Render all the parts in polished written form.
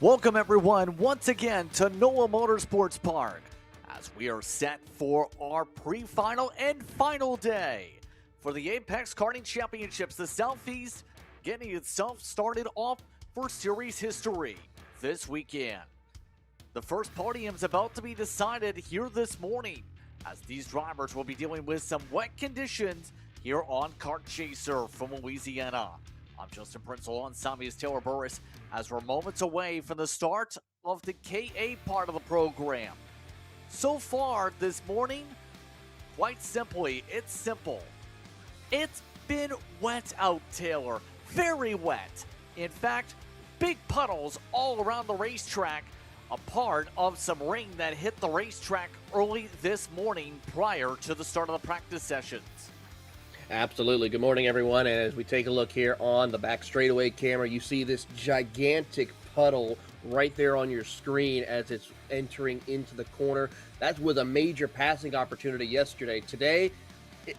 Welcome everyone once again to NOLA Motorsports Park as we are set for our pre-final and final day for the Apex Karting Championships. The Southeast getting itself started off for series history this weekend. The first podium is about to be decided here this morning as these drivers will be dealing with some wet conditions here on Kart Chaser from Louisiana. I'm Justin Prince alongside me is Taylor Burris as we're moments away from the start of the KA part of the program. So far this morning, quite simply, it's simple. It's been wet out, Taylor. Very wet. In fact, big puddles all around the racetrack, a part of some rain that hit the racetrack early this morning prior to the start of the practice sessions. Absolutely. Good morning, everyone. And as we take a look here on the back straightaway camera, you see this gigantic puddle right there on your screen as it's entering into the corner. That was a major passing opportunity yesterday. Today,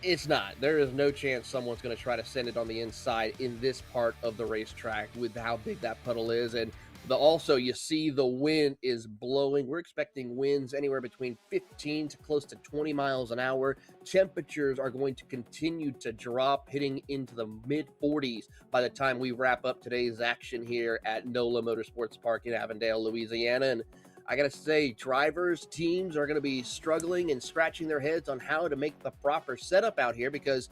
it's not. There is no chance someone's going to try to send it on the inside in this part of the racetrack with how big that puddle is. And also, you see the wind is blowing. We're expecting winds anywhere between 15 to close to 20 miles an hour. Temperatures are going to continue to drop, hitting into the mid-40s by the time we wrap up today's action here at NOLA Motorsports Park in Avondale, Louisiana. And I got to say, drivers, teams are going to be struggling and scratching their heads on how to make the proper setup out here because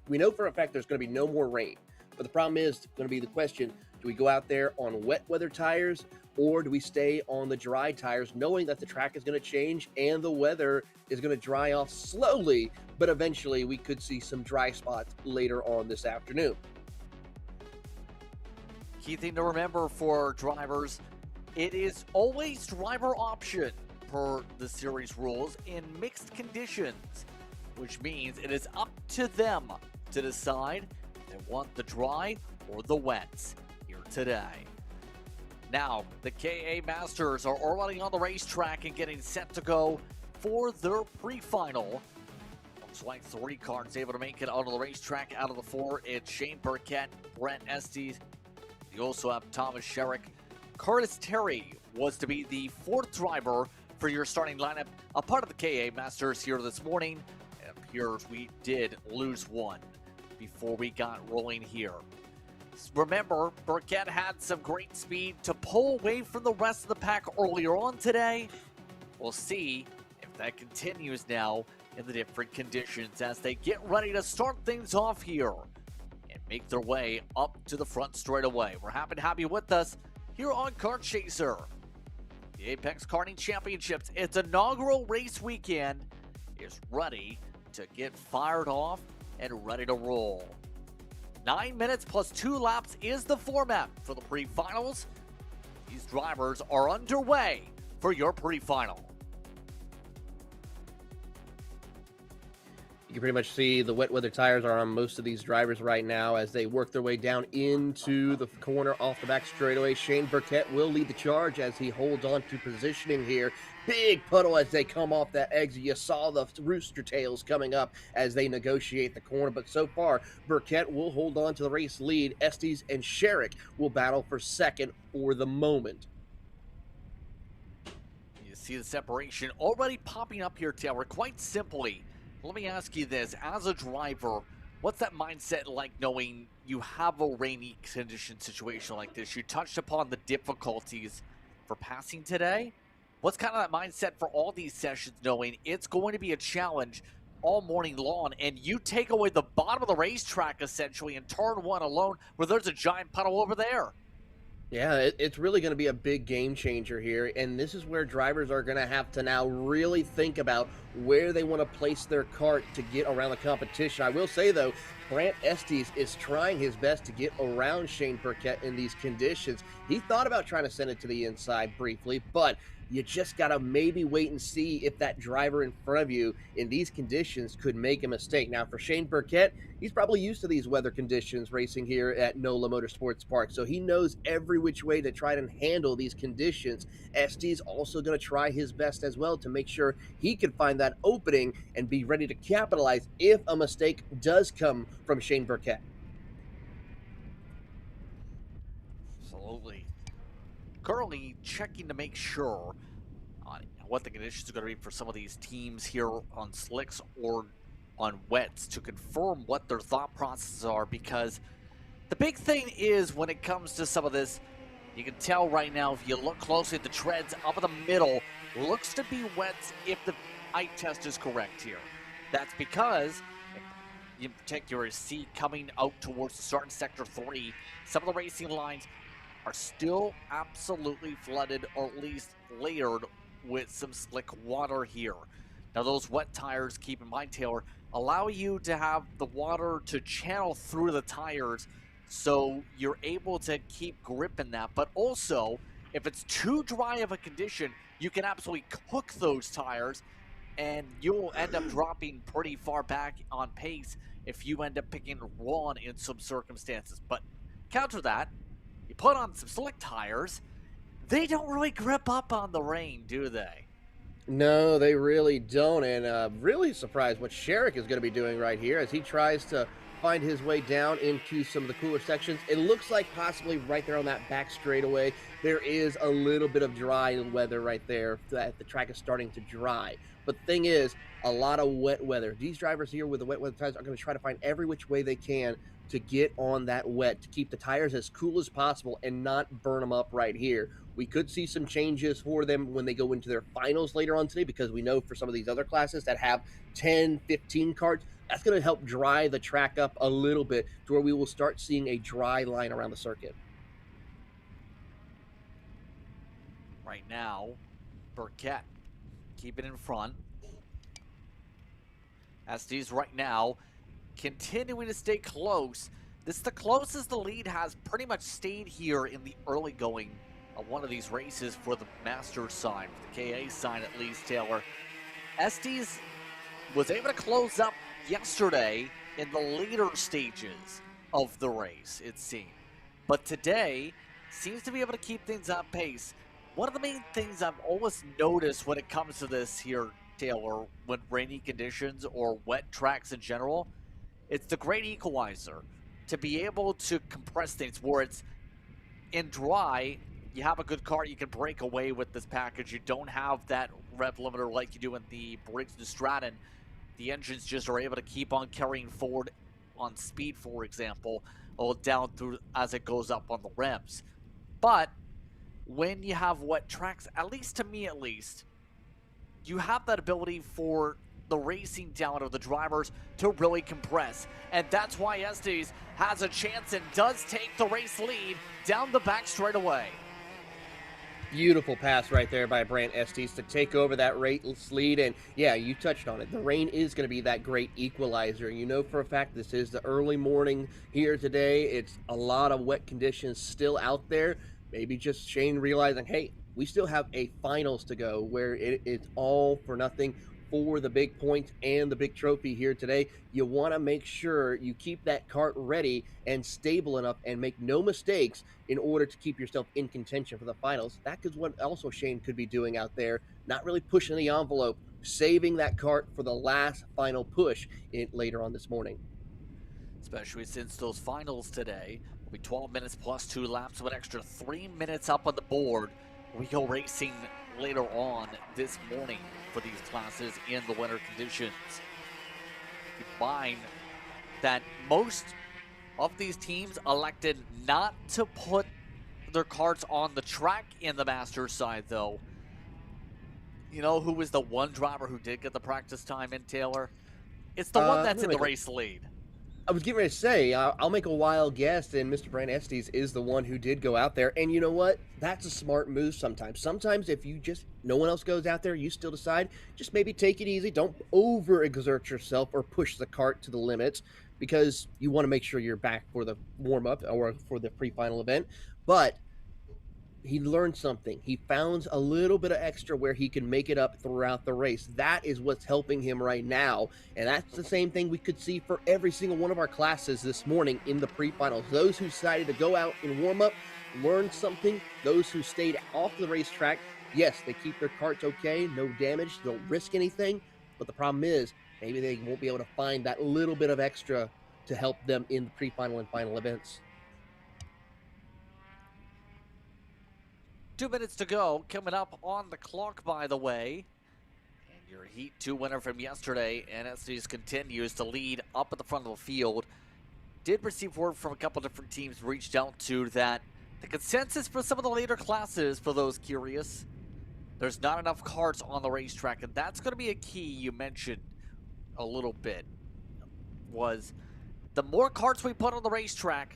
we know for a fact there's going to be no more rain. But the problem is going to be the question, do we go out there on wet weather tires or do we stay on the dry tires knowing that the track is going to change and the weather is going to dry off slowly, but eventually we could see some dry spots later on this afternoon. Key thing to remember for drivers, it is always driver option per the series rules in mixed conditions, which means it is up to them to decide if they want the dry or the wets here today. Now, the KA Masters are already on the racetrack and getting set to go for their pre-final. Looks like 3 cars able to make it onto the racetrack out of the 4. It's Shane Burkett, Brent Estes. You also have Thomas Sherrick. Curtis Terry was to be the 4th driver for your starting lineup, a part of the KA Masters here this morning. It appears we did lose one before we got rolling here. Remember, Burkett had some great speed to pull away from the rest of the pack earlier on today. We'll see if that continues now in the different conditions as they get ready to start things off here and make their way up to the front straightaway. We're happy to have you with us here on Kart Chaser. The Apex Karting Championships, its inaugural race weekend, is ready to get fired off and ready to roll. 9 minutes plus 2 laps is the format for the pre-finals. These drivers are underway for your pre-final. You can pretty much see the wet weather tires are on most of these drivers right now as they work their way down into the corner off the back straightaway. Shane Burkett will lead the charge as he holds on to positioning here. Big puddle as they come off that exit. You saw the rooster tails coming up as they negotiate the corner, but so far Burkett will hold on to the race lead. Estes and Sherrick will battle for second for the moment. You see the separation already popping up here, Taylor. Quite simply, let me ask you this. As a driver, what's that mindset like knowing you have a rainy condition situation like this? You touched upon the difficulties for passing today. What's kind of that mindset for all these sessions knowing it's going to be a challenge all morning long and you take away the bottom of the racetrack essentially in turn 1 alone where there's a giant puddle over there? Yeah, it's really going to be a big game changer here, and this is where drivers are going to have to now really think about where they want to place their kart to get around the competition. I will say, though, Brent Estes is trying his best to get around Shane Burkett in these conditions. He thought about trying to send it to the inside briefly, but you just got to maybe wait and see if that driver in front of you in these conditions could make a mistake. Now, for Shane Burkett, he's probably used to these weather conditions racing here at NOLA Motorsports Park, so he knows every which way to try to handle these conditions. Estes also going to try his best as well to make sure he can find that opening and be ready to capitalize if a mistake does come from Shane Burkett. Absolutely. currently checking to make sure on what the conditions are going to be for some of these teams here on slicks or on wets to confirm what their thought processes are, because the big thing is when it comes to some of this, you can tell right now if you look closely at the treads up in the middle, looks to be wets if the eye test is correct here. That's because, in particular, see coming out towards the start in Sector 3, some of the racing lines are still absolutely flooded, or at least layered with some slick water here. Now those wet tires, keep in mind, Taylor, allow you to have the water to channel through the tires so you're able to keep grip in that. But also, if it's too dry of a condition, you can absolutely cook those tires and you'll end up dropping pretty far back on pace if you end up picking wrong in some circumstances. But counter that, you put on some slick tires, they don't really grip up on the rain, do they? No, they really don't, and really surprised what Sherrick is going to be doing right here as he tries to find his way down into some of the cooler sections. It looks like possibly right there on that back straightaway, there is a little bit of dry weather right there that the track is starting to dry. But the thing is, a lot of wet weather. These drivers here with the wet weather tires are going to try to find every which way they can to get on that wet, to keep the tires as cool as possible and not burn them up right here. We could see some changes for them when they go into their finals later on today, because we know for some of these other classes that have 10, 15 karts, that's going to help dry the track up a little bit to where we will start seeing a dry line around the circuit. Right now, Burkett keep it in front. SD's right now continuing to stay close. This is the closest the lead has pretty much stayed here in the early going of one of these races for the Masters side, for the KA side at least, Taylor. Estes was able to close up yesterday in the later stages of the race, it seemed. But today, seems to be able to keep things on pace. One of the main things I've always noticed when it comes to this here, Taylor, when rainy conditions or wet tracks in general, it's the great equalizer to be able to compress things where it's in dry. You have a good car, you can break away with this package. You don't have that rev limiter like you do in the Briggs to Stratton. The engines just are able to keep on carrying forward on speed, for example, or down through as it goes up on the rims. But when you have wet tracks, at least to me at least, you have that ability for the racing talent of the drivers to really compress. And that's why Estes has a chance and does take the race lead down the back straightaway. Beautiful pass right there by Brant Estes to take over that race lead. And yeah, you touched on it. The rain is going to be that great equalizer. You know for a fact this is the early morning here today. It's a lot of wet conditions still out there. Maybe just Shane realizing, hey, we still have a finals to go where it's all for nothing for the big points and the big trophy here today. You want to make sure you keep that kart ready and stable enough and make no mistakes in order to keep yourself in contention for the finals. That is what also Shane could be doing out there, not really pushing the envelope, saving that kart for the last final push later on this morning. Especially since those finals today will be 12 minutes plus 2 laps with an extra 3 minutes up on the board. We go racing later on this morning for these classes in the winter conditions. Keep in mind that most of these teams elected not to put their karts on the track in the Masters side, though. You know who was the one driver who did get the practice time in, Taylor? It's the one that's in the race lead. I was getting ready to say, I'll make a wild guess, and Mr. Brant Estes is the one who did go out there. And you know what? That's a smart move sometimes. Sometimes if you just, no one else goes out there, you still decide, just maybe take it easy. Don't overexert yourself or push the kart to the limits, because you want to make sure you're back for the warm-up or for the pre-final event. But he learned something. He found a little bit of extra where he can make it up throughout the race. That is what's helping him right now. And that's the same thing we could see for every single one of our classes this morning in the pre-finals. Those who decided to go out and warm up, learned something. Those who stayed off the racetrack, yes, they keep their karts okay, no damage, don't risk anything. But the problem is, maybe they won't be able to find that little bit of extra to help them in the pre-final and final events. 2 minutes to go, coming up on the clock, by the way. And your Heat 2 winner from yesterday, NSD's continues to lead up at the front of the field. Did receive word from a couple different teams reached out to that the consensus for some of the later classes, for those curious, there's not enough karts on the racetrack, and that's going to be a key. You mentioned a little bit, was the more karts we put on the racetrack,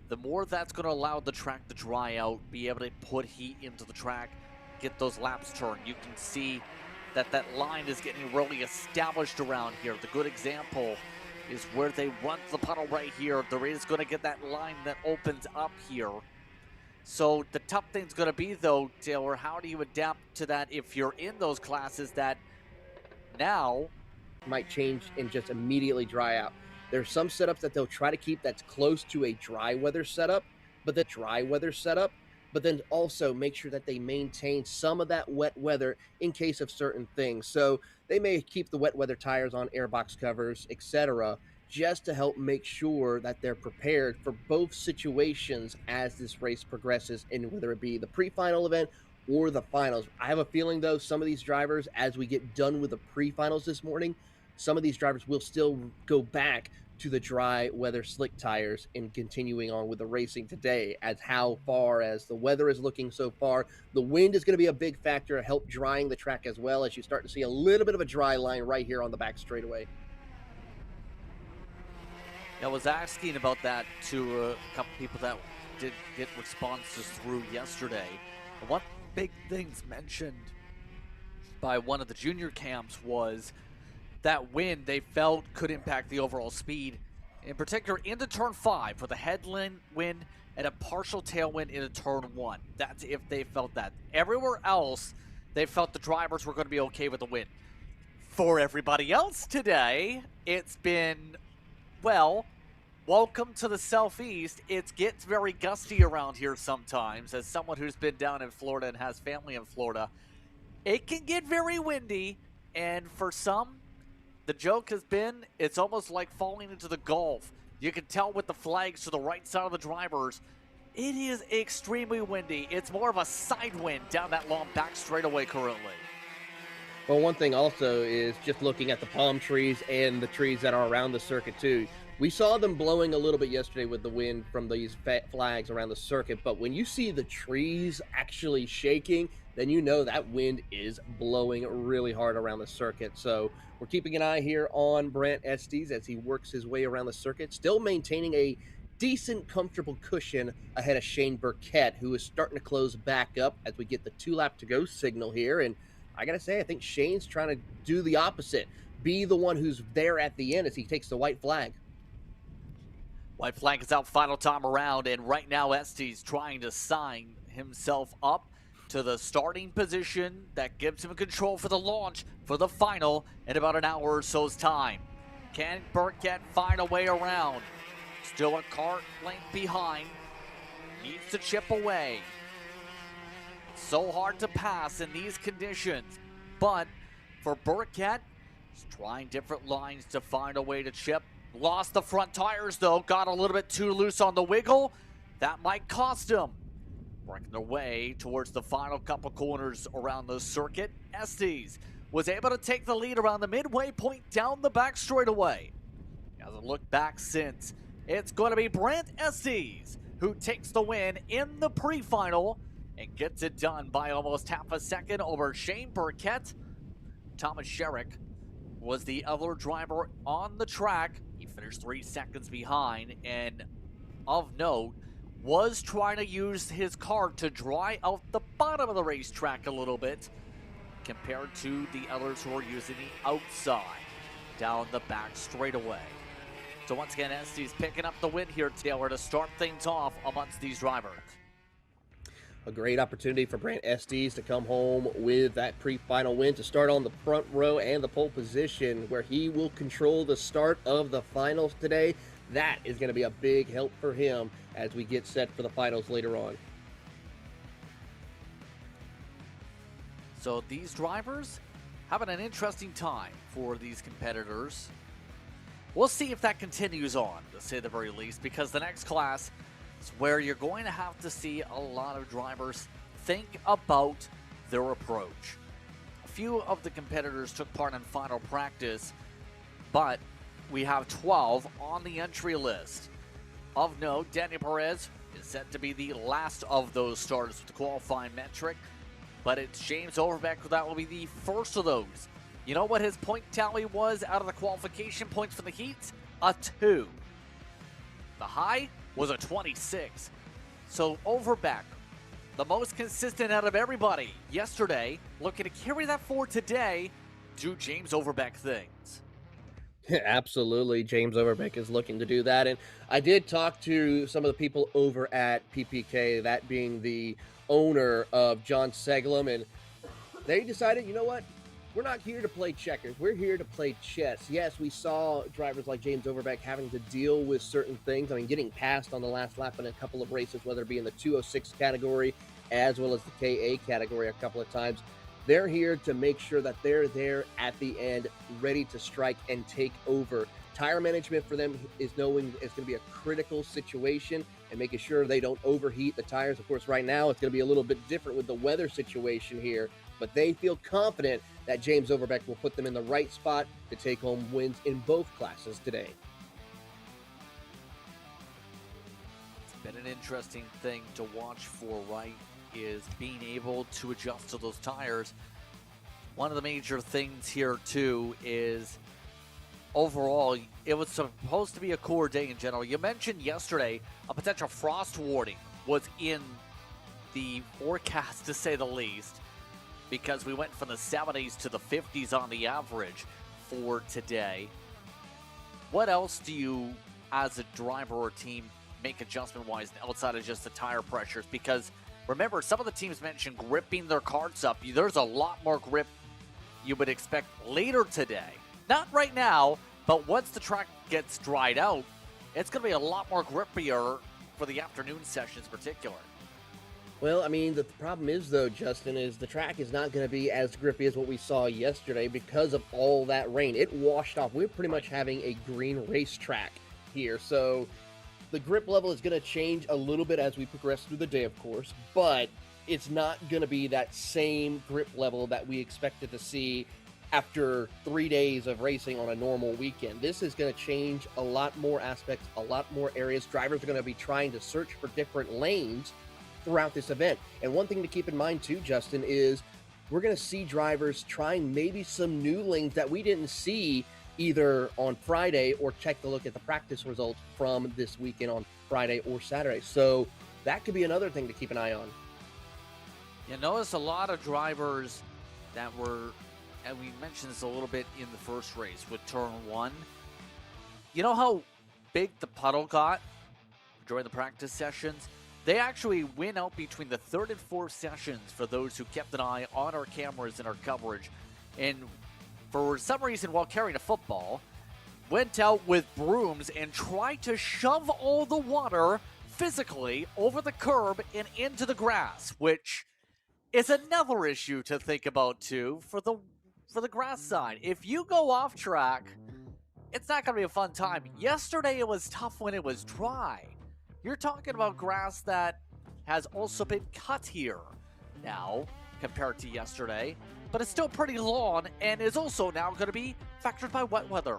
the more that's going to allow the track to dry out, be able to put heat into the track, get those laps turned. You can see that that line is getting really established around here. The good example is where they run the puddle right here. There is going to get that line that opens up here. So the tough thing's going to be, though, Taylor, how do you adapt to that if you're in those classes that now might change and just immediately dry out? There's some setups that they'll try to keep that's close to a dry weather setup, but then also make sure that they maintain some of that wet weather in case of certain things. So they may keep the wet weather tires on airbox covers, etc., just to help make sure that they're prepared for both situations as this race progresses, and whether it be the pre-final event or the finals. I have a feeling, though, some of these drivers, as we get done with the pre-finals this morning, some of these drivers will still go back to the dry weather slick tires and continuing on with the racing today. As how far as the weather is looking so far, the wind is going to be a big factor to help drying the track, as well as you start to see a little bit of a dry line right here on the back straightaway. I was asking about that to a couple people that did get responses through yesterday. And one big things mentioned by one of the junior camps was that wind they felt could impact the overall speed, in particular into turn 5 with a headwind wind and a partial tailwind into turn 1. That's if they felt that. Everywhere else, they felt the drivers were going to be okay with the wind. For everybody else today, it's been, well, welcome to the Southeast. It gets very gusty around here sometimes. As someone who's been down in Florida and has family in Florida, it can get very windy, and for some, the joke has been, it's almost like falling into the Gulf. You can tell with the flags to the right side of the drivers, it is extremely windy. It's more of a side wind down that long back straightaway currently. Well, one thing also is just looking at the palm trees and the trees that are around the circuit too. We saw them blowing a little bit yesterday with the wind from these flags around the circuit, but when you see the trees actually shaking, then you know that wind is blowing really hard around the circuit. So we're keeping an eye here on Brant Estes as he works his way around the circuit, still maintaining a decent, comfortable cushion ahead of Shane Burkett, who is starting to close back up as we get the 2-lap to go signal here. And I got to say, I think Shane's trying to do the opposite, be the one who's there at the end as he takes the white flag. White flag is out final time around, and right now Estes trying to sign himself up to the starting position that gives him control for the launch for the final in about an hour or so's time. Can Burkett find a way around? Still a kart length behind. Needs to chip away. So hard to pass in these conditions, but for Burkett, he's trying different lines to find a way to chip. Lost the front tires, though. Got a little bit too loose on the wiggle. That might cost him. Working their way towards the final couple corners around the circuit. Estes was able to take the lead around the midway point down the back straightaway. He hasn't looked back since. It's going to be Brant Estes who takes the win in the pre-final and gets it done by almost half a second over Shane Burkett. Thomas Sherrick was the other driver on the track. He finished 3 seconds behind, and of note, was trying to use his car to dry out the bottom of the racetrack a little bit compared to the others who are using the outside down the back straightaway. So once again, Estes picking up the win here, Taylor, to start things off amongst these drivers. A great opportunity for Brant Estes to come home with that pre-final win, to start on the front row and the pole position, where he will control the start of the finals today. That is going to be a big help for him as we get set for the finals later on. So these drivers having an interesting time for these competitors. We'll see if that continues on, to say the very least, because the next class is where you're going to have to see a lot of drivers think about their approach. A few of the competitors took part in final practice, but we have 12 on the entry list. Of note, Daniel Perez is set to be the last of those starters with the qualifying metric, but it's James Overbeck that will be the first of those. You know what his point tally was out of the qualification points for the heats? A 2. The high was a 26. So Overbeck, the most consistent out of everybody yesterday, looking to carry that forward today, do James Overbeck things. Absolutely, James Overbeck is looking to do that. And I did talk to some of the people over at PPK, that being the owner of John Seglum, and they decided, you know what? We're not here to play checkers. We're here to play chess. Yes, we saw drivers like James Overbeck having to deal with certain things. I mean, getting passed on the last lap in a couple of races, whether it be in the 206 category as well as the KA category a couple of times. They're here to make sure that they're there at the end, ready to strike and take over. Tire management for them is knowing it's going to be a critical situation and making sure they don't overheat the tires. Of course, right now it's going to be a little bit different with the weather situation here, but they feel confident that James Overbeck will put them in the right spot to take home wins in both classes today. It's been an interesting thing to watch for, right? Is being able to adjust to those tires. One of the major things here too is overall it was supposed to be a cooler day in general. You mentioned yesterday a potential frost warning was in the forecast, to say the least, because we went from the 70s to the 50s on the average for today. What else do you, as a driver or team, make adjustment-wise outside of just the tire pressures? Because remember, some of the teams mentioned gripping their karts up. There's a lot more grip you would expect later today. Not right now, but once the track gets dried out, it's going to be a lot more grippier for the afternoon sessions in particular. Well, I mean, the problem is, though, Justin, is the track is not going to be as grippy as what we saw yesterday because of all that rain. It washed off. We're pretty much having a green racetrack here, so the grip level is going to change a little bit as we progress through the day, of course, but it's not going to be that same grip level that we expected to see after 3 days of racing on a normal weekend. This is going to change a lot more aspects, a lot more areas. Drivers are going to be trying to search for different lanes throughout this event. And one thing to keep in mind too, Justin, is we're going to see drivers trying maybe some new lanes that we didn't see either on Friday or take a look at the practice results from this weekend on Friday or Saturday. So that could be another thing to keep an eye on. You notice a lot of drivers that were, and we mentioned this a little bit in the first race with turn 1. You know how big the puddle got during the practice sessions? They actually went out between the third and fourth sessions for those who kept an eye on our cameras and our coverage. And for some reason, while carrying a football, went out with brooms and tried to shove all the water physically over the curb and into the grass, which is another issue to think about too for the grass side. If you go off track, it's not going to be a fun time. Yesterday it was tough when it was dry. You're talking about grass that has also been cut here now compared to yesterday, but it's still pretty long and is also now going to be factored by wet weather.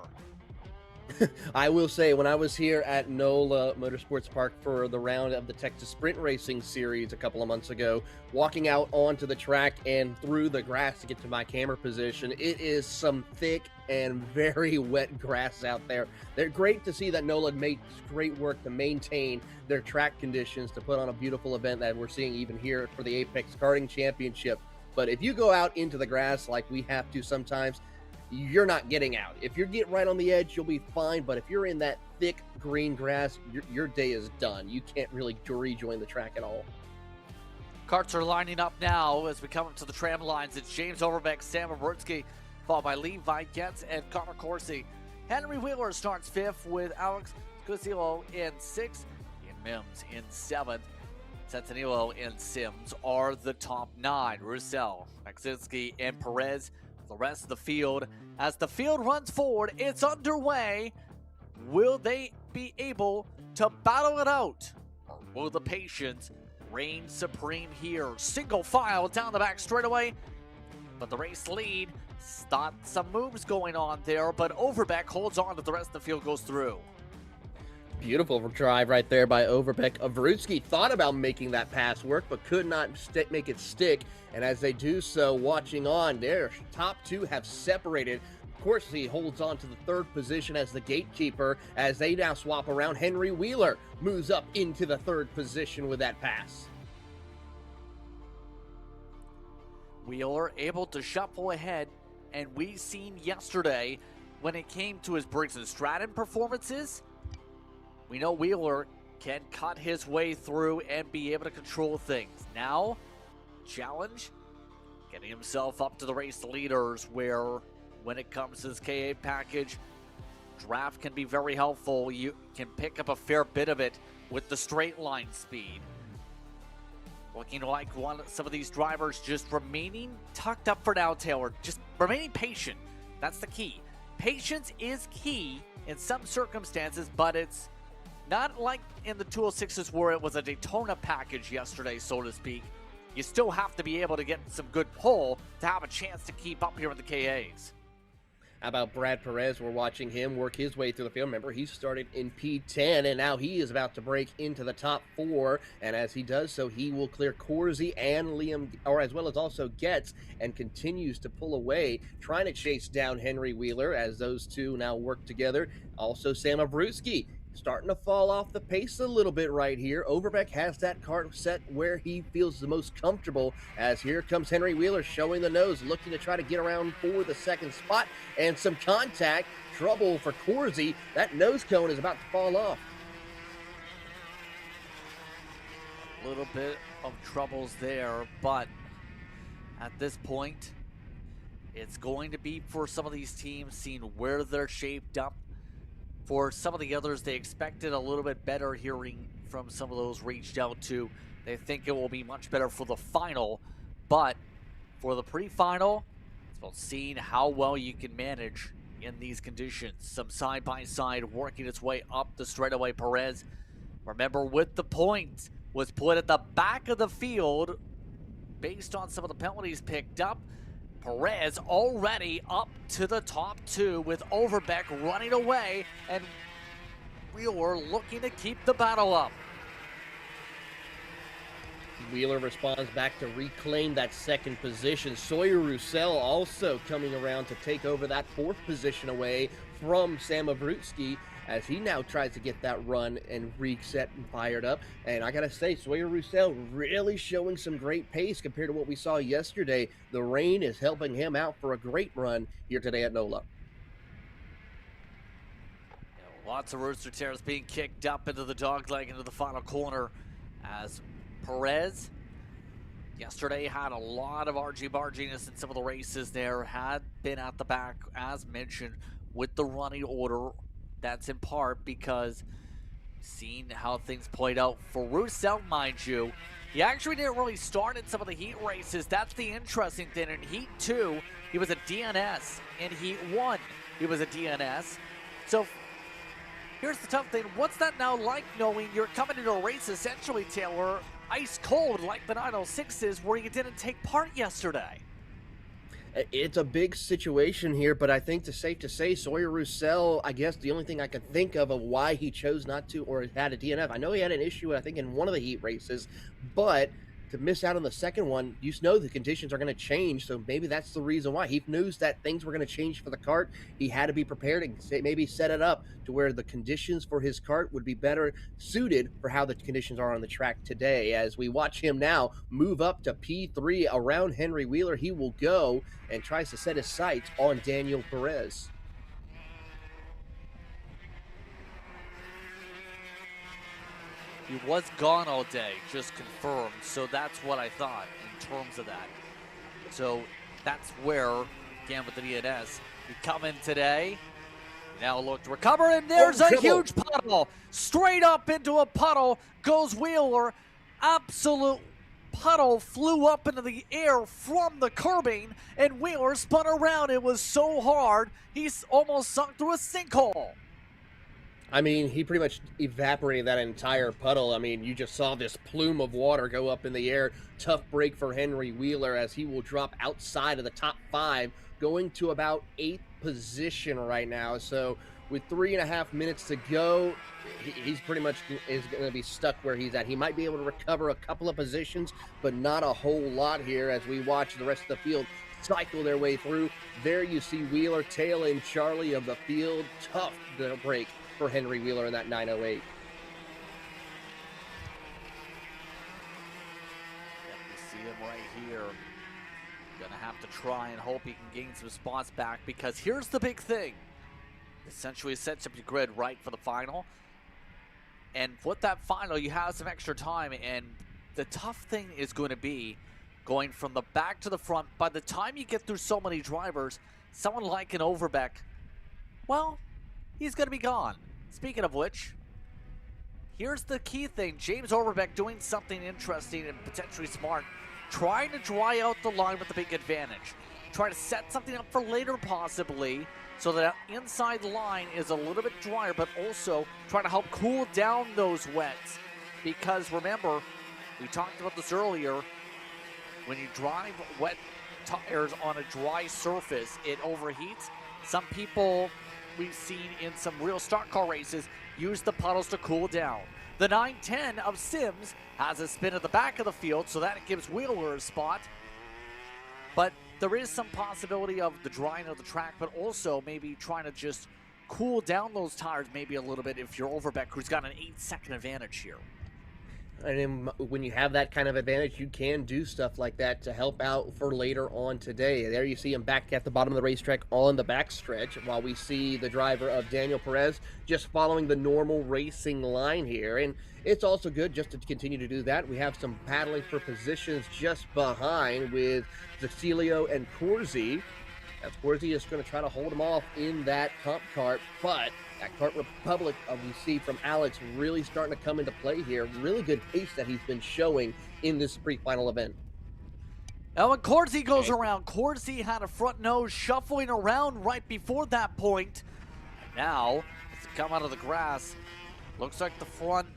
I will say, when I was here at NOLA Motorsports Park for the round of the Texas Sprint Racing Series a couple of months ago, walking out onto the track and through the grass to get to my camera position, it is some thick and very wet grass out there. They're great to see that NOLA made great work to maintain their track conditions to put on a beautiful event that we're seeing even here for the Apex Karting Championship. But if you go out into the grass like we have to sometimes, you're not getting out. If you get right on the edge, you'll be fine. But if you're in that thick green grass, your day is done. You can't really rejoin the track at all. Karts are lining up now as we come up to the tram lines. It's James Overbeck, Sam Obritsky, followed by Levi Getz and Connor Corsi. Henry Wheeler starts 5th with Alex Cusillo in 6th. Ian Mims in 7th. Centinelo and Sims are the top 9. Roussel, Maxinski, and Perez the rest of the field. As the field runs forward, it's underway. Will they be able to battle it out? Or will the patience reigns supreme here. Single file down the back straightaway, but the race lead, thought some moves going on there, but Overbeck holds on to the rest of the field, goes through. Beautiful drive right there by Overbeck. Avrutsky thought about making that pass work, but could not make it stick. And as they do so, watching on, their top two have separated. Of course, he holds on to the third position as the gatekeeper, as they now swap around. Henry Wheeler moves up into the third position with that pass. Wheeler able to shuffle ahead, and we seen yesterday when it came to his Briggs and Stratton performances, we know Wheeler can cut his way through and be able to control things. Now, challenge, getting himself up to the race leaders, where when it comes to this KA package, draft can be very helpful. You can pick up a fair bit of it with the straight line speed. Looking like some of these drivers just remaining tucked up for now, Taylor. Just remaining patient. That's the key. Patience is key in some circumstances, but it's not like in the 206s where it was a Daytona package yesterday, so to speak. You still have to be able to get some good pull to have a chance to keep up here in the KAs. How about Brad Perez? We're watching him work his way through the field. Remember, he started in P10, and now he is about to break into the top four. And as he does so, he will clear Corsi and Liam, or as well as also Getz, and continues to pull away, trying to chase down Henry Wheeler as those two now work together. Also, Sam Avrutsky starting to fall off the pace a little bit right here. Overbeck has that kart set where he feels the most comfortable, as here comes Henry Wheeler showing the nose, looking to try to get around for the second spot, and some contact. Trouble for Corsi. That nose cone is about to fall off. A little bit of troubles there, but at this point, it's going to be for some of these teams seeing where they're shaped up. For some of the others, they expected a little bit better, hearing from some of those reached out to. They think it will be much better for the final, but for the pre-final, it's about seeing how well you can manage in these conditions. Some side-by-side working its way up the straightaway. Perez, remember, with the points, was put at the back of the field based on some of the penalties picked up. Perez already up to the top two with Overbeck running away, and Wheeler looking to keep the battle up. Wheeler responds back to reclaim that second position. Sawyer Roussel also coming around to take over that fourth position away from Sam Avrutsky, as he now tries to get that run and reset and fired up. And I gotta say, Sawyer Roussel really showing some great pace compared to what we saw yesterday. The rain is helping him out for a great run here today at NOLA. Lots of rooster tears being kicked up into the dogleg into the final corner, as Perez yesterday had a lot of argy-barginess in some of the races there, had been at the back, as mentioned, with the running order. That's in part because seeing how things played out for Roussel, mind you. He actually didn't really start in some of the heat races. That's the interesting thing. In Heat 2, he was a DNS. In Heat 1, he was a DNS. So here's the tough thing. What's that now like, knowing you're coming into a race essentially, Taylor, ice cold like the 906s, where you didn't take part yesterday? It's a big situation here, but I think it's safe to say Sawyer Roussel, I guess the only thing I can think of why he chose not to or had a DNF. I know he had an issue, I think, in one of the heat races, but to miss out on the second one, you know the conditions are going to change, so maybe that's the reason why. He knew that things were going to change for the kart. He had to be prepared and maybe set it up to where the conditions for his kart would be better suited for how the conditions are on the track today. As we watch him now move up to P3 around Henry Wheeler, he will go and tries to set his sights on Daniel Perez. He was gone all day, just confirmed. So that's what I thought in terms of that. So that's where, again with the DNS, you come in today, now look to recover, and there's a huge puddle. Straight up into a puddle goes Wheeler. Absolute puddle flew up into the air from the curbing, and Wheeler spun around. It was so hard, he's almost sunk through a sinkhole. I mean, he pretty much evaporated that entire puddle. I mean, you just saw this plume of water go up in the air. Tough break for Henry Wheeler as he will drop outside of the top 5, going to about 8th position right now. So with 3.5 minutes to go, he's pretty much is going to be stuck where he's at. He might be able to recover a couple of positions, but not a whole lot here as we watch the rest of the field cycle their way through. There you see Wheeler tailing Charlie of the field. Tough break for Henry Wheeler in that 908. You see him right here. Gonna have to try and hope he can gain some spots back, because here's the big thing. Essentially sets up your grid right for the final. And with that final, you have some extra time, and the tough thing is going to be going from the back to the front. By the time you get through so many drivers, someone like an Overbeck, well, he's going to be gone. Speaking of which, here's the key thing. James Overbeck doing something interesting and potentially smart, trying to dry out the line with the big advantage. Try to set something up for later possibly, so that inside line is a little bit drier, but also try to help cool down those wets. Because remember, we talked about this earlier, when you drive wet tires on a dry surface, it overheats. Some people we've seen in some real stock car races use the puddles to cool down. The 910 of Sims has a spin at the back of the field, so that gives Wheeler a spot. But there is some possibility of the drying of the track, but also maybe trying to just cool down those tires maybe a little bit if you're Overbeck, who's got an 8-second advantage here. And then when you have that kind of advantage, you can do stuff like that to help out for later on today. There you see him back at the bottom of the racetrack on the backstretch, while we see the driver of Daniel Perez just following the normal racing line here. And it's also good just to continue to do that. We have some battling for positions just behind with Zacilio and Corsi. As Corsi is going to try to hold him off in that comp cart, but that Kart Republic we see from Alex really starting to come into play here. Really good pace that he's been showing in this pre-final event. Now when Corsi goes around, Corsi had a front nose shuffling around right before that point. Now, as it come out of the grass, looks like the front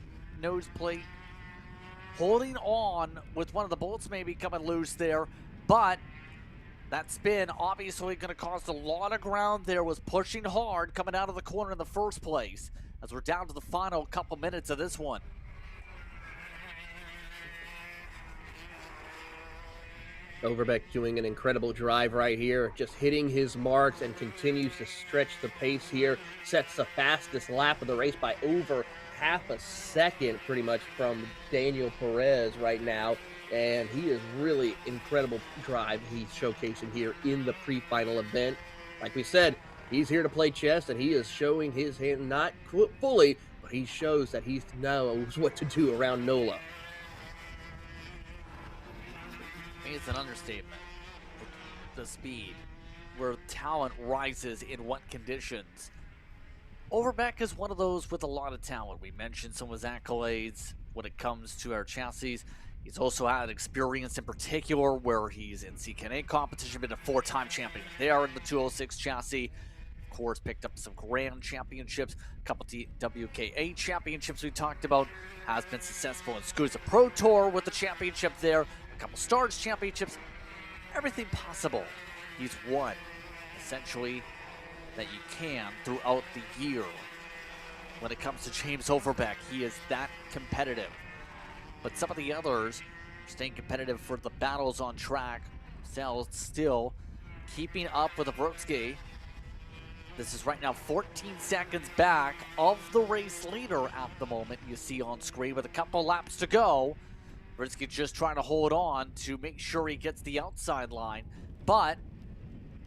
nose plate holding on with one of the bolts maybe coming loose there, but that spin obviously going to cost a lot of ground there, was pushing hard coming out of the corner in the first place, as we're down to the final couple minutes of this one. Overbeck doing an incredible drive right here, just hitting his marks and continues to stretch the pace here. Sets the fastest lap of the race by over half a second pretty much from Daniel Perez right now. And he is really incredible drive he's showcasing here in the pre-final event. Like we said, he's here to play chess, and he is showing his hand, not fully, but he shows that he knows what to do around NOLA. It's an understatement. The speed, where talent rises in what conditions. Overbeck is one of those with a lot of talent. We mentioned some of his accolades when it comes to our chassis. He's also had experience in particular where he's in CKNA competition, been a 4-time champion there in the 206 chassis. Of course, picked up some Grand Championships, a couple WKA championships we talked about. Has been successful in SKUSA Pro Tour with the championship there, a couple Stars championships, everything possible he's won, essentially, that you can throughout the year. When it comes to James Overbeck, he is that competitive. But some of the others staying competitive for the battles on track, still keeping up with the Brodsky. This is right now 14 seconds back of the race leader at the moment, you see on screen, with a couple laps to go. Brodsky just trying to hold on to make sure he gets the outside line. But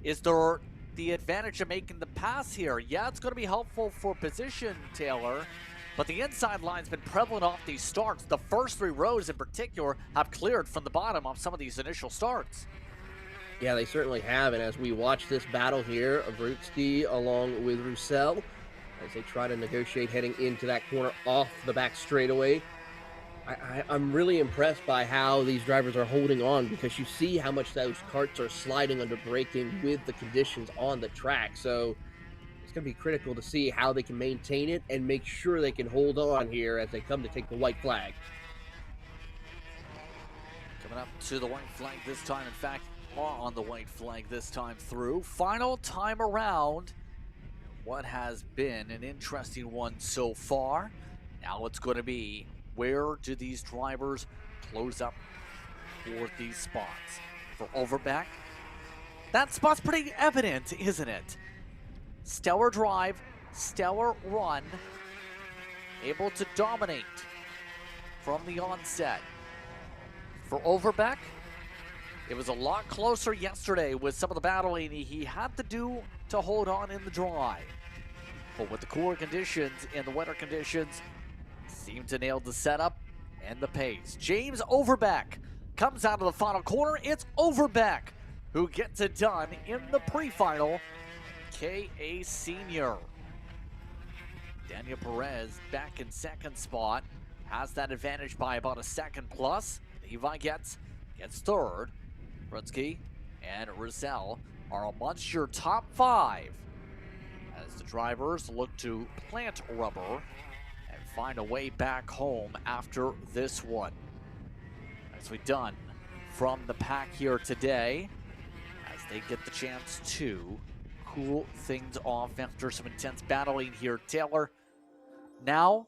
is there the advantage of making the pass here? Yeah, it's going to be helpful for position, Taylor. But the inside line's been prevalent off these starts. The first 3 rows in particular have cleared from the bottom on some of these initial starts. Yeah, they certainly have. And as we watch this battle here of Brodsky along with Roussel, as they try to negotiate heading into that corner off the back straightaway, I'm really impressed by how these drivers are holding on, because you see how much those karts are sliding under braking with the conditions on the track. So going to be critical to see how they can maintain it and make sure they can hold on here as they come to take the white flag. Coming up to the white flag this time. In fact, are on the white flag this time through. Final time around. What has been an interesting one so far. Now it's going to be, where do these drivers close up for these spots? For Overbeck, that spot's pretty evident, isn't it? Stellar drive, stellar run, able to dominate from the onset. For Overbeck, it was a lot closer yesterday with some of the battling he had to do to hold on in the drive. But with the cooler conditions and the wetter conditions, seemed to nail the setup and the pace. James Overbeck comes out of the final corner. It's Overbeck who gets it done in the pre-final. KA Senior. Daniel Perez back in second spot. Has that advantage by about a second plus. Levi gets third. Brunsky and Rizal are amongst your top 5 as the drivers look to plant rubber and find a way back home after this one. Nicely done from the pack here today as they get the chance to cool things off after some intense battling here. Taylor, now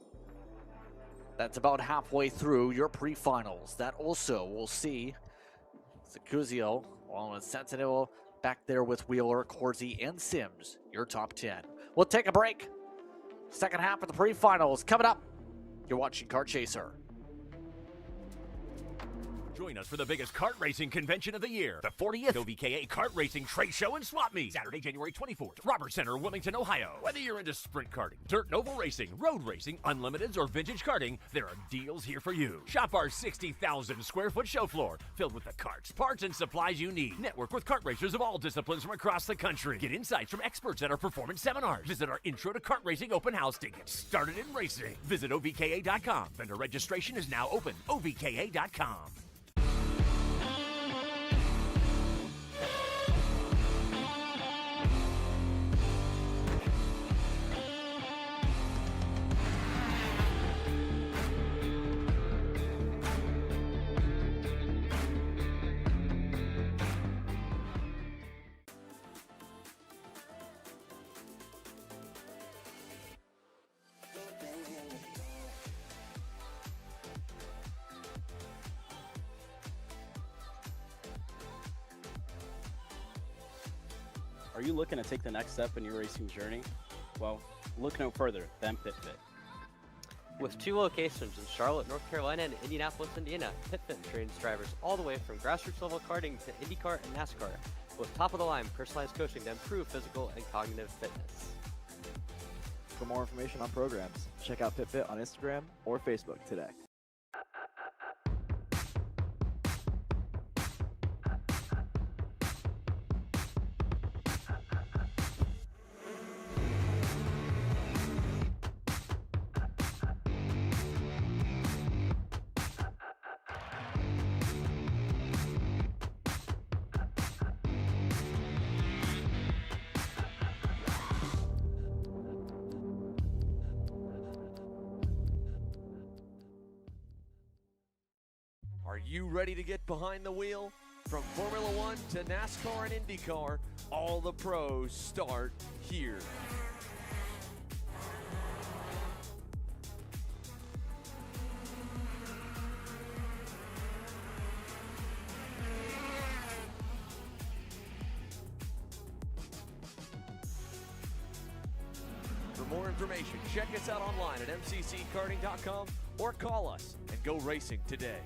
that's about halfway through your pre-finals. That also will see Zacuzio, along with Sentinel, back there with Wheeler, Corsi, and Sims, your top 10. We'll take a break. Second half of the pre-finals coming up. You're watching Kart Chaser. Join us for the biggest kart racing convention of the year, the 40th OVKA Kart Racing Trade Show and Swap Meet, Saturday, January 24th, Roberts Center, Wilmington, Ohio. Whether you're into sprint karting, dirt noval racing, road racing, unlimiteds, or vintage karting, there are deals here for you. Shop our 60,000 square foot show floor, filled with the karts, parts, and supplies you need. Network with kart racers of all disciplines from across the country. Get insights from experts at our performance seminars. Visit our Intro to Kart Racing open house to get started in racing. Visit OVKA.com. Vendor registration is now open. OVKA.com. Are you looking to take the next step in your racing journey? Well, look no further than PitFit. With 2 locations in Charlotte, North Carolina, and Indianapolis, Indiana, PitFit trains drivers all the way from grassroots level karting to IndyCar and NASCAR, with top-of-the-line personalized coaching to improve physical and cognitive fitness. For more information on programs, check out PitFit on Instagram or Facebook today. Are you ready to get behind the wheel? From Formula One to NASCAR and IndyCar, all the pros start here. For more information, check us out online at mcckarting.com or call us and go racing today.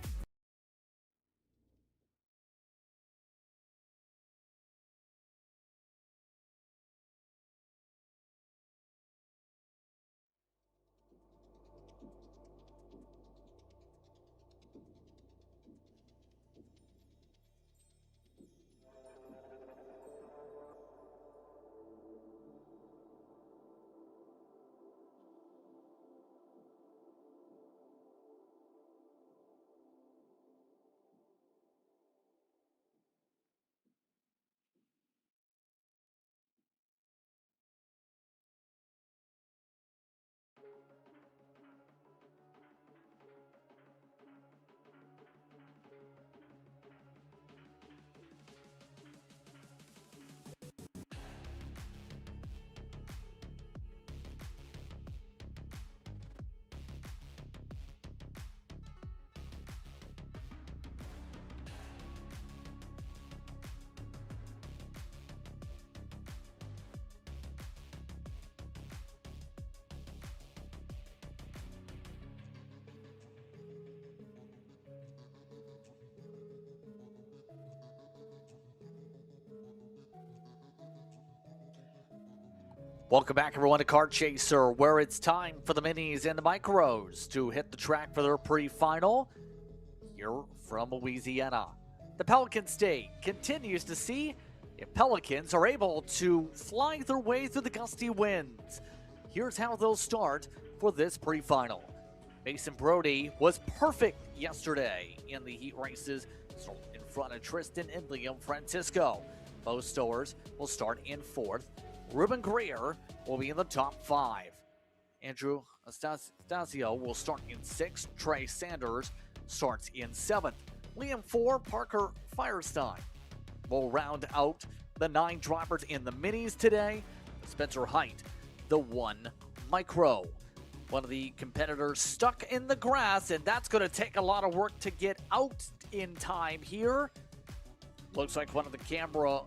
Welcome back, everyone, to Kart Chaser, where it's time for the minis and the micros to hit the track for their pre-final here from Louisiana. The Pelican State continues to see if Pelicans are able to fly their way through the gusty winds. Here's how they'll start for this pre-final. Mason Brody was perfect yesterday in the heat races, in front of Tristan and Liam Francisco. Both Stowers will start in 4th. Ruben Greer will be in the top 5. Andrew Astasio will start in 6th. Trey Sanders starts in 7th. Liam 4, Parker Firestein will round out the 9 drivers in the minis today. Spencer Height, the 1 micro. One of the competitors stuck in the grass, and that's going to take a lot of work to get out in time here. Looks like one of the camera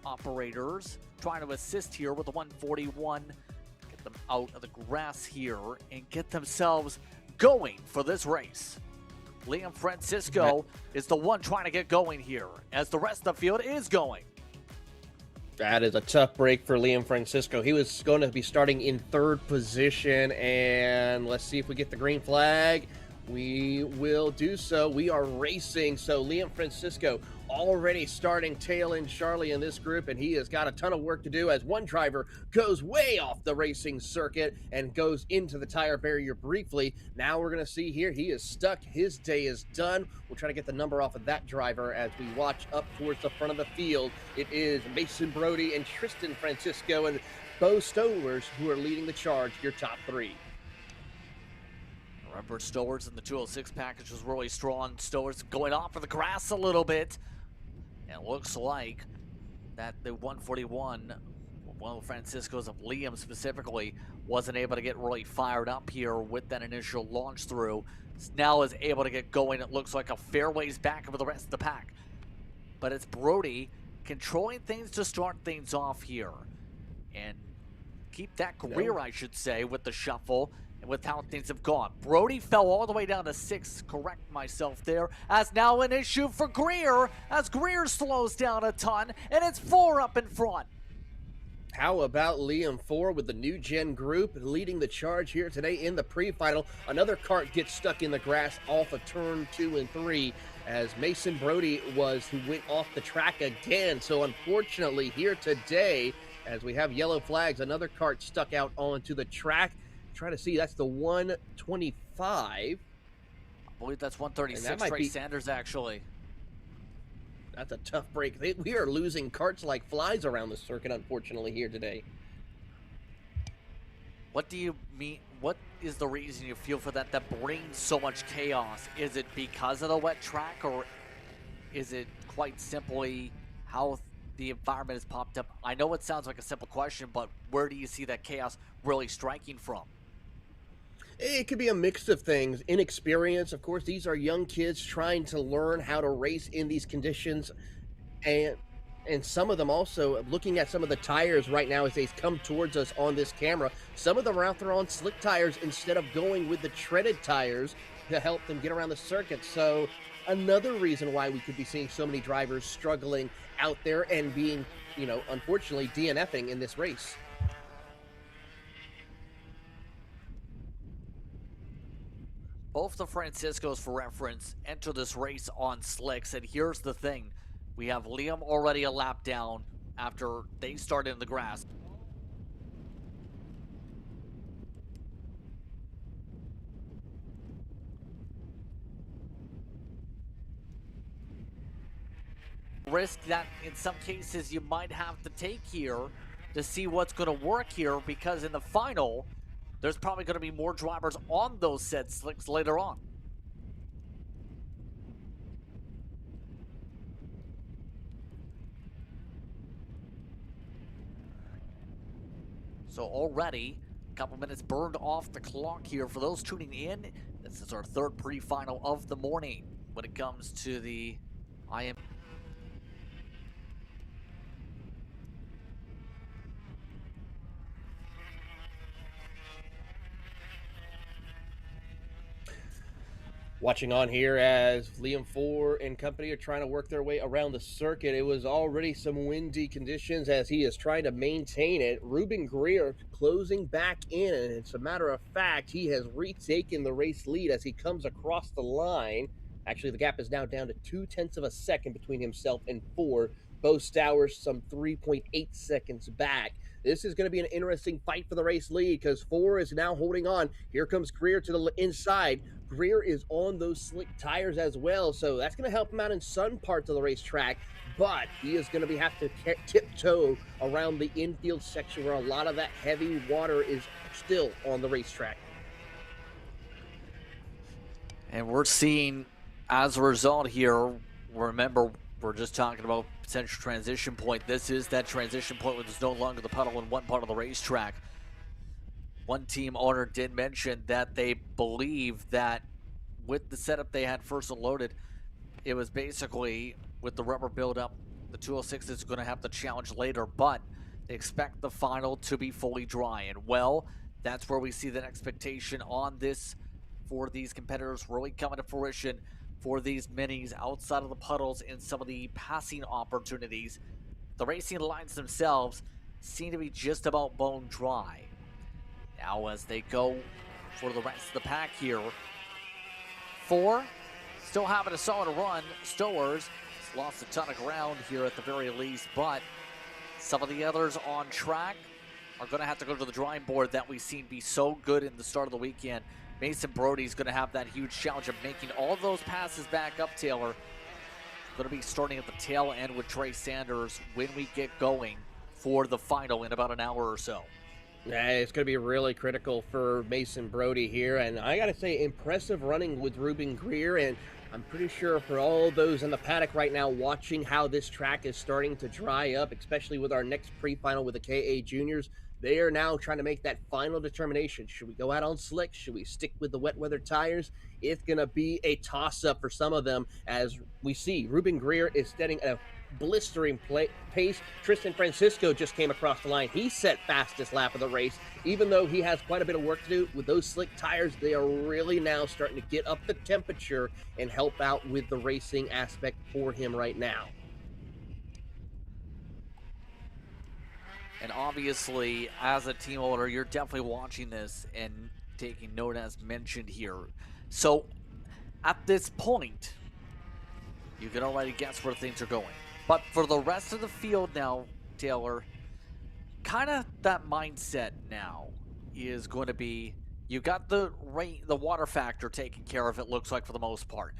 operators trying to assist here with the 141. Get them out of the grass here and get themselves going for this race. Liam Francisco is the one trying to get going here as the rest of the field is going. That is a tough break for Liam Francisco. He was going to be starting in 3rd position, and let's see if we get the green flag. We will do so. We are racing, so Liam Francisco already starting tail end Charlie in this group, and he has got a ton of work to do as one driver goes way off the racing circuit and goes into the tire barrier briefly. Now we're going to see here, he is stuck. His day is done. We'll try to get the number off of that driver as we watch up towards the front of the field. It is Mason Brody and Tristan Francisco and Bo Stowers who are leading the charge, your top 3. Remember, Stowers in the 206 package was really strong. Stowers going off of the grass a little bit. And it looks like that the 141, one of Francisco's of Liam specifically, wasn't able to get really fired up here with that initial launch through. Now is able to get going. It looks like a fair ways back over the rest of the pack. But it's Brody controlling things to start things off here. And keep that career, I should say, with the shuffle and with how things have gone. Brody fell all the way down to 6th, correct myself there, as now an issue for Greer, as Greer slows down a ton, and it's 4 up in front. How about Liam 4 with the new gen group leading the charge here today in the pre-final? Another kart gets stuck in the grass off of turn 2 and 3 as Mason Brody was who went off the track again. So unfortunately here today, as we have yellow flags, another kart stuck out onto the track. Trying to see, that's the 125. I believe that's 136, Trey Sanders, actually. That's a tough break. We are losing karts like flies around the circuit, unfortunately, here today. What do you mean? What is the reason you feel for that brings so much chaos? Is it because of the wet track, or is it quite simply how the environment has popped up? I know it sounds like a simple question, but where do you see that chaos really striking from? It could be a mix of things. Inexperience, of course. These are young kids trying to learn how to race in these conditions. And some of them also, looking at some of the tires right now as they come towards us on this camera, some of them are out there on slick tires instead of going with the treaded tires to help them get around the circuit. So another reason why we could be seeing so many drivers struggling out there and being, unfortunately DNFing in this race. Both the Franciscos, for reference, enter this race on slicks, and here's the thing. We have Liam already a lap down after they started in the grass. Risk that in some cases you might have to take here to see what's going to work here, because in the final, there's probably going to be more drivers on those said slicks later on. So already, a couple minutes burned off the clock here for those tuning in. This is our 3rd pre-final of the morning when it comes to the IAME. Watching on here as Liam 4 and company are trying to work their way around the circuit. It was already some windy conditions as he is trying to maintain it. Ruben Greer closing back in, and it's a matter of fact, he has retaken the race lead as he comes across the line. Actually, the gap is now down to 0.2 of a second between himself and 4. Bo Stowers some 3.8 seconds back. This is going to be an interesting fight for the race lead because 4 is now holding on. Here comes Greer to the inside. Greer is on those slick tires as well, so that's going to help him out in some parts of the racetrack, but he is going to have to tiptoe around the infield section where a lot of that heavy water is still on the racetrack. And we're seeing, as a result here, remember, we're just talking about potential transition point. This is that transition point where there's no longer the puddle in one part of the racetrack. One team owner did mention that they believe that with the setup they had first unloaded, it was basically with the rubber buildup, the 206 is going to have the challenge later, but they expect the final to be fully dry. And well, that's where we see that expectation on this for these competitors really coming to fruition for these minis outside of the puddles and some of the passing opportunities. The racing lines themselves seem to be just about bone dry. Now as they go for the rest of the pack here, 4 still having a solid run. Stowers has lost a ton of ground here at the very least, but some of the others on track are going to have to go to the drawing board that we've seen be so good in the start of the weekend. Mason Brody's going to have that huge challenge of making all of those passes back up, Taylor. Going to be starting at the tail end with Trey Sanders when we get going for the final in about an hour or so. Yeah, it's going to be really critical for Mason Brody here, and I got to say, impressive running with Ruben Greer, and I'm pretty sure for all those in the paddock right now watching how this track is starting to dry up, especially with our next pre-final with the KA Juniors, they are now trying to make that final determination. Should we go out on slicks? Should we stick with the wet weather tires? It's going to be a toss-up for some of them as we see Ruben Greer is setting a blistering pace. Tristan Francisco just came across the line. He set fastest lap of the race. Even though he has quite a bit of work to do with those slick tires, they are really now starting to get up the temperature and help out with the racing aspect for him right now. And obviously, as a team owner, you're definitely watching this and taking note as mentioned here. So, at this point, you can already guess where things are going. But for the rest of the field now, Taylor, kind of that mindset now is going to be, you got the water factor taken care of, it looks like, for the most part.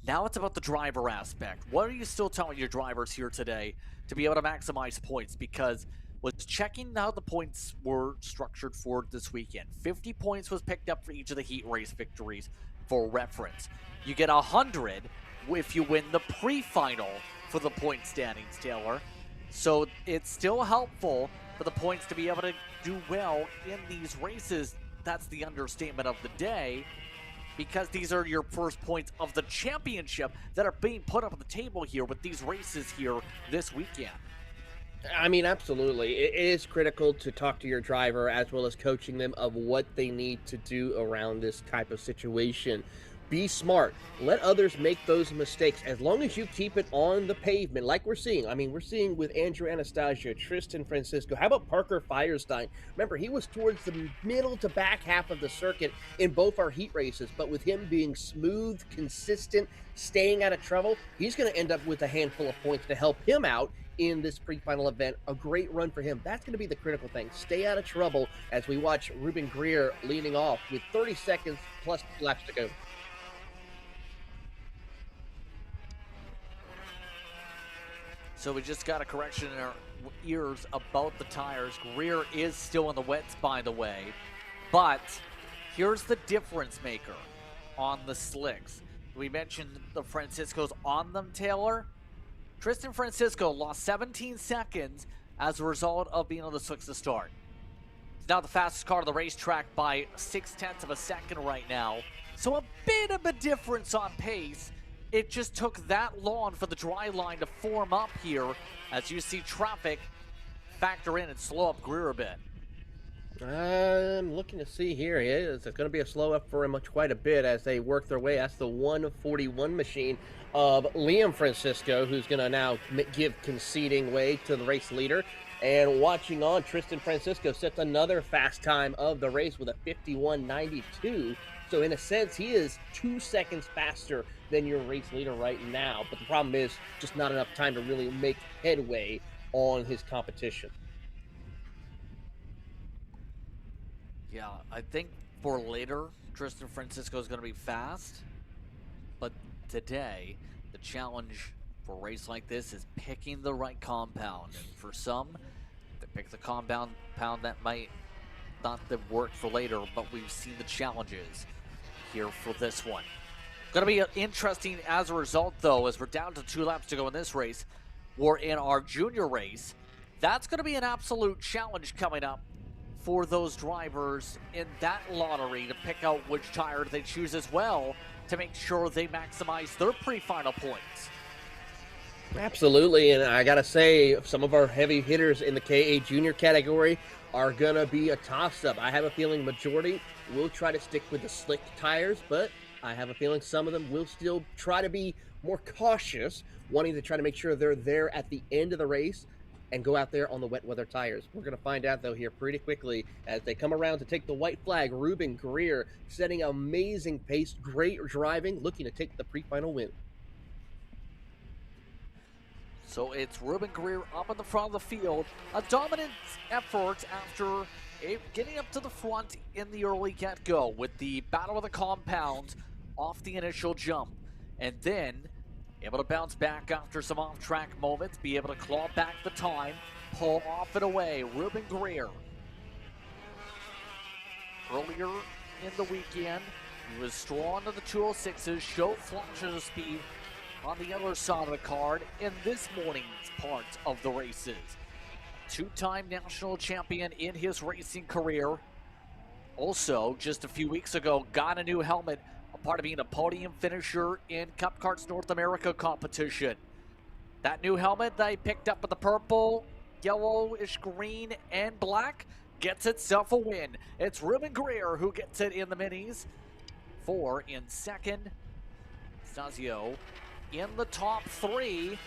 Now it's about the driver aspect. What are you still telling your drivers here today to be able to maximize points? Because was checking how the points were structured for this weekend. 50 points was picked up for each of the heat race victories for reference. You get 100 if you win the pre-final for the point standings, Taylor. So it's still helpful for the points to be able to do well in these races. That's the understatement of the day, because these are your first points of the championship that are being put up on the table here with these races here this weekend. I mean, absolutely. It is critical to talk to your driver as well as coaching them of what they need to do around this type of situation. Be smart. Let others make those mistakes. As long as you keep it on the pavement, like we're seeing. I mean, we're seeing with Andrew Anastasia, Tristan Francisco. How about Parker Firestein? Remember, he was towards the middle to back half of the circuit in both our heat races. But with him being smooth, consistent, staying out of trouble, he's going to end up with a handful of points to help him out in this pre-final event. A great run for him. That's going to be the critical thing. Stay out of trouble as we watch Ruben Greer leading off with 30 seconds plus laps to go. So we just got a correction in our ears about the tires. Greer is still in the wets, by the way. But here's the difference maker on the slicks. We mentioned the Francisco's on them, Taylor. Tristan Francisco lost 17 seconds as a result of being on the slicks to start. He's now the fastest car on the racetrack by 0.6 of a second right now. So a bit of a difference on pace. It just took that long for the dry line to form up here as you see traffic factor in and slow up Greer a bit. I'm looking to see here. It's going to be a slow up for him quite a bit as they work their way. That's the 141 machine of Liam Francisco, who's going to now give conceding way to the race leader. And watching on, Tristan Francisco sets another fast time of the race with a 51.92. So in a sense, he is 2 seconds faster than your race leader right now. But the problem is just not enough time to really make headway on his competition. Yeah, I think for later, Tristan Francisco is going to be fast. But today, the challenge for a race like this is picking the right compound. And for some, they pick the compound that might not have worked for later, but we've seen the challenges here for this one. Going to be interesting as a result, though, as we're down to 2 laps to go in this race. We're in our junior race. That's going to be an absolute challenge coming up for those drivers in that lottery to pick out which tire they choose as well to make sure they maximize their pre-final points. Absolutely, and I gotta say, some of our heavy hitters in the KA junior category are gonna be a toss-up. I have a feeling majority will try to stick with the slick tires, but I have a feeling some of them will still try to be more cautious, wanting to try to make sure they're there at the end of the race and go out there on the wet weather tires. We're going to find out, though, here pretty quickly as they come around to take the white flag. Ruben Greer setting amazing pace, great driving, looking to take the pre-final win. So it's Ruben Greer up in the front of the field. A dominant effort after getting up to the front in the early get-go with the battle of the compound off the initial jump. And then able to bounce back after some off-track moments, be able to claw back the time, pull off and away. Ruben Greer. Earlier in the weekend, he was strong on the 206s, showed flashes of speed on the other side of the card in this morning's part of the races. Two-time national champion in his racing career. Also, just a few weeks ago, got a new helmet, a part of being a podium finisher in Cup Karts North America competition. That new helmet that I picked up with the purple, yellowish green, and black gets itself a win. It's Ruben Greer who gets it in the minis. 4 in second. Stasio in the top 3.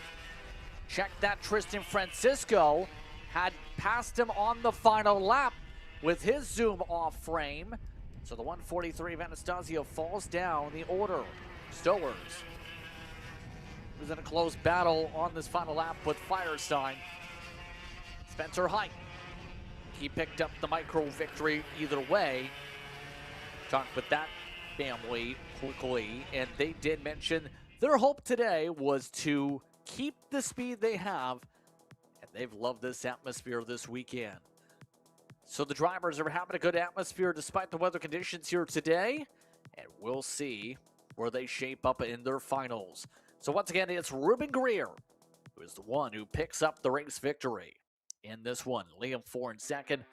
Check that, Tristan Francisco had passed him on the final lap with his zoom off frame. So the 143 of Anastasio falls down the order. Stowers was in a close battle on this final lap with Firestein. Spencer Height, he picked up the micro victory either way. Talked with that family quickly, and they did mention their hope today was to keep the speed they have, and they've loved this atmosphere this weekend. So the drivers are having a good atmosphere despite the weather conditions here today, and we'll see where they shape up in their finals. So once again, it's Ruben Greer who is the one who picks up the race victory in this one. Liam 4 in second.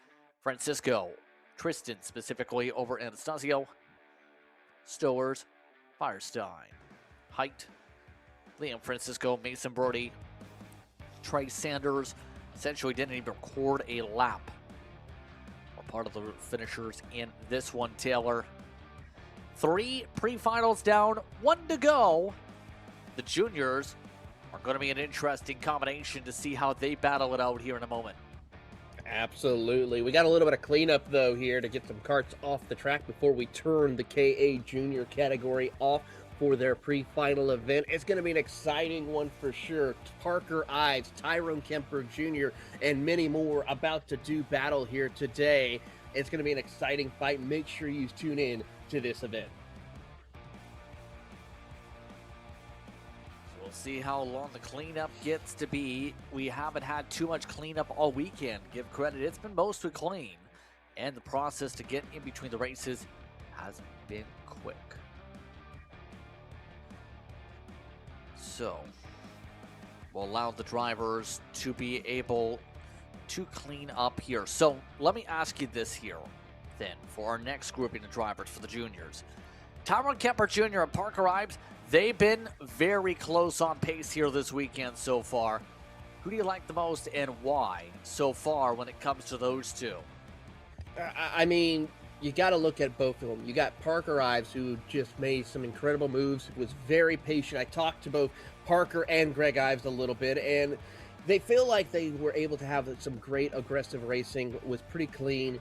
Francisco, Tristan specifically over Anastasio. Stowers, Firestein, Height, Liam Francisco, Mason Brody, Trey Sanders essentially didn't even record a lap. Part of the finishers in this one, Taylor. 3 pre-finals down, 1 to go. The juniors are going to be an interesting combination to see how they battle it out here in a moment. Absolutely. We got a little bit of cleanup, though, here to get some karts off the track before we turn the KA junior category off for their pre-final event. It's going to be an exciting one for sure. Parker Ives, Tyrone Kemper Jr., and many more about to do battle here today. It's going to be an exciting fight. Make sure you tune in to this event. So we'll see how long the cleanup gets to be. We haven't had too much cleanup all weekend. Give credit, it's been mostly clean. And the process to get in between the races has been quick. So, we'll allow the drivers to be able to clean up here. So, let me ask you this here, then, for our next grouping of drivers for the juniors. Tyrone Kemper Jr. and Parker Ives, they've been very close on pace here this weekend so far. Who do you like the most and why so far when it comes to those two? I mean, you got to look at both of them. You got Parker Ives, who just made some incredible moves, was very patient. I talked to both Parker and Greg Ives a little bit, and they feel like they were able to have some great aggressive racing, was pretty clean,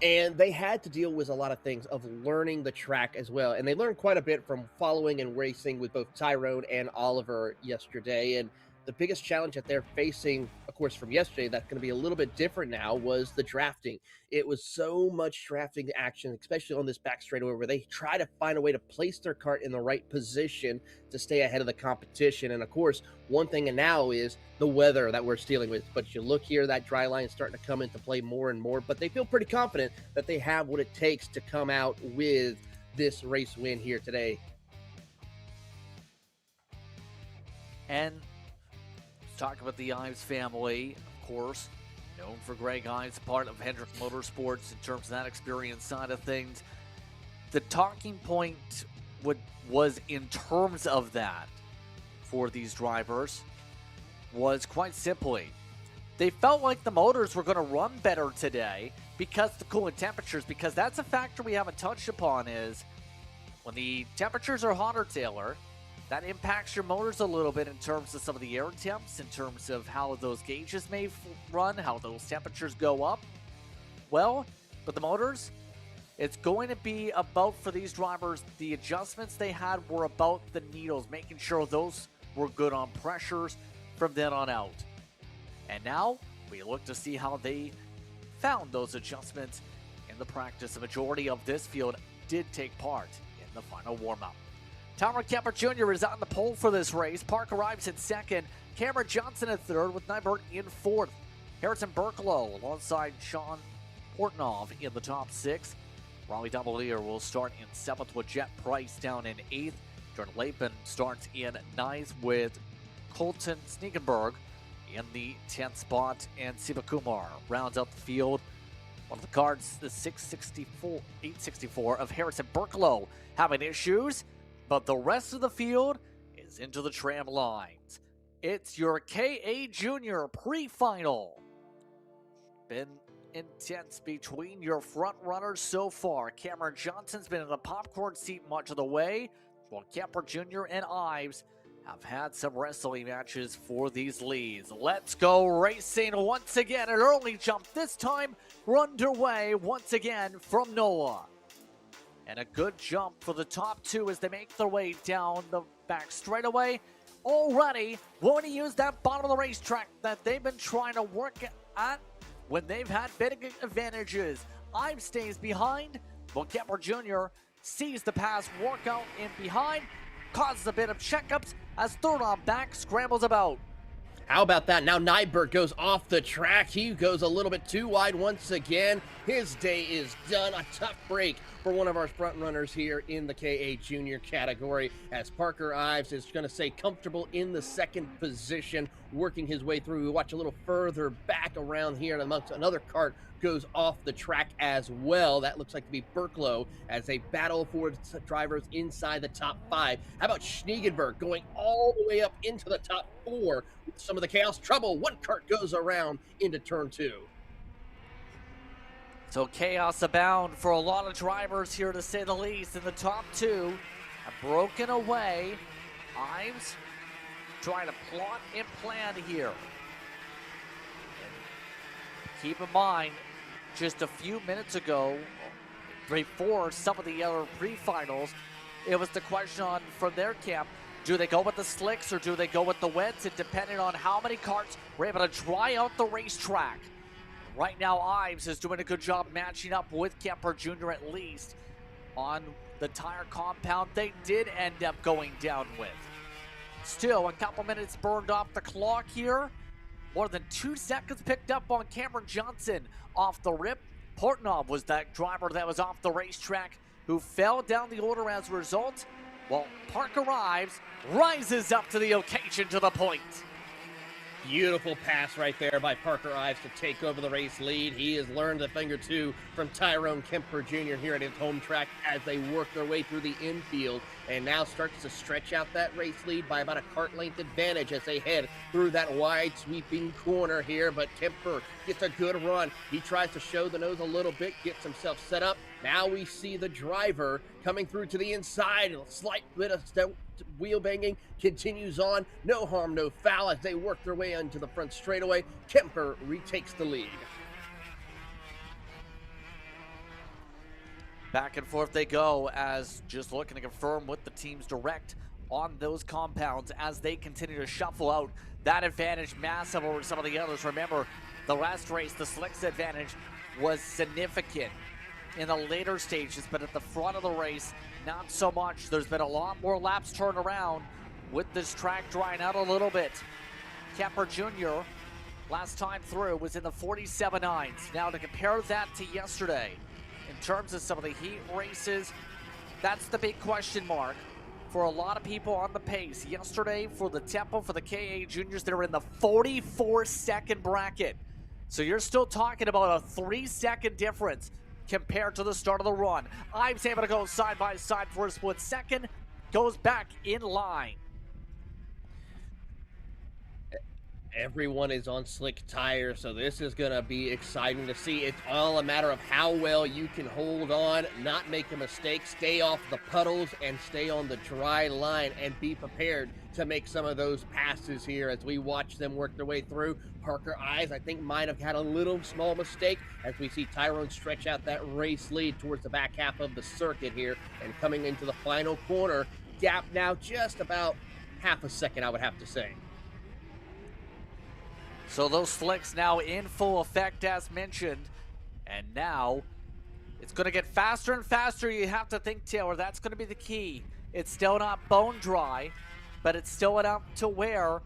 and they had to deal with a lot of things of learning the track as well. And they learned quite a bit from following and racing with both Tyrone and Oliver yesterday. And the biggest challenge that they're facing, of course, from yesterday, that's going to be a little bit different now, was the drafting. It was so much drafting action, especially on this back straightaway, where they try to find a way to place their kart in the right position to stay ahead of the competition. And of course, one thing now is the weather that we're dealing with. But you look here, that dry line is starting to come into play more and more. But they feel pretty confident that they have what it takes to come out with this race win here today. And let's talk about the Ives family, of course. Known for Greg Ives, part of Hendrick Motorsports in terms of that experience side of things. The talking point was in terms of that for these drivers was quite simply, they felt like the motors were going to run better today because the cooling temperatures, because that's a factor we haven't touched upon, is when the temperatures are hotter, Taylor, that impacts your motors a little bit in terms of some of the air temps, in terms of how those gauges may run, how those temperatures go up. Well, but the motors, it's going to be about, for these drivers, the adjustments they had were about the needles, making sure those were good on pressures from then on out. And now we look to see how they found those adjustments in the practice. A majority of this field did take part in the final warm-up. Tyler Kemper Jr. is on the pole for this race. Parker Ives in second. Cameron Johnson in third, with Nyberg in fourth. Harrison Burklow alongside Sean Portnov in the top six. Raleigh Double-Ear will start in seventh with Jet Price down in eighth. Jordan Lapin starts in ninth with Colton Sneakenberg in the 10th spot. And Siva Kumar rounds out the field. One of the cards, the 864 of Harrison Burklow, having issues. But the rest of the field is into the tram lines. It's your KA Junior pre-final. Been intense between your front runners so far. Cameron Johnson's been in the popcorn seat much of the way, while Kemper Jr. and Ives have had some wrestling matches for these leads. Let's go racing once again. An early jump this time. We're underway once again from NOLA. And a good jump for the top two as they make their way down the back straightaway. Already want to use that bottom of the racetrack that they've been trying to work at when they've had big advantages. Ives stays behind, while Kemper Jr. sees the pass work out in behind, causes a bit of checkups as third on back scrambles about. How about that? Now Nyberg goes off the track. He goes a little bit too wide once again. His day is done. A tough break for one of our front runners here in the KA Junior category, as Parker Ives is going to stay comfortable in the second position, working his way through. We watch a little further back around here, and amongst another kart goes off the track as well. That looks like to be Burklow as they battle for drivers inside the top five. How about Schneegenberg going all the way up into the top four with some of the chaos trouble? One kart goes around into turn two. So chaos abound for a lot of drivers here, to say the least. In the top two have broken away. Ives trying to plot and plan here. Keep in mind, just a few minutes ago, before some of the other pre-finals, it was the question on from their camp, do they go with the slicks or do they go with the wets? It depended on how many karts were able to dry out the racetrack. Right now, Ives is doing a good job matching up with Kemper Jr. at least on the tire compound they did end up going down with. Still, a couple minutes burned off the clock here. More than 2 seconds picked up on Cameron Johnson off the rip. Portnov was that driver that was off the racetrack who fell down the order as a result, while Parker Ives rises up to the occasion to the point. Beautiful pass right there by Parker Ives to take over the race lead. He has learned a thing or two from Tyrone Kemper Jr. here at his home track as they work their way through the infield, and now starts to stretch out that race lead by about a kart length advantage as they head through that wide sweeping corner here. But Kemper gets a good run. He tries to show the nose a little bit, gets himself set up. Now we see the driver coming through to the inside. A slight bit of wheel banging continues on. No harm, no foul as they work their way into the front straightaway. Kemper retakes the lead. Back and forth they go, as just looking to confirm with the teams direct on those compounds as they continue to shuffle out that advantage massive over some of the others. Remember, the last race, the slicks advantage was significant in the later stages, but at the front of the race, not so much. There's been a lot more laps turned around with this track drying out a little bit. Kemper Jr. last time through was in the 47.9s. Now to compare that to yesterday, in terms of some of the heat races, that's the big question mark for a lot of people on the pace. Yesterday, for the tempo for the KA juniors, they were in the 44-second bracket. So you're still talking about a 3-second difference compared to the start of the run. Ives able to go side by side for a split second, goes back in line. Everyone is on slick tires, so this is going to be exciting to see. It's all a matter of how well you can hold on, not make a mistake, stay off the puddles, and stay on the dry line, and be prepared to make some of those passes here as we watch them work their way through. Parker Ives, I think, might have had a little small mistake as we see Tyrone stretch out that race lead towards the back half of the circuit here, and coming into the final corner, gap now just about half a second, I would have to say. So those slicks now in full effect as mentioned, and now it's going to get faster and faster. You have to think, Taylor, that's going to be the key. It's still not bone dry, but it's still enough to where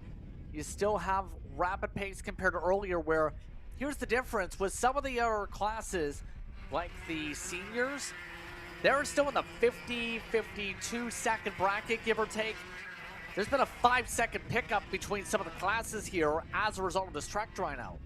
you still have rapid pace compared to earlier, where here's the difference with some of the other classes, like the seniors, they're still in the 52 second bracket, give or take. There's been a 5-second pickup between some of the classes here as a result of this track drying out.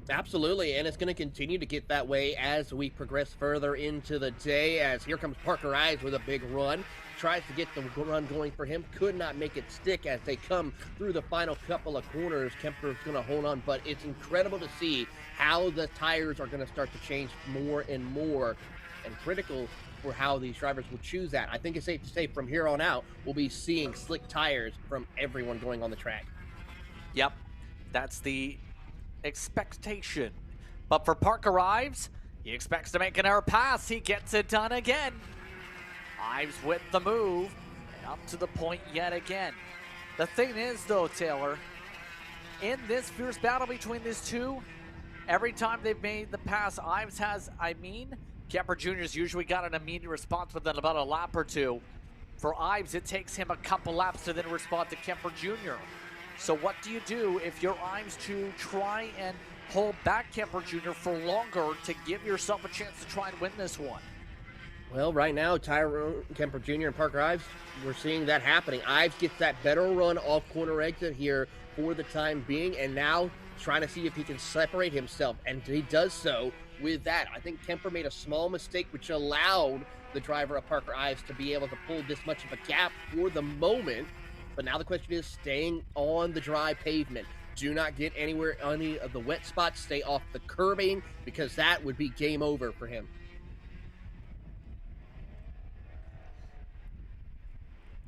Absolutely, and it's going to continue to get that way as we progress further into the day, as here comes Parker Ives with a big run. Tries to get the run going for him, could not make it stick as they come through the final couple of corners. Kemper's going to hold on, but it's incredible to see how the tires are going to start to change more and more, and critical for how these drivers will choose that. I think it's safe to say from here on out, we'll be seeing slick tires from everyone going on the track. Yep, that's the expectation. But for Parker Ives, he expects to make an air pass. He gets it done again. Ives with the move, and up to the point yet again. The thing is, though, Taylor, in this fierce battle between these two, every time they've made the pass, Ives has, Kemper Jr.'s usually got an immediate response within about a lap or two. For Ives, it takes him a couple laps to then respond to Kemper Jr. So what do you do if you're Ives to try and hold back Kemper Jr. for longer to give yourself a chance to try and win this one? Well, right now, Tyrone Kemper Jr. and Parker Ives, we're seeing that happening. Ives gets that better run off corner exit here for the time being, and now trying to see if he can separate himself, and he does so with that. I think Kemper made a small mistake, which allowed the driver of Parker Ives to be able to pull this much of a gap for the moment. But now the question is staying on the dry pavement. Do not get anywhere any of the wet spots. Stay off the curbing, because that would be game over for him.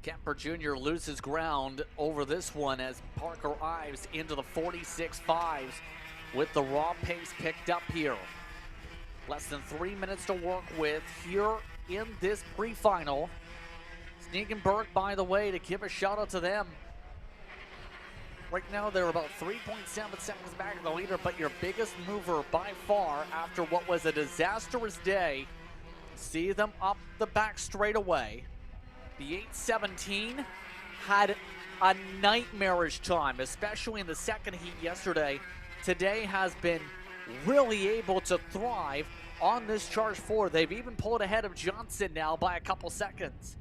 Kemper Jr. loses ground over this one as Parker Ives into the 46.5s with the raw pace picked up here. Less than 3 minutes to work with here in this pre-final. Snegenberg, by the way, to give a shout out to them. Right now, they're about 3.7 seconds back of the leader, but your biggest mover by far after what was a disastrous day. See them up the back straightaway. The 8:17 had a nightmarish time, especially in the second heat yesterday. Today has been really able to thrive on this charge 4. They've even pulled ahead of Johnson now by a couple seconds.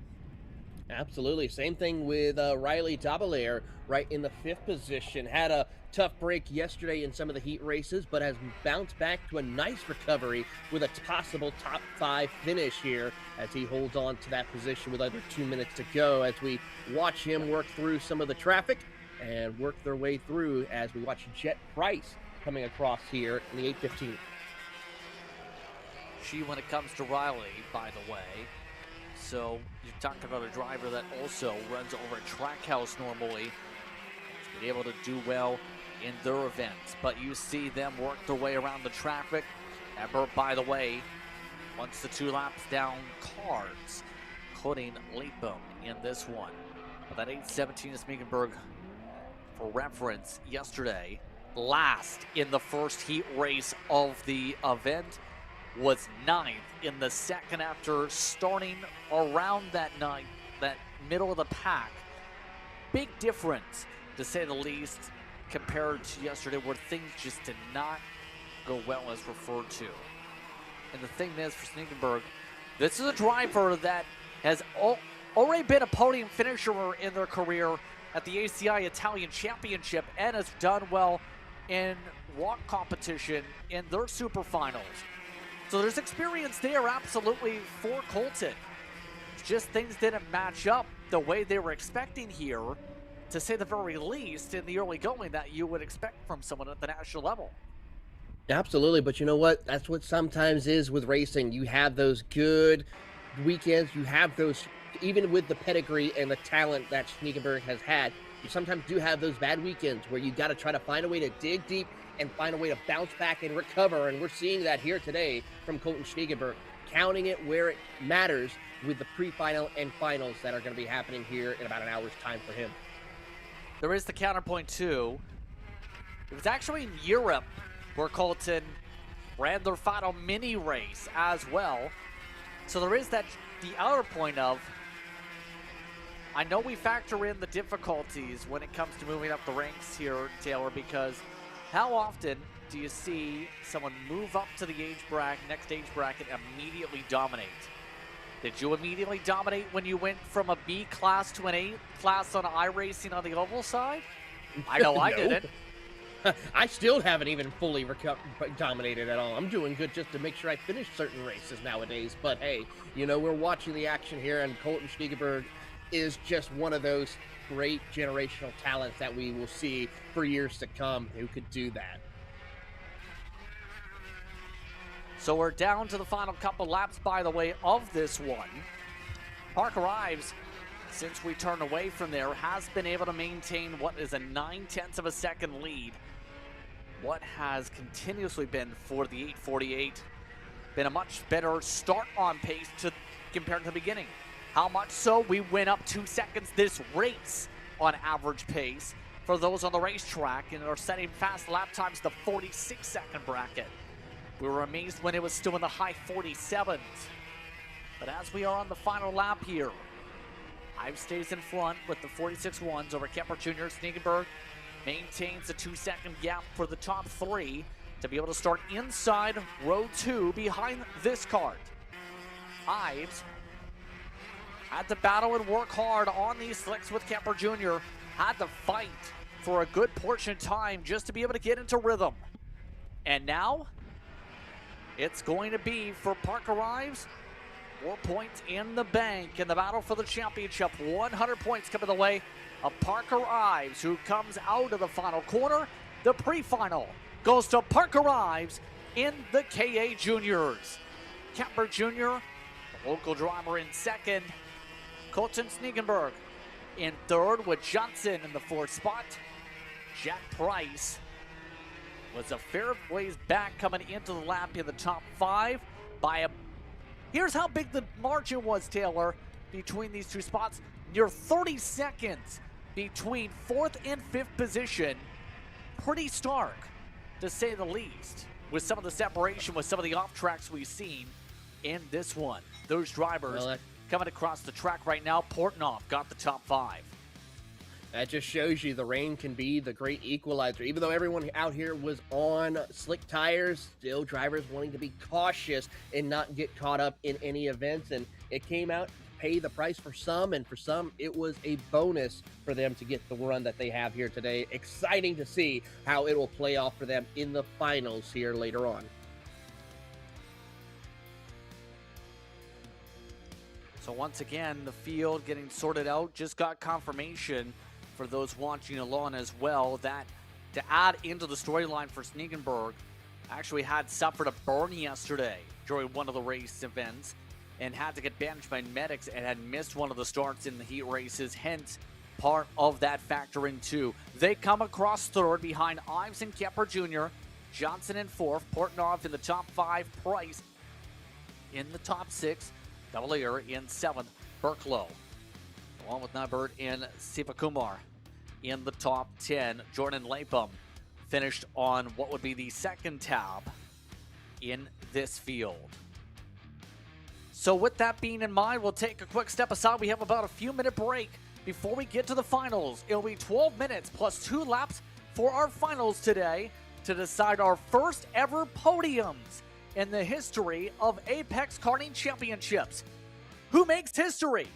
Absolutely. Same thing with Riley Dabalaire, right in the 5th position. Had a tough break yesterday in some of the heat races, but has bounced back to a nice recovery with a possible top 5 finish here as he holds on to that position with under 2 minutes to go as we watch him work through some of the traffic and work their way through as we watch Jet Price coming across here in the 8:15. She, when it comes to Riley, by the way, so you're talking about a driver that also runs over a track house normally. She's been able to do well in their events, but you see them work their way around the traffic. Ember, by the way, once the 2 laps down cards, including Latham in this one. But that 8:17 is Meekenberg, for reference, yesterday, last in the first heat race of the event, was 9th in the second after starting around that middle of the pack. Big difference, to say the least, compared to yesterday where things just did not go well as referred to. And the thing is, for Sneakenberg, this is a driver that has already been a podium finisher in their career at the ACI Italian Championship and has done well in walk competition in their super finals. So there's experience there, absolutely, for Colton. It's just things didn't match up the way they were expecting here, to say the very least, in the early going that you would expect from someone at the national level. Absolutely, but you know what? That's what sometimes is with racing. You have those good weekends. You have those, even with the pedigree and the talent that Schneekenberg has had, you sometimes do have those bad weekends where you got to try to find a way to dig deep and find a way to bounce back and recover. And we're seeing that here today from Colton Schneekenberg, counting it where it matters with the pre-final and finals that are going to be happening here in about an hour's time for him. There is the counterpoint, too. It was actually in Europe where Colton ran their final mini race as well. So there is that, the other point of, I know we factor in the difficulties when it comes to moving up the ranks here, Taylor, because how often do you see someone move up to the next age bracket, immediately dominate? Did you immediately dominate when you went from a B class to an A class on iRacing on the oval side? I know I didn't. I still haven't even fully dominated at all. I'm doing good just to make sure I finish certain races nowadays. But hey, you know, we're watching the action here, and Colton Schneekenberg is just one of those great generational talents that we will see for years to come who could do that. So we're down to the final couple laps, by the way, of this one. Parker Ives, since we turned away from there, has been able to maintain what is a 9/10 of a second lead. What has continuously been for the 848 been a much better start on pace compared to the beginning. How much so? We went up 2 seconds this race on average pace for those on the racetrack and are setting fast lap times to 46-second bracket. We were amazed when it was still in the high 47s. But as we are on the final lap here, Ives stays in front with the 46-1s over Kemper Jr. Sneekenberg maintains a 2-second gap for the top 3 to be able to start inside row 2 behind this cart. Ives had to battle and work hard on these slicks with Kemper Jr. Had to fight for a good portion of time just to be able to get into rhythm. And now, it's going to be for Parker Ives 4 points in the bank in the battle for the championship. 100 points coming the way of Parker Ives, who comes out of the final corner. The pre-final goes to Parker Ives in the KA Juniors. Kemper Jr., the local driver, in second. Colton Sneekenberg in third, with Johnson in the 4th spot. Jack Price was a fair ways back coming into the lap in the top 5 by a... Here's how big the margin was, Taylor, between these 2 spots. Near 30 seconds between 4th and 5th position. Pretty stark, to say the least, with some of the separation with some of the off-tracks we've seen in this one. Those drivers coming across the track right now. Portnoy got the top 5. That just shows you the rain can be the great equalizer. Even though everyone out here was on slick tires, still drivers wanting to be cautious and not get caught up in any events. And it came out pay the price for some, and for some, it was a bonus for them to get the run that they have here today. Exciting to see how it will play off for them in the finals here later on. So once again, the field getting sorted out. Just got confirmation for those watching along as well that to add into the storyline for Snegenberg, actually had suffered a burn yesterday during one of the race events and had to get benched by medics and had missed one of the starts in the heat races, hence part of that factor in too. They come across third behind Ives and Kepper Jr., Johnson in fourth, Portnoy in the top 5, Price in the top 6, Cavalier in 7th, Burklow, along with Nubbert and Sivakumar in the top 10. Jordan Lapham finished on what would be the second tab in this field. So with that being in mind, we'll take a quick step aside. We have about a few minute break before we get to the finals. It'll be 12 minutes plus 2 laps for our finals today to decide our first ever podiums in the history of Apex Karting Championships. Who makes history?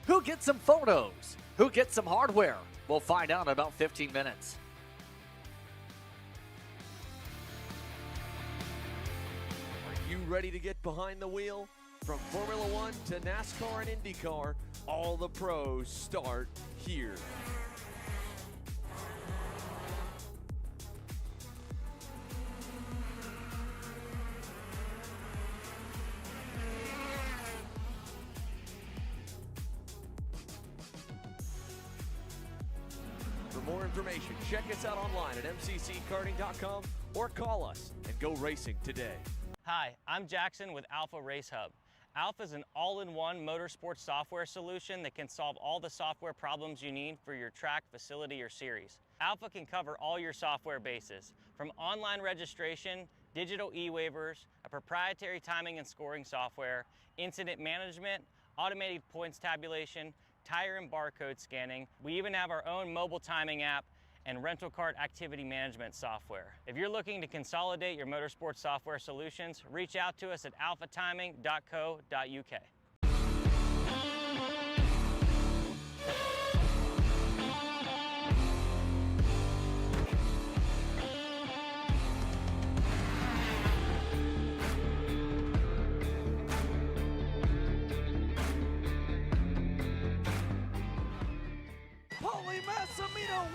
Who gets some photos? Who gets some hardware? We'll find out in about 15 minutes. Are you ready to get behind the wheel? From Formula One to NASCAR and IndyCar, all the pros start here. For more information, check us out online at mcckarting.com or call us and go racing today. Hi, I'm Jackson with Alpha Race Hub. Alpha is an all-in-one motorsports software solution that can solve all the software problems you need for your track, facility, or series. Alpha can cover all your software bases, from online registration, digital e-waivers, a proprietary timing and scoring software, incident management, automated points tabulation, tire and barcode scanning. We even have our own mobile timing app and rental cart activity management software. If you're looking to consolidate your motorsports software solutions, reach out to us at alphatiming.co.uk.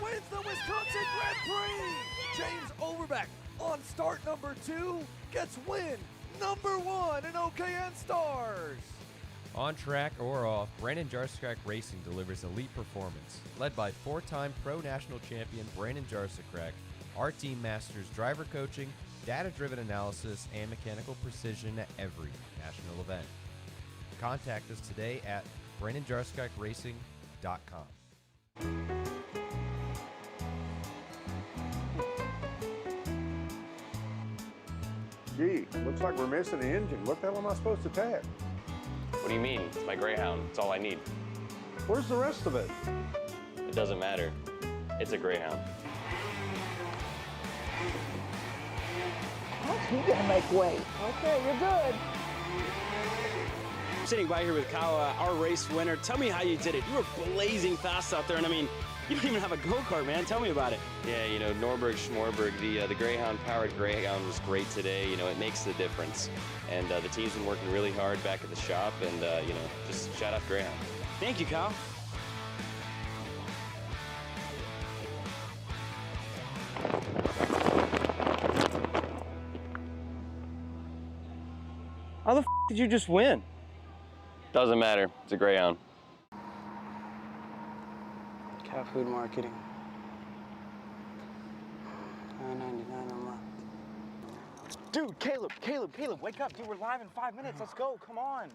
Wins the Wisconsin Grand Prix! James Overbeck on start number 2 gets win number 1 in OKN Stars. On track or off, Brandon Jarsekrak Racing delivers elite performance. Led by 4-time Pro National Champion Brandon Jarsekrak, our team masters driver coaching, data-driven analysis, and mechanical precision at every national event. Contact us today at BrandonJarsekrakRacing.com. Gee, looks like we're missing the engine. What the hell am I supposed to tap? What do you mean? It's my Greyhound. It's all I need. Where's the rest of it? It doesn't matter. It's a Greyhound. You gotta make way. Okay, you're good. I'm sitting by here with Kyle, our race winner. Tell me how you did it. You were blazing fast out there, and I mean, you don't even have a go-kart, man. Tell me about it. Yeah, you know, Norberg, Schmorberg, the Greyhound-powered Greyhound was great today. You know, it makes the difference. And the team's been working really hard back at the shop, and, you know, just shout out Greyhound. Thank you, Kyle. How the f did you just win? Doesn't matter. It's a Greyhound. Cat food marketing. $9.99 a month. Dude, Caleb, wake up. Dude, we're live in 5 minutes. Let's go. Come on.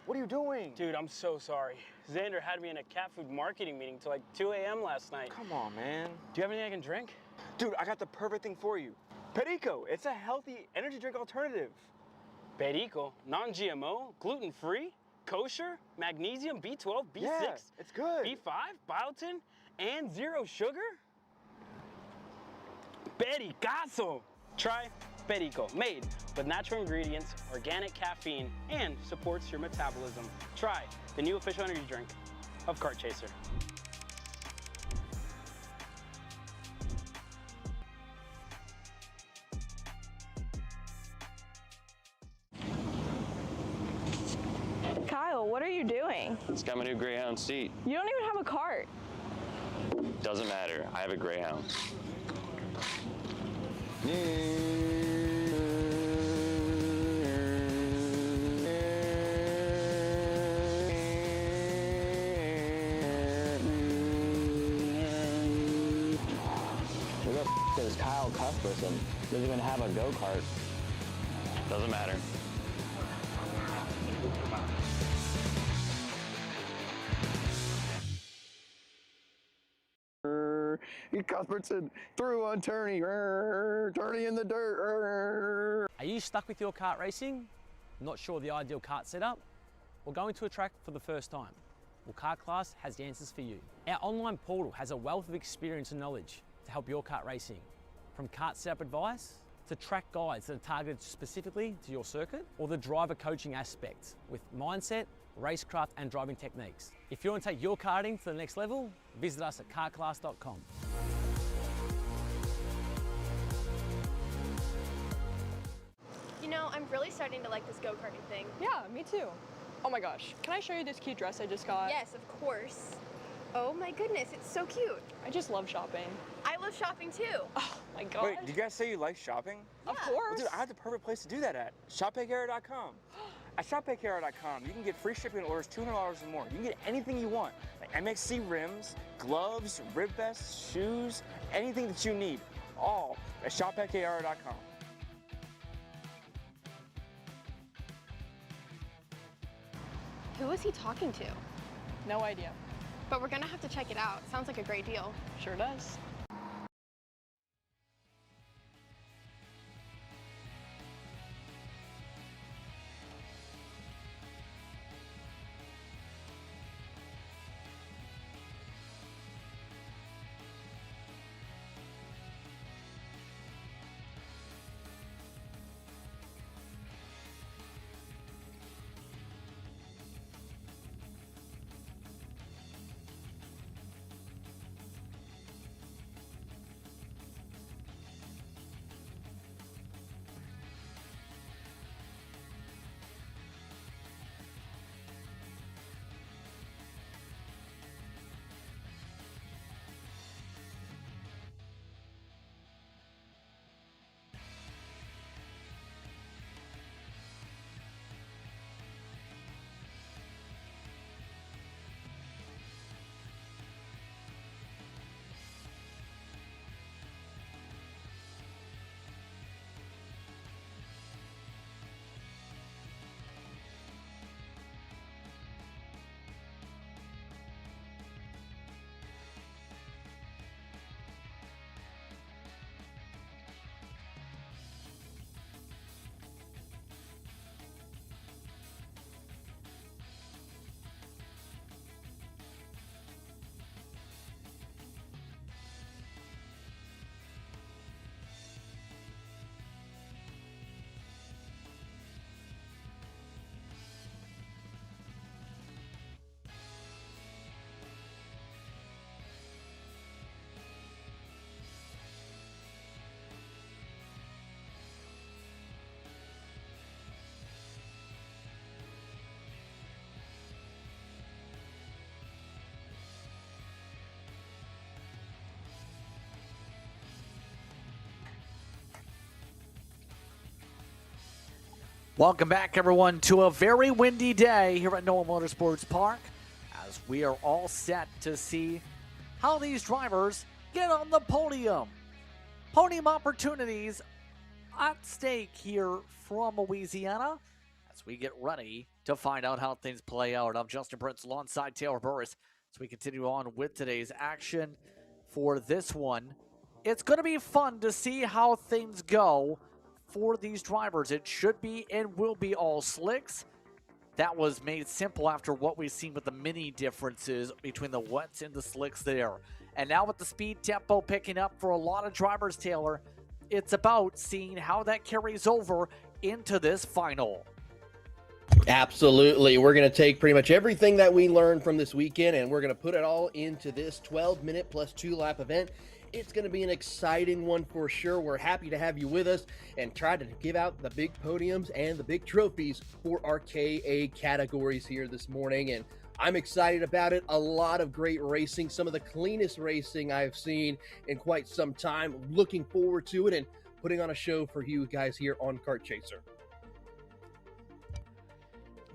What are you doing? Dude, I'm so sorry. Xander had me in a cat food marketing meeting till like 2 a.m. last night. Come on, man. Do you have anything I can drink? Dude, I got the perfect thing for you. Perico. It's a healthy energy drink alternative. Perico, non-GMO, gluten-free, kosher, magnesium, B12, B6, yeah, it's good. B5, biotin, and 0 sugar? Pericazo. Try. Perico, made with natural ingredients, organic caffeine, and supports your metabolism. Try the new official energy drink of Kart Chaser. Kyle, what are you doing? It's got my new Greyhound seat. You don't even have a cart. Doesn't matter. I have a Greyhound. Who the f is Kyle Cuthbertson? Doesn't even have a go-kart. Doesn't matter. Cuthbertson through on Turney. Turney in the dirt. Are you stuck with your kart racing? Not sure the ideal kart setup? Or going to a track for the first time? Well, Kart Class has the answers for you. Our online portal has a wealth of experience and knowledge to help your kart racing. From kart setup advice to track guides that are targeted specifically to your circuit, or the driver coaching aspect with mindset, racecraft and driving techniques. If you want to take your karting to the next level, visit us at kartclass.com. You know, I'm really starting to like this go-karting thing. Yeah, me too. Oh my gosh, can I show you this cute dress I just got? Yes, of course. Oh my goodness, it's so cute. I just love shopping. I love shopping too. Oh my god. Wait, did you guys say you like shopping? Of course. Well, dude, I have the perfect place to do that at. ShopPayCara.com. At ShopPayCara.com, you can get free shipping on orders $200 or more. You can get anything you want, like MXC rims, gloves, rib vests, shoes, anything that you need, all at ShopPayCara.com. Who is he talking to? No idea. But we're gonna have to check it out. Sounds like a great deal. Sure does. Welcome back, everyone, to a very windy day here at NOLA Motorsports Park, as we are all set to see how these drivers get on the podium. Podium opportunities at stake here from Louisiana as we get ready to find out how things play out. I'm Justin Prince alongside Taylor Burris as we continue on with today's action for this one. It's going to be fun to see how things go for these drivers. It should be and will be all slicks. That was made simple after what we've seen with the mini differences between the wets and the slicks there. And now with the speed tempo picking up for a lot of drivers, Taylor, it's about seeing how that carries over into this final. Absolutely. We're going to take pretty much everything that we learned from this weekend and we're going to put it all into this 12-minute plus 2-lap event. It's going to be an exciting one for sure. We're happy to have you with us and try to give out the big podiums and the big trophies for our KA categories here this morning. And I'm excited about it. A lot of great racing, some of the cleanest racing I've seen in quite some time. Looking forward to it and putting on a show for you guys here on Kart Chaser.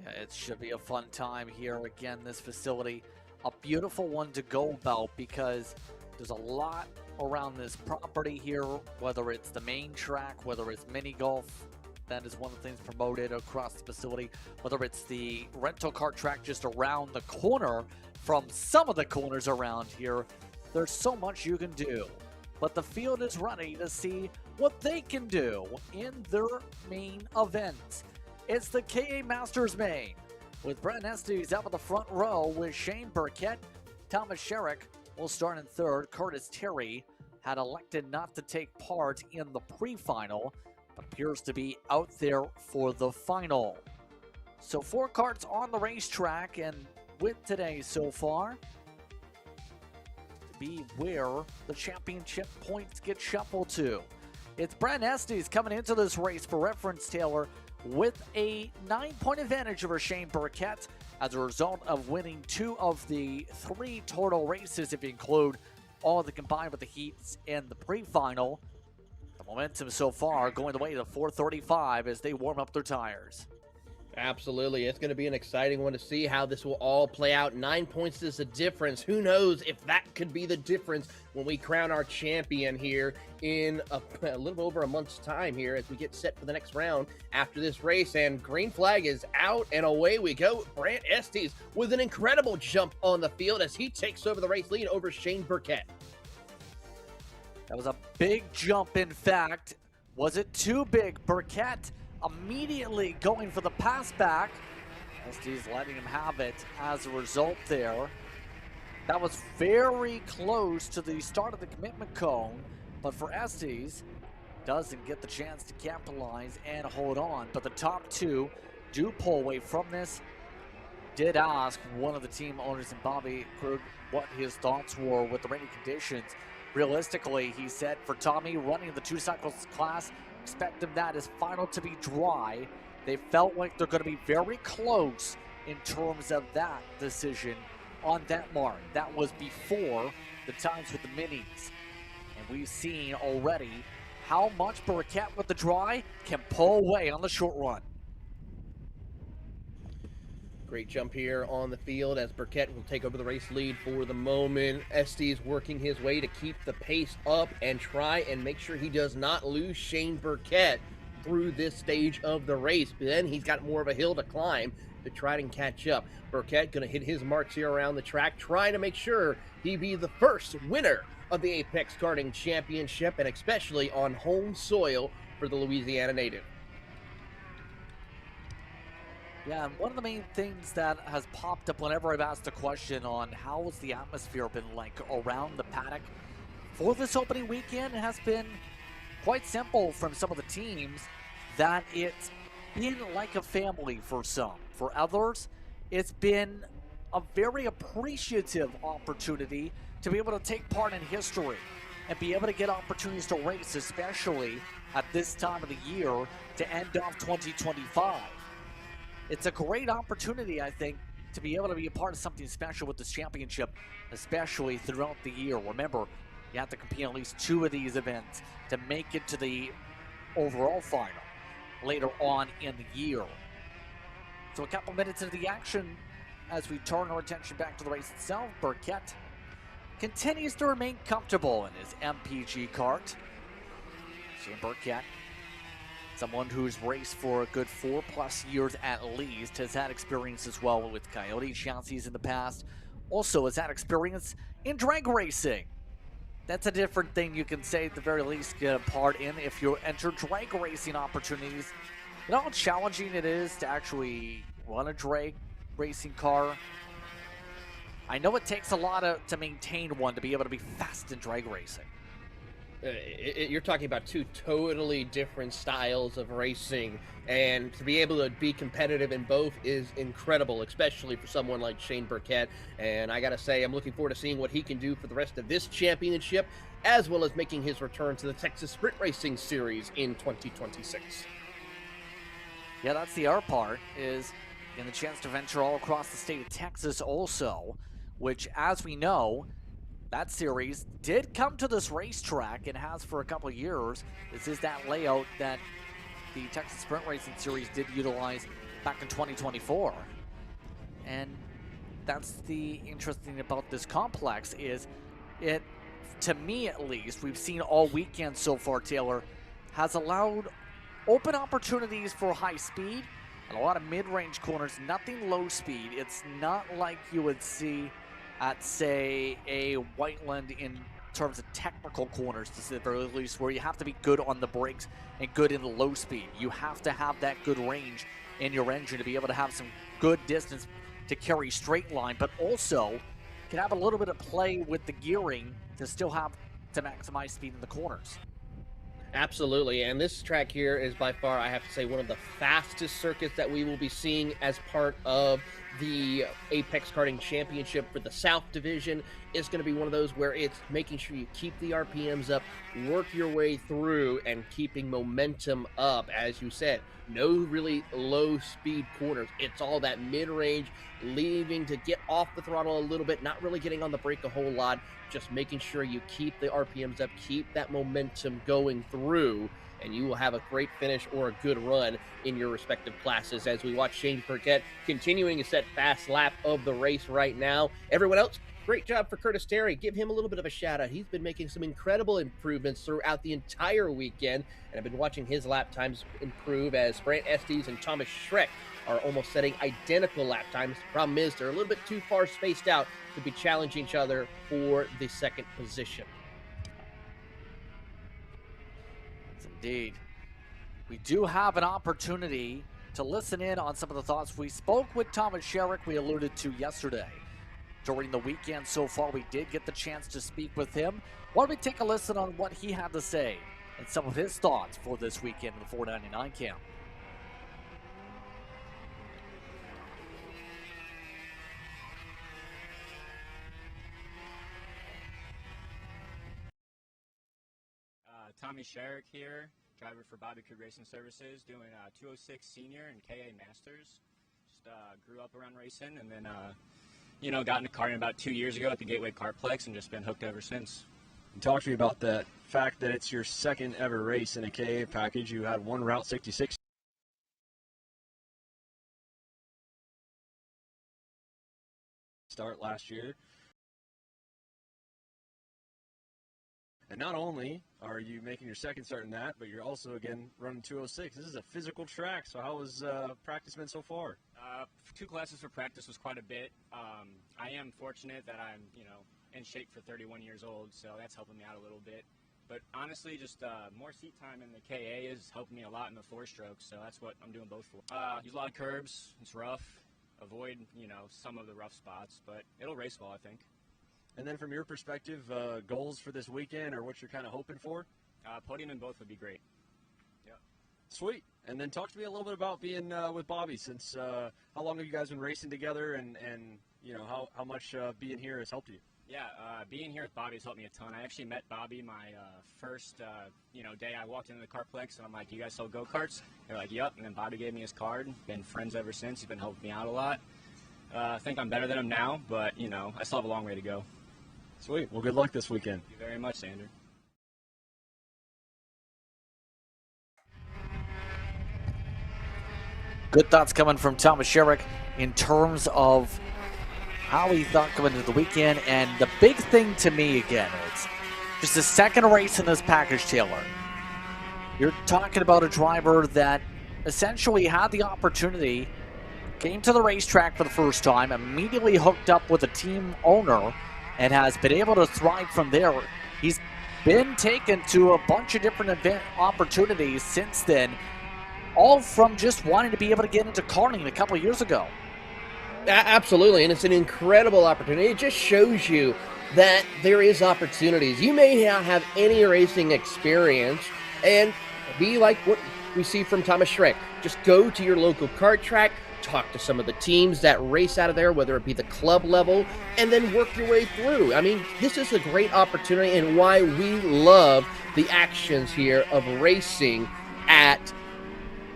Yeah, it should be a fun time here. Again, this facility, a beautiful one to go about because there's a lot around this property here, whether it's the main track, whether it's mini golf, that is one of the things promoted across the facility, whether it's the rental kart track just around the corner from some of the corners around here. There's so much you can do, but the field is ready to see what they can do in their main event. It's the KA Masters main, with Brent Estes up in the front row with Shane Burkett. Thomas Sherrick will start in third. Curtis Terry had elected not to take part in the pre-final, but appears to be out there for the final. So 4 karts on the racetrack, and with today so far, to be where the championship points get shuffled to. It's Brent Estes coming into this race for reference, Taylor, with a 9-point advantage over Shane Burkett as a result of winning 2 of the 3 total races, if you include all the combined with the heats and the pre-final. The momentum so far going the way to 435 as they warm up their tires. Absolutely. It's going to be an exciting one to see how this will all play out. 9 points is a difference. Who knows if that could be the difference when we crown our champion here in a little over a month's time here as we get set for the next round after this race. And green flag is out and away we go. Brant Estes with an incredible jump on the field as he takes over the race lead over Shane Burkett. That was a big jump, in fact. Was it too big? Burkett immediately going for the pass back. Estes letting him have it as a result there. That was very close to the start of the commitment cone, but for Estes, doesn't get the chance to capitalize and hold on. But the top 2 do pull away from this. Did ask one of the team owners and Bobby Krug what his thoughts were with the rainy conditions. Realistically, he said, for Tommy running the 2 cycles class, expect them that is final to be dry. They felt like they're going to be very close in terms of that decision on that mark. That was before the times with the minis. And we've seen already how much Burkett with the dry can pull away on the short run. Great jump here on the field as Burkett will take over the race lead for the moment. Estes working his way to keep the pace up and try and make sure he does not lose Shane Burkett through this stage of the race. But then he's got more of a hill to climb to try and catch up. Burkett going to hit his marks here around the track, trying to make sure he be the first winner of the Apex Karting Championship, and especially on home soil for the Louisiana native. Yeah, and one of the main things that has popped up whenever I've asked a question on how has the atmosphere been like around the paddock for this opening weekend, it has been quite simple from some of the teams that it's been like a family for some. For others, it's been a very appreciative opportunity to be able to take part in history and be able to get opportunities to race, especially at this time of the year to end off 2025. It's a great opportunity, I think, to be able to be a part of something special with this championship, especially throughout the year. Remember, you have to compete in at least 2 of these events to make it to the overall final later on in the year. So a couple minutes into the action as we turn our attention back to the race itself. Burkett continues to remain comfortable in his MPG kart. Shane Burkett, someone who's raced for a good 4+ years at least, has had experience as well with Coyote chassis in the past. Also has had experience in drag racing. That's a different thing you can say at the very least get a part in if you enter drag racing opportunities. You know how challenging it is to actually run a drag racing car? I know it takes a lot to maintain one to be able to be fast in drag racing. You're talking about two totally different styles of racing, and to be able to be competitive in both is incredible, especially for someone like Shane Burkett. And I gotta say, I'm looking forward to seeing what he can do for the rest of this championship, as well as making his return to the Texas Sprint Racing Series in 2026. Yeah, that's the other part, is getting the chance to venture all across the state of Texas also, which, as we know, that series did come to this racetrack and has for a couple of years. This is that layout that the Texas Sprint Racing Series did utilize back in 2024. And that's the interesting thing about this complex is it, to me at least, we've seen all weekend so far, Taylor, has allowed open opportunities for high speed and a lot of mid-range corners, nothing low speed. It's not like you would see at, say, a Whiteland in terms of technical corners, to say the very least, where you have to be good on the brakes and good in the low speed. You have to have that good range in your engine to be able to have some good distance to carry straight line, but also can have a little bit of play with the gearing to still have to maximize speed in the corners. Absolutely, and this track here is by far, I have to say, one of the fastest circuits that we will be seeing as part of the Apex Karting Championship for the South Division. Is going to be one of those where it's making sure you keep the RPMs up, work your way through, and keeping momentum up. As you said, no really low speed corners. It's all that mid-range, leaving to get off the throttle a little bit, not really getting on the brake a whole lot, just making sure you keep the RPMs up, keep that momentum going through, and you will have a great finish or a good run in your respective classes. As we watch Shane Burkett continuing to set fast lap of the race right now. Everyone else, great job for Curtis Terry. Give him a little bit of a shout out. He's been making some incredible improvements throughout the entire weekend, and I've been watching his lap times improve as Brant Estes and Thomas Schreck are almost setting identical lap times. Problem is, they're a little bit too far spaced out to be challenging each other for the second position. Yes, indeed. We do have an opportunity to listen in on some of the thoughts. We spoke with Thomas Sherrick, we alluded to yesterday. During the weekend so far, we did get the chance to speak with him. Why don't we take a listen on what he had to say and some of his thoughts for this weekend in the 499 camp. Tommy Sherrick here, driver for Bobby Cood Racing Services, doing 206 Senior and KA Masters. Just grew up around racing, and then got into karting about 2 years ago at the Gateway Kartplex, and just been hooked ever since. Talk to me about that fact that it's your second ever race in a KA package. You had one Route 66 start last year. And not only are you making your second start in that, but you're also, again, running 206. This is a physical track, so how has practice been so far? 2 classes for practice was quite a bit. I am fortunate that I'm, in shape for 31 years old, so that's helping me out a little bit. But honestly, just more seat time in the KA is helping me a lot in the 4-stroke, so that's what I'm doing both for. Use a lot of curbs. It's rough. Avoid, some of the rough spots, but it'll race well, I think. And then from your perspective, goals for this weekend or what you're kind of hoping for? Podium in both would be great. Yeah. Sweet. And then talk to me a little bit about being with Bobby. Since how long have you guys been racing together, and how much being here has helped you? Yeah, being here with Bobby has helped me a ton. I actually met Bobby my first day I walked into the Kartplex, and I'm like, "You guys sell go-karts?" They're like, "Yep." And then Bobby gave me his card. Been friends ever since. He's been helping me out a lot. I think I'm better than him now, but I still have a long way to go. Sweet. Well, good luck this weekend. Thank you very much, Sander. Good thoughts coming from Thomas Sherrick in terms of how he thought coming into the weekend. And the big thing to me, again, is just the second race in this package, Taylor. You're talking about a driver that essentially had the opportunity, came to the racetrack for the first time, immediately hooked up with a team owner, and has been able to thrive from there. He's been taken to a bunch of different event opportunities since then, all from just wanting to be able to get into karting a couple of years ago. Absolutely, and it's an incredible opportunity. It just shows you that there is opportunities. You may not have any racing experience and be like what we see from Thomas Schreck. Just go to your local kart track, talk to some of the teams that race out of there, whether it be the club level, and then work your way through. I mean, this is a great opportunity and why we love the actions here of racing at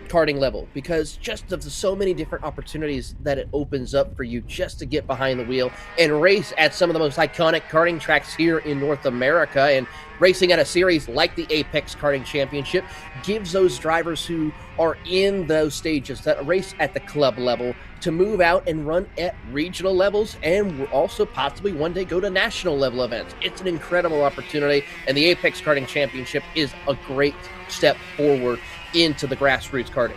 karting level, because just of the so many different opportunities that it opens up for you just to get behind the wheel and race at some of the most iconic karting tracks here in North America. And racing at a series like the Apex Karting Championship gives those drivers who are in those stages that race at the club level to move out and run at regional levels and will also possibly one day go to national level events. It's an incredible opportunity, and the Apex Karting Championship is a great step forward into the grassroots karting.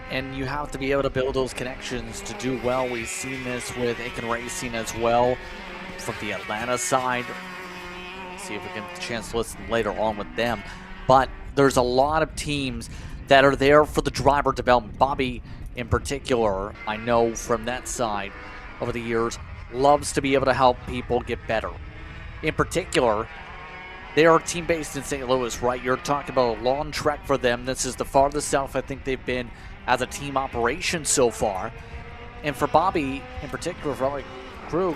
And you have to be able to build those connections to do well. We've seen this with Aiken Racing as well from the Atlanta side. See if we get a chance to listen later on with them. But there's a lot of teams that are there for the driver development. Bobby in particular, I know from that side over the years, loves to be able to help people get better. In particular, they are a team based in St. Louis, right? You're talking about a long trek for them. This is the farthest south I think they've been as a team operation so far. And for Bobby, in particular, for Robert Krug,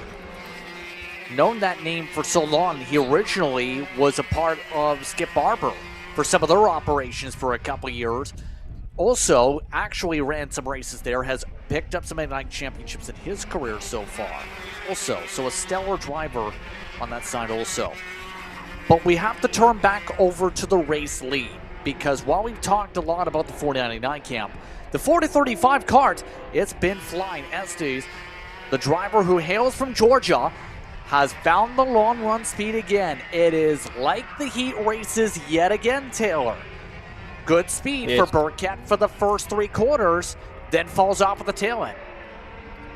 known that name for so long, he originally was a part of Skip Barber for some of their operations for a couple years. Also, actually ran some races there, has picked up some night championships in his career so far. Also, so a stellar driver on that side also. But we have to turn back over to the race lead, because while we've talked a lot about the 4099 camp, the 4035 kart, it's been flying. Estes, the driver who hails from Georgia, has found the long run speed again. It is like the heat races yet again, Taylor. Good speed for Burkett for the first 3 quarters, then falls off at the tail end.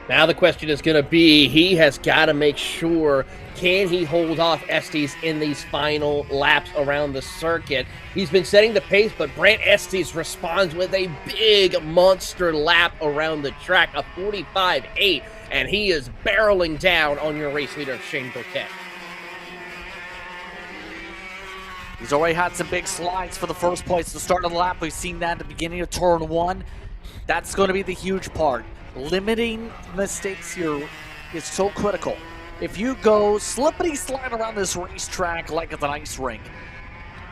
Now the question is going to be, he has got to make sure, can he hold off Estes in these final laps around the circuit? He's been setting the pace, but Brant Estes responds with a big monster lap around the track, a 45.8, and he is barreling down on your race leader, Shane Burkett. He's already had some big slides for the first place at the start of the lap. We've seen that at the beginning of turn 1. That's going to be the huge part. Limiting mistakes here is so critical. If you go slippity slide around this racetrack like it's an ice rink,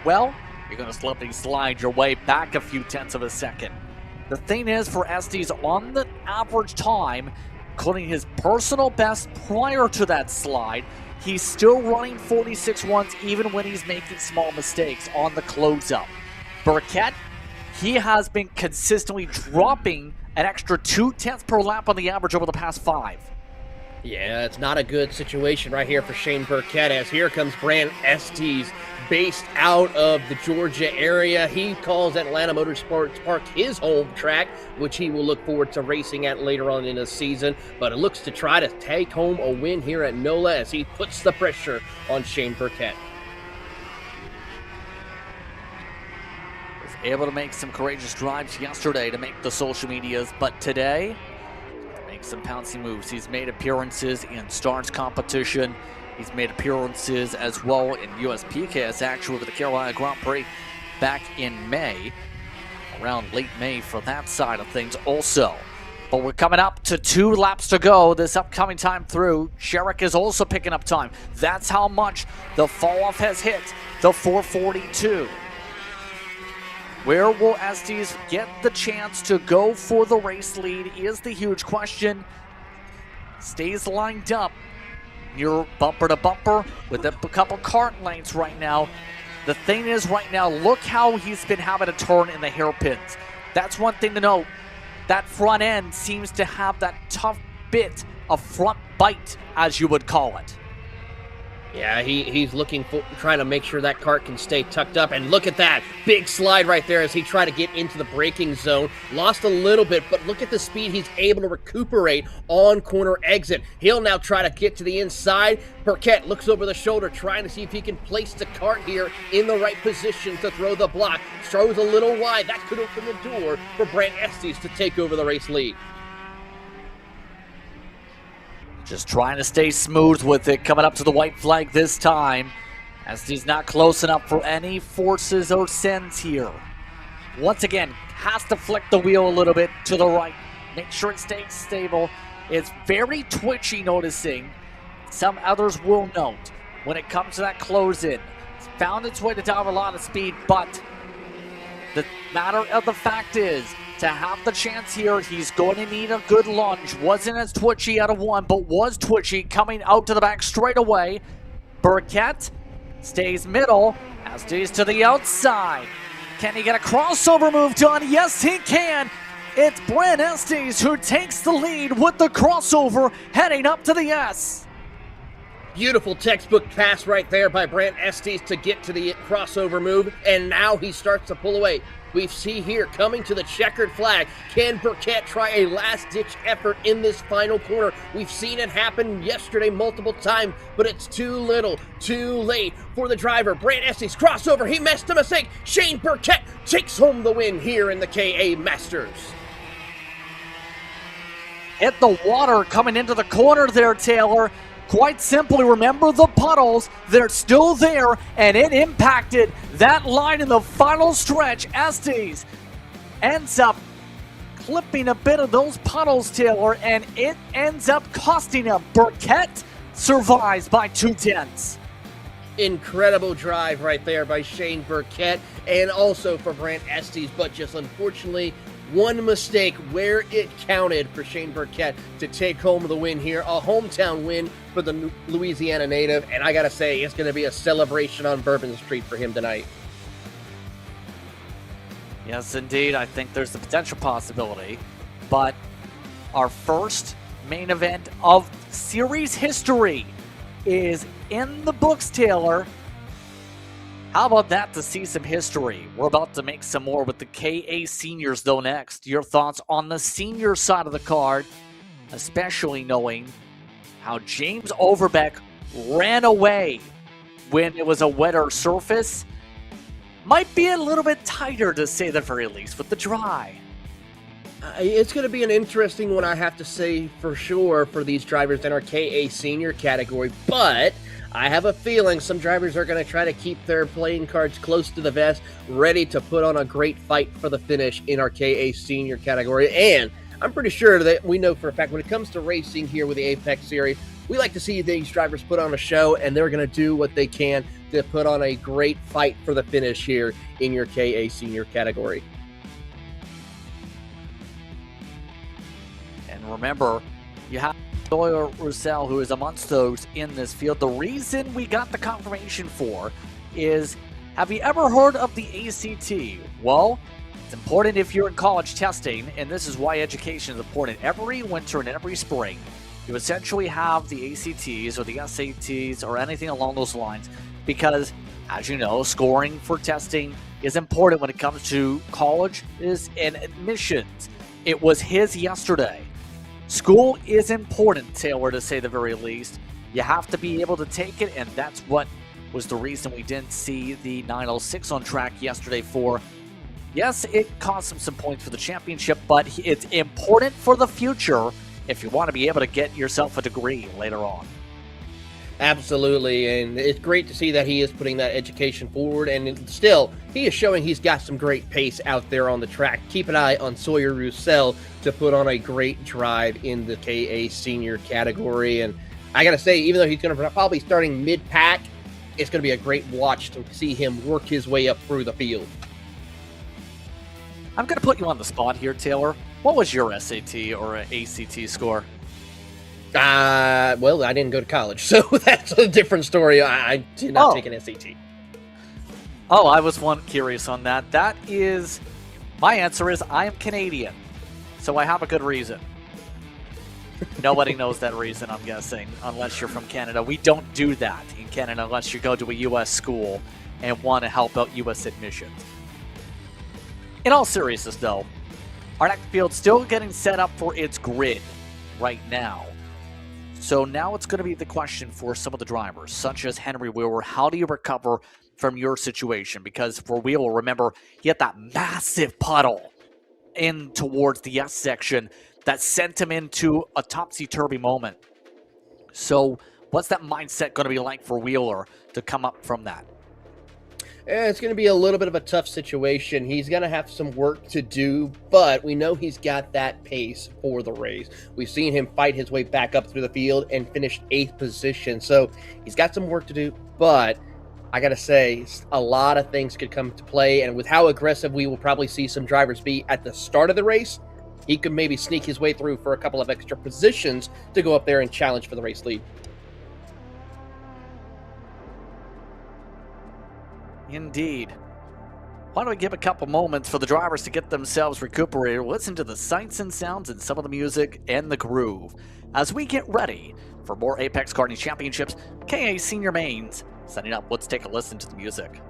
well, you're going to slippity slide your way back a few tenths of a second. The thing is, for Estes, on the average time, including his personal best prior to that slide, he's still running 46.1s even when he's making small mistakes on the close-up. Burkett, he has been consistently dropping an extra 2 tenths per lap on the average over the past 5. Yeah, it's not a good situation right here for Shane Burkett, as here comes Brant Estes, based out of the Georgia area. He calls Atlanta Motorsports Park his home track, which he will look forward to racing at later on in the season, but it looks to try to take home a win here at NOLA as he puts the pressure on Shane Burkett. Able to make some courageous drives yesterday to make the social medias, but today, make some pouncing moves. He's made appearances in Stars competition. He's made appearances as well in USPKS, actually, with the Carolina Grand Prix back in May, around late May for that side of things also. But we're coming up to 2 laps to go this upcoming time through. Sherrick is also picking up time. That's how much the fall-off has hit the 442. Where will Estes get the chance to go for the race lead is the huge question. Stays lined up near bumper to bumper with a couple kart lanes right now. The thing is right now, look how he's been having a turn in the hairpins. That's one thing to note. That front end seems to have that tough bit of front bite, as you would call it. Yeah, he's looking for, trying to make sure that kart can stay tucked up. And look at that big slide right there as he tried to get into the braking zone. Lost a little bit, but look at the speed he's able to recuperate on corner exit. He'll now try to get to the inside. Burkett looks over the shoulder, trying to see if he can place the kart here in the right position to throw the block. Throws a little wide. That could open the door for Brant Estes to take over the race lead. Just trying to stay smooth with it, coming up to the white flag this time, as he's not close enough for any forces or sends here. Once again, has to flick the wheel a little bit to the right, make sure it stays stable. It's very twitchy, noticing. Some others will note when it comes to that close-in. It's found its way to down a lot of speed, but the matter of the fact is, to have the chance here, he's going to need a good lunge. Wasn't as twitchy out of one, but was twitchy coming out to the back straightaway. Burkett stays middle, as stays to the outside. Can he get a crossover move done? Yes, he can. It's Brant Estes who takes the lead with the crossover, heading up to the S. Beautiful textbook pass right there by Brant Estes to get to the crossover move, and now he starts to pull away. We see here, coming to the checkered flag, can Burkett try a last-ditch effort in this final corner? We've seen it happen yesterday multiple times, but it's too little, too late for the driver. Brant Estes, crossover, he missed a mistake. Shane Burkett takes home the win here in the KA Masters. Hit the water coming into the corner there, Taylor. Quite simply, remember the puddles, they're still there, and it impacted that line in the final stretch. Estes ends up clipping a bit of those puddles, Taylor, and it ends up costing him. Burkett survives by 2/10. Incredible drive right there by Shane Burkett, and also for Brant Estes, but just unfortunately, one mistake where it counted for Shane Burkett to take home the win here. A hometown win for the Louisiana native, and I gotta say, it's gonna be a celebration on Bourbon Street for him tonight. Yes, indeed. I think there's the potential possibility. But our first main event of series history is in the books, Taylor. How about that to see some history? We're about to make some more with the KA seniors, though, next. Your thoughts on the senior side of the card, especially knowing how James Overbeck ran away when it was a wetter surface. Might be a little bit tighter, to say the very least, with the dry. It's going to be an interesting one, I have to say, for sure, for these drivers in our KA senior category, but I have a feeling some drivers are going to try to keep their playing cards close to the vest, ready to put on a great fight for the finish in our KA senior category. And I'm pretty sure that we know for a fact when it comes to racing here with the Apex Series, we like to see these drivers put on a show, and they're going to do what they can to put on a great fight for the finish here in your KA senior category. And remember, you have Sawyer Roussel, who is amongst those in this field. The reason we got the confirmation for is, have you ever heard of the ACT? Well, it's important if you're in college testing, and this is why education is important. Every winter and every spring, you essentially have the ACTs or the SATs or anything along those lines, because, as you know, scoring for testing is important when it comes to colleges and admissions. It was his yesterday. School is important, Taylor, to say the very least. You have to be able to take it, and that's what was the reason we didn't see the 906 on track yesterday for. Yes, it cost him some points for the championship, but it's important for the future if you want to be able to get yourself a degree later on. Absolutely, and it's great to see that he is putting that education forward, and still, he is showing he's got some great pace out there on the track. Keep an eye on Sawyer Roussel to put on a great drive in the KA senior category, and I gotta say, even though he's going to probably starting mid-pack, it's going to be a great watch to see him work his way up through the field. I'm going to put you on the spot here, Taylor. What was your SAT or ACT score? Well, I didn't go to college, so that's a different story. I did not take an SAT. Oh, I was curious on that. That is, my answer is I am Canadian, so I have a good reason. Nobody knows that reason, I'm guessing, unless you're from Canada. We don't do that in Canada unless you go to a U.S. school and want to help out U.S. admissions. In all seriousness, though, our next field's still getting set up for its grid right now. So now it's going to be the question for some of the drivers, such as Henry Wheeler. How do you recover from your situation? Because for Wheeler, remember, he had that massive puddle in towards the S section that sent him into a topsy-turvy moment. So what's that mindset going to be like for Wheeler to come up from that? It's going to be a little bit of a tough situation. He's going to have some work to do, but we know he's got that pace for the race. We've seen him fight his way back up through the field and finish 8th position. So he's got some work to do, but I got to say, a lot of things could come to play. And with how aggressive we will probably see some drivers be at the start of the race, he could maybe sneak his way through for a couple of extra positions to go up there and challenge for the race lead. Indeed. Why don't we give a couple moments for the drivers to get themselves recuperated, listen to the sights and sounds and some of the music and the groove as we get ready for more Apex Karting Championships. KA Senior Mains setting up. Let's take a listen to the music.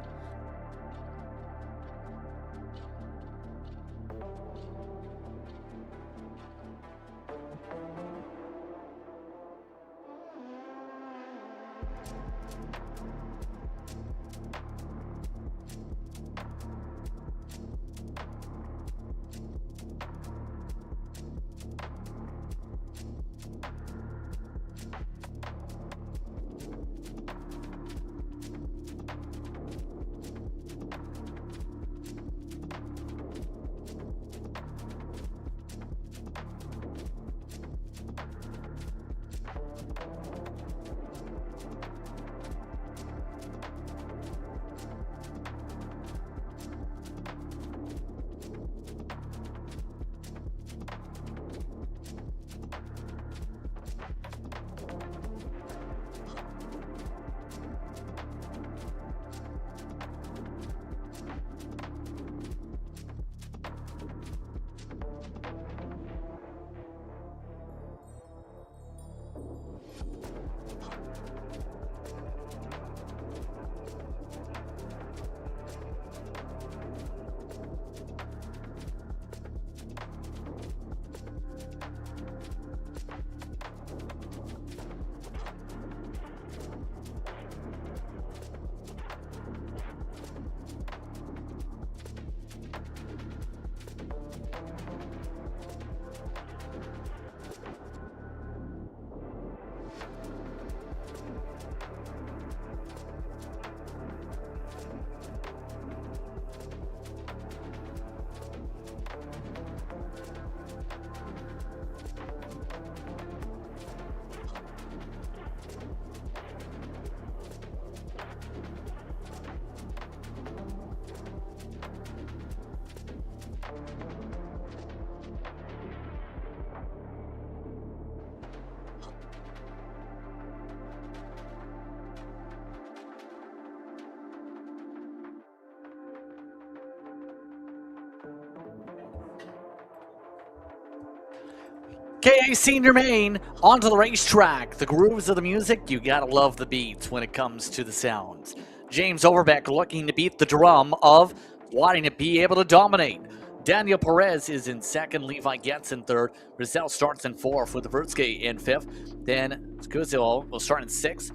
KA Senior Main onto the racetrack. The grooves of the music, you gotta love the beats when it comes to the sounds. James Overbeck looking to beat the drum of wanting to be able to dominate. Daniel Perez is in second, Levi Getz in third, Rizal starts in fourth with Vertsky in fifth, then Scuzio will start in sixth,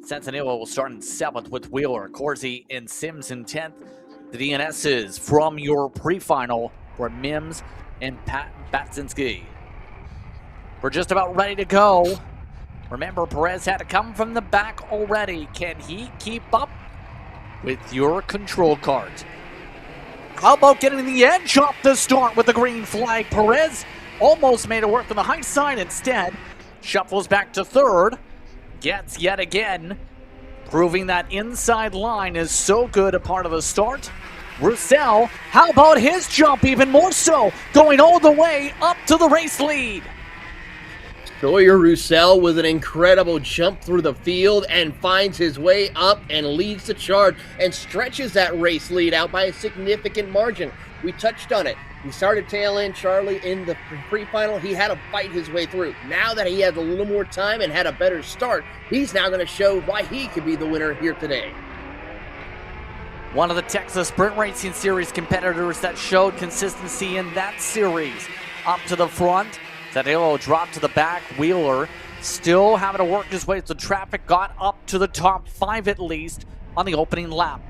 Santanillo will start in seventh with Wheeler, Corsi and Sims in 10th. The DNSs from your pre-final were Mims and Pat Batsinski. We're just about ready to go. Remember, Perez had to come from the back already. Can he keep up with your control cart? How about getting the edge off the start with the green flag? Perez almost made it work on the high side instead. Shuffles back to third. Gets yet again, proving that inside line is so good a part of the start. Roussel, how about his jump even more so? Going all the way up to the race lead. Sawyer Roussel with an incredible jump through the field and finds his way up and leads the charge and stretches that race lead out by a significant margin. We touched on it. He started tail end Charlie in the pre-final. He had to fight his way through. Now that he has a little more time and had a better start, he's now going to show why he could be the winner here today. One of the Texas Sprint Racing Series competitors that showed consistency in that series. Up to the front, Danilo dropped to the back. Wheeler still having to work his way through traffic, got up to the top 5 at least on the opening lap.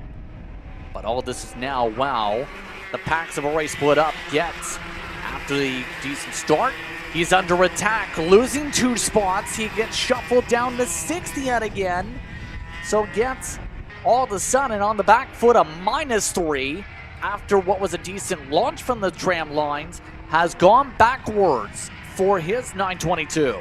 But all of this is now, wow, the packs of a race split up. Gets, after the decent start, he's under attack, losing 2 spots. He gets shuffled down to 6th yet again. So Gets all of a sudden on the back foot, a -3 after what was a decent launch from the tram lines, has gone backwards for his 922.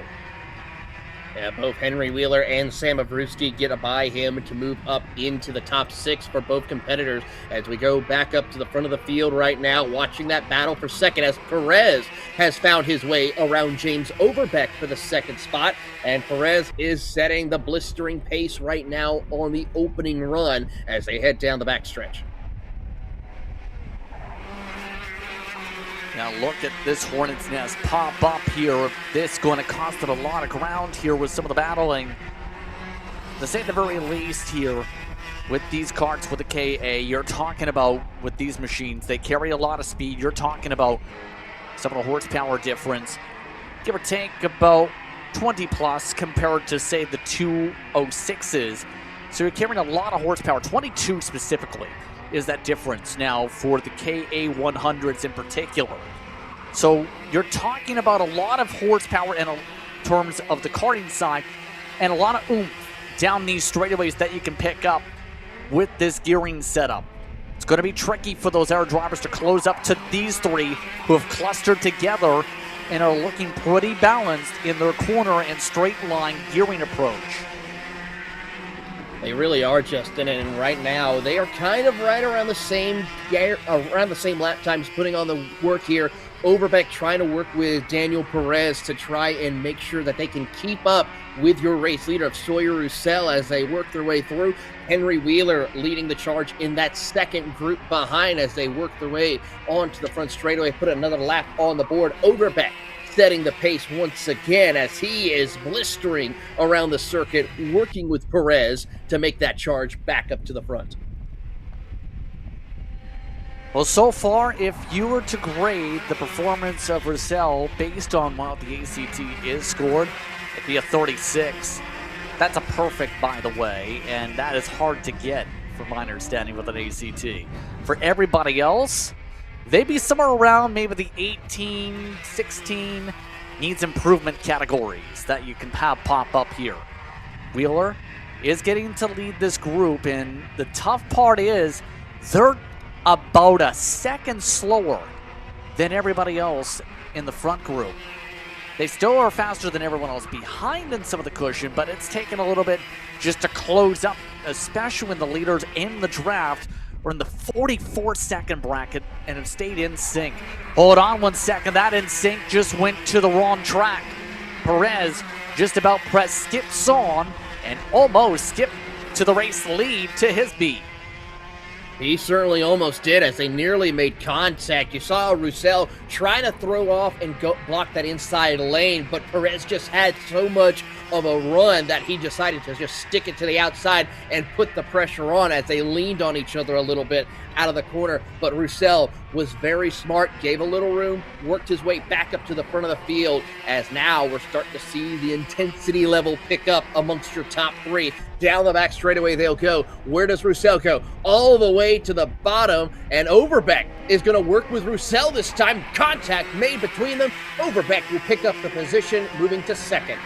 Yeah, both Henry Wheeler and Sam Avrusky get by him to move up into the top 6 for both competitors as we go back up to the front of the field right now, watching that battle for second as Perez has found his way around James Overbeck for the second spot, and Perez is setting the blistering pace right now on the opening run as they head down the backstretch. Now look at this Hornet's Nest pop up here. This going to cost it a lot of ground here with some of the battling. To say at the very least here, with these karts with the KA, you're talking about, with these machines, they carry a lot of speed. You're talking about some of the horsepower difference, give or take about 20 plus compared to, say, the 206s. So you're carrying a lot of horsepower, 22 specifically is that difference now for the KA100s in particular. So you're talking about a lot of horsepower in terms of the karting side and a lot of oomph down these straightaways that you can pick up with this gearing setup. It's going to be tricky for those air drivers to close up to these 3 who have clustered together and are looking pretty balanced in their corner and straight line gearing approach. They really are, Justin, and right now they are kind of right around the same lap times, putting on the work here. Overbeck trying to work with Daniel Perez to try and make sure that they can keep up with your race leader of Sawyer Roussel as they work their way through. Henry Wheeler leading the charge in that second group behind as they work their way onto the front straightaway, put another lap on the board. Overbeck setting the pace once again as he is blistering around the circuit, working with Perez to make that charge back up to the front. Well, so far, if you were to grade the performance of Roussel based on what the ACT is scored, it'd be a 36. That's a perfect, by the way, and that is hard to get from my understanding with an ACT. For everybody else, they'd be somewhere around maybe the 18, 16 needs improvement categories that you can have pop up here. Wheeler is getting to lead this group, and the tough part is they're about a second slower than everybody else in the front group. They still are faster than everyone else behind in some of the cushion, but it's taken a little bit just to close up, especially when the leaders in the draft were in the 44-second bracket and have stayed in sync. Hold on 1 second, that in sync just went to the wrong track. Perez just about pressed skips on and almost skipped to the race lead to his beat. He certainly almost did as they nearly made contact. You saw Roussel trying to throw off and block that inside lane, but Perez just had so much of a run that he decided to just stick it to the outside and put the pressure on as they leaned on each other a little bit out of the corner. But Roussel was very smart, gave a little room, worked his way back up to the front of the field, as now we're starting to see the intensity level pick up amongst your top 3. Down the back straightaway they'll go. Where does Roussel go? All the way to the bottom, and Overbeck is going to work with Roussel this time. Contact made between them. Overbeck will pick up the position, moving to second.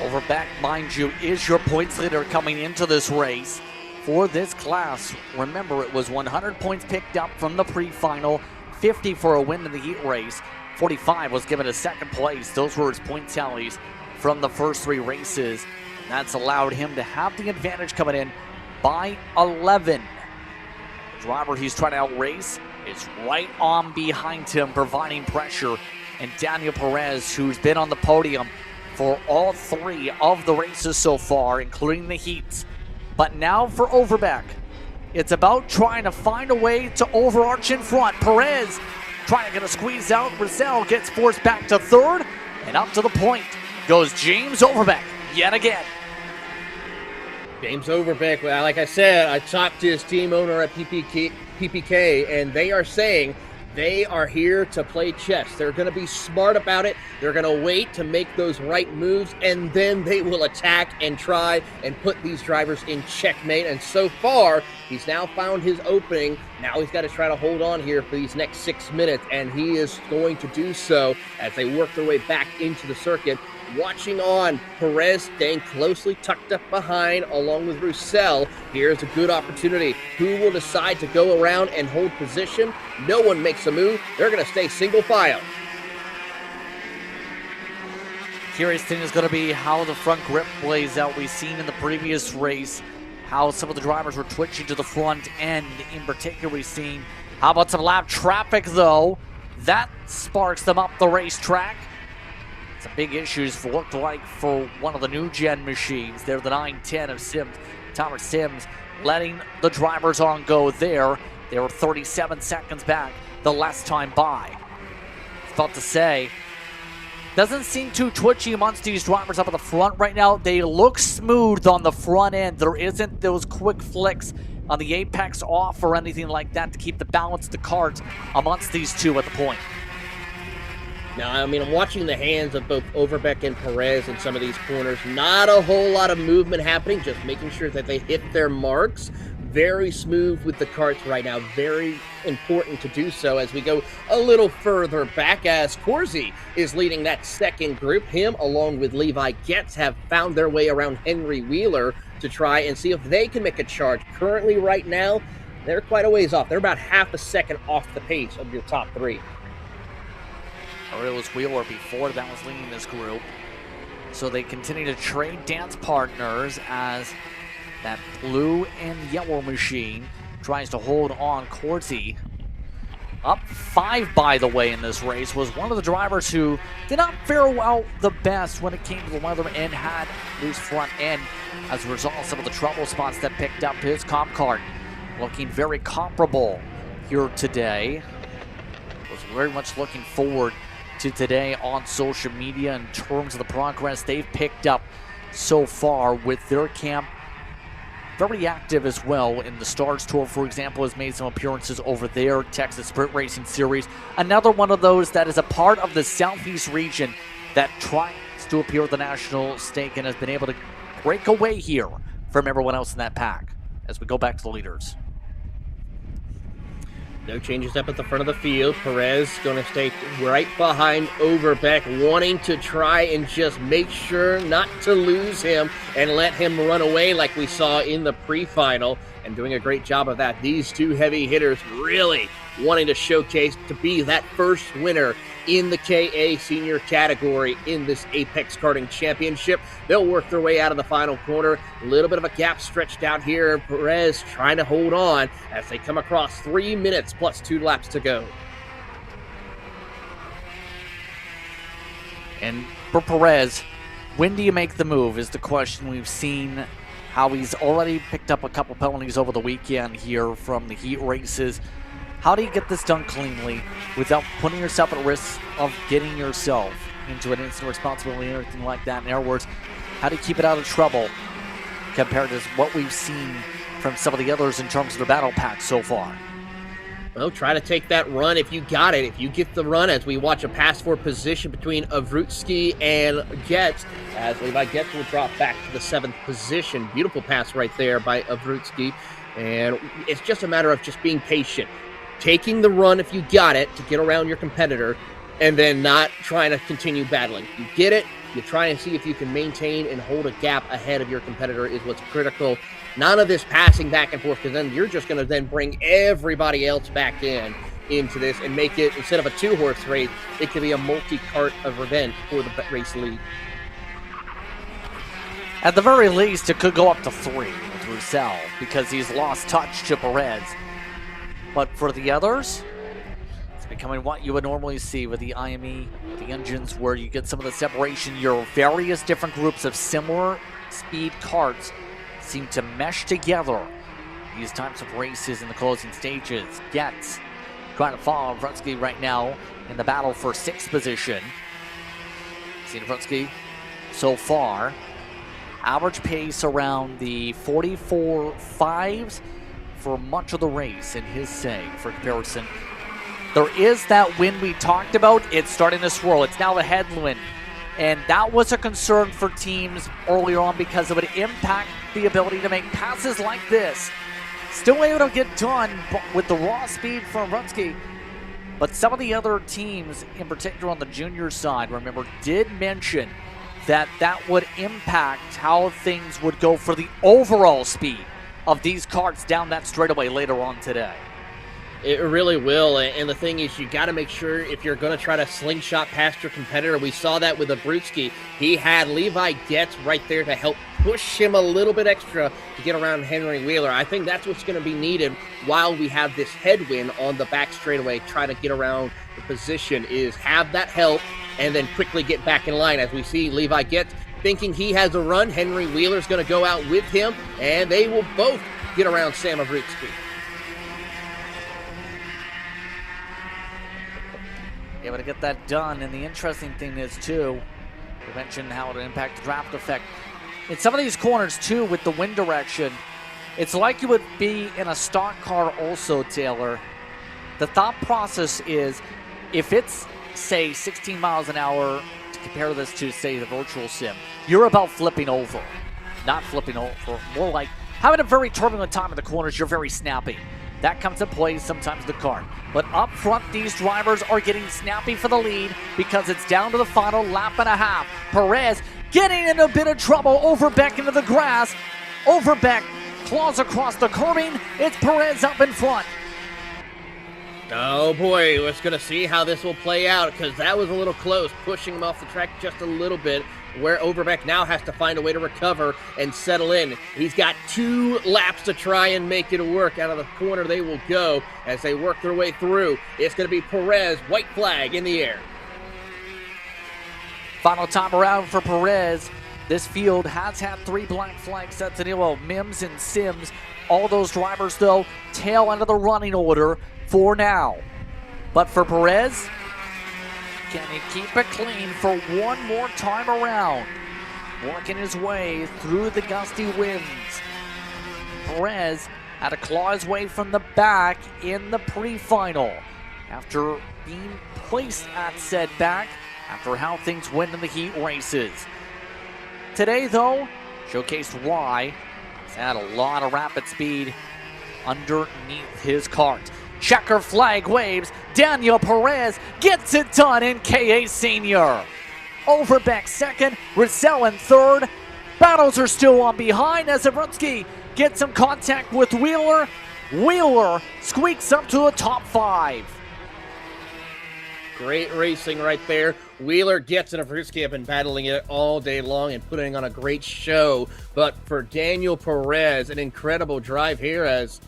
Overbeck, mind you, is your points leader coming into this race for this class. Remember, it was 100 points picked up from the pre-final, 50 for a win in the heat race, 45 was given a second place. Those were his point tallies from the first 3 races. That's allowed him to have the advantage coming in by 11. The driver he's trying to outrace is right on behind him, providing pressure. And Daniel Perez, who's been on the podium for all 3 of the races so far, including the heats. But now for Overbeck, It's about trying to find a way to overarch in front. Perez trying to get a squeeze out. Rizal gets forced back to third, and up to the point goes James Overbeck yet again. James Overbeck, well, like I said, I talked to his team owner at PPK, and they are saying they are here to play chess. They're going to be smart about it. They're going to wait to make those right moves, and then they will attack and try and put these drivers in checkmate. And so far, he's now found his opening. Now he's got to try to hold on here for these next 6 minutes, and he is going to do so as they work their way back into the circuit. Watching on, Perez staying closely tucked up behind along with Roussel. Here's a good opportunity. Who will decide to go around and hold position? No one makes a move. They're going to stay single file. Curious thing is going to be how the front grip plays out. We've seen in the previous race how some of the drivers were twitching to the front end. In particular, we've seen how about some lap traffic, though. That sparks them up the racetrack. Some big issues looked like for one of the new gen machines. They're the 910 of Sims. Thomas Sims letting the drivers on go there. They were 37 seconds back the last time by. I was about to say, doesn't seem too twitchy amongst these drivers up at the front right now. They look smooth on the front end. There isn't those quick flicks on the apex off or anything like that to keep the balance of the cart amongst these two at the point. Now, I mean, I'm watching the hands of both Overbeck and Perez in some of these corners. Not a whole lot of movement happening, just making sure that they hit their marks. Very smooth with the carts right now. Very important to do so as we go a little further back as Corsi is leading that second group. Him, along with Levi Getz, have found their way around Henry Wheeler to try and see if they can make a charge. Currently, right now, they're quite a ways off. They're about half a second off the pace of your top three. It was Wheeler before that was leading this group. So they continue to trade dance partners as that blue and yellow machine tries to hold on. Corsi, up 5 by the way in this race, was one of the drivers who did not fare well the best when it came to the weather and had loose front end as a result of some of the trouble spots that picked up his comp cart. Looking very comparable here today. Was very much looking forward to today on social media in terms of the progress they've picked up so far with their camp. Very active as well in the Stars Tour, for example, has made some appearances over there. Texas Sprint Racing Series, another one of those that is a part of the Southeast region that tries to appear at the national stake and has been able to break away here from everyone else in that pack as we go back to the leaders. No changes up at the front of the field. Perez going to stay right behind Overbeck, wanting to try and just make sure not to lose him and let him run away like we saw in the pre-final, and doing a great job of that. These two heavy hitters really wanting to showcase to be that first winner in the KA senior category in this Apex Karting Championship. They'll work their way out of the final corner. A little bit of a gap stretched out here. Perez trying to hold on as they come across 3 minutes plus 2 laps to go. And for Perez, when do you make the move is the question. We've seen how he's already picked up a couple penalties over the weekend here from the heat races. How do you get this done cleanly without putting yourself at risk of getting yourself into an instant responsibility or anything like that? In other words, how do you keep it out of trouble compared to what we've seen from some of the others in terms of the battle pack so far? Well, try to take that run if you got it. If you get the run, as we watch a pass for position between Avrutsky and Getz, as Levi Getz will drop back to the 7th position. Beautiful pass right there by Avrutsky. And it's just a matter of just being patient. Taking the run if you got it to get around your competitor, and then not trying to continue battling. You get it, you try and see if you can maintain and hold a gap ahead of your competitor is what's critical. None of this passing back and forth, because then you're just going to then bring everybody else back into this and make it, instead of a 2-horse race, it could be a multi-cart of revenge for the race lead. At the very least, it could go up to 3 with Roussel because he's lost touch to Perez. But for the others, it's becoming what you would normally see with the IAME, the engines, where you get some of the separation. Your various different groups of similar speed karts seem to mesh together these types of races in the closing stages. Getz trying to follow Vronsky right now in the battle for 6th position. See Vronsky so far. Average pace around the 44.5s for much of the race in his say. For comparison, there is that wind we talked about. It's starting to swirl. It's now the headwind. And that was a concern for teams earlier on because it would impact the ability to make passes like this. Still able to get done with the raw speed from Vronsky. But some of the other teams, in particular on the junior side, remember, did mention that that would impact how things would go for the overall speed of these karts down that straightaway later on today. It really will, and the thing is, you got to make sure if you're going to try to slingshot past your competitor. We saw that with Abruzzi. He had Levi Getz right there to help push him a little bit extra to get around Henry Wheeler. I think that's what's going to be needed while we have this headwind on the back straightaway, trying to get around the position, is have that help and then quickly get back in line. As we see Levi Getz thinking he has a run, Henry Wheeler's going to go out with him, and they will both get around Sam Abruzzi. Able to get that done, and the interesting thing is, too, you mentioned how it'll impact the draft effect. In some of these corners, too, with the wind direction, it's like you would be in a stock car also, Taylor. The thought process is, if it's, say, 16 miles an hour, to compare this to, say, the virtual sim, you're about flipping over. Not flipping over, more like having a very turbulent time in the corners. You're very snappy. That comes into play sometimes the kart. But up front, these drivers are getting snappy for the lead because it's down to the final lap and a half. Perez getting in a bit of trouble. Overbeck into the grass. Overbeck claws across the curbing. It's Perez up in front. Oh boy, we're going to see how this will play out, because that was a little close, pushing him off the track just a little bit, where Overbeck now has to find a way to recover and settle in. He's got 2 laps to try and make it work. Out of the corner they will go as they work their way through. It's going to be Perez, white flag in the air. Final time around for Perez. This field has had 3 black flags set to deal with Mims and Sims. All those drivers, though, tail end of the running order for now. But for Perez, can he keep it clean for one more time around? Working his way through the gusty winds. Perez had to claw his way from the back in the pre-final after being placed at said back after how things went in the heat races. Today, though, showcased why he's had a lot of rapid speed underneath his kart. Checker flag waves. Daniel Perez gets it done in KA Senior. Overbeck second, Rizal in third. Battles are still on behind as Abruzzi gets some contact with Wheeler. Wheeler squeaks up to the top 5. Great racing right there. Wheeler Getz and Abruzzi have been battling it all day long and putting on a great show. But for Daniel Perez, an incredible drive here, as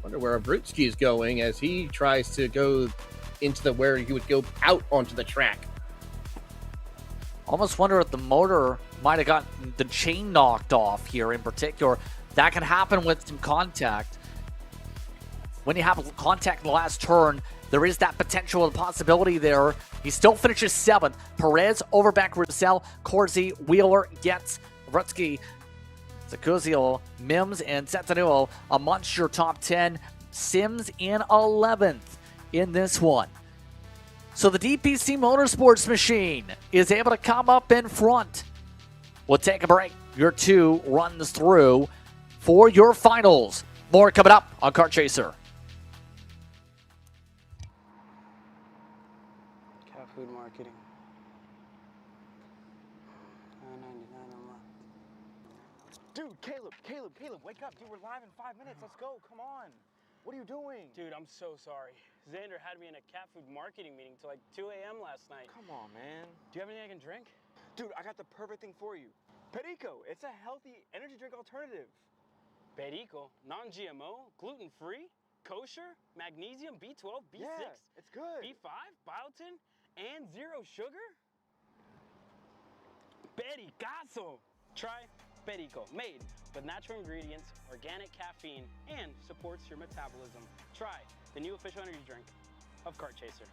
wonder where Abruzzi is going as he tries to go into where he would go out onto the track. Almost wonder if the motor might have got the chain knocked off here in particular. That can happen with some contact. When you have contact in the last turn, there is that potential and possibility there. He still finishes 7th. Perez, Overbeck, Rizal, Corsi, Wheeler, Getz, Abruzzi, Zacuzio, Mims, and Setanuo amongst your top 10. Sims in 11th in this one. So the DPC Motorsports machine is able to come up in front. We'll take a break. Your 2 runs through for your finals. More coming up on Kart Chaser. Cat food marketing. $9.99 a month. Dude, Caleb, wake up. Dude, we're live in 5 minutes. Let's go. Come on. What are you doing? Dude, I'm so sorry. Xander had me in a cat food marketing meeting till like 2 a.m. last night. Come on, man. Do you have anything I can drink? Dude, I got the perfect thing for you. Perico. It's a healthy energy drink alternative. Perico, non-GMO, gluten-free, kosher, magnesium, B12, B6, yeah, it's good. B5, biotin, and 0 sugar? Pericazo. Try Perico, made with natural ingredients, organic caffeine, and supports your metabolism. Try the new official energy drink of Kart Chaser.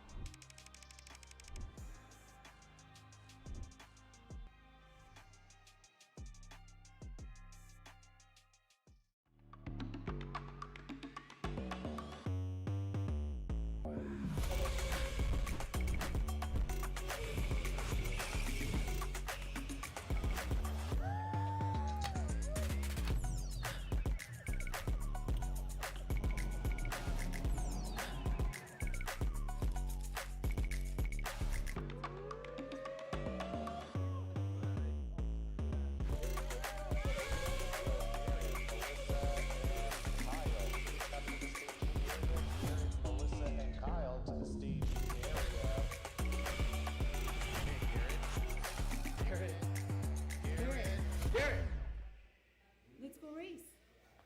Let's go race.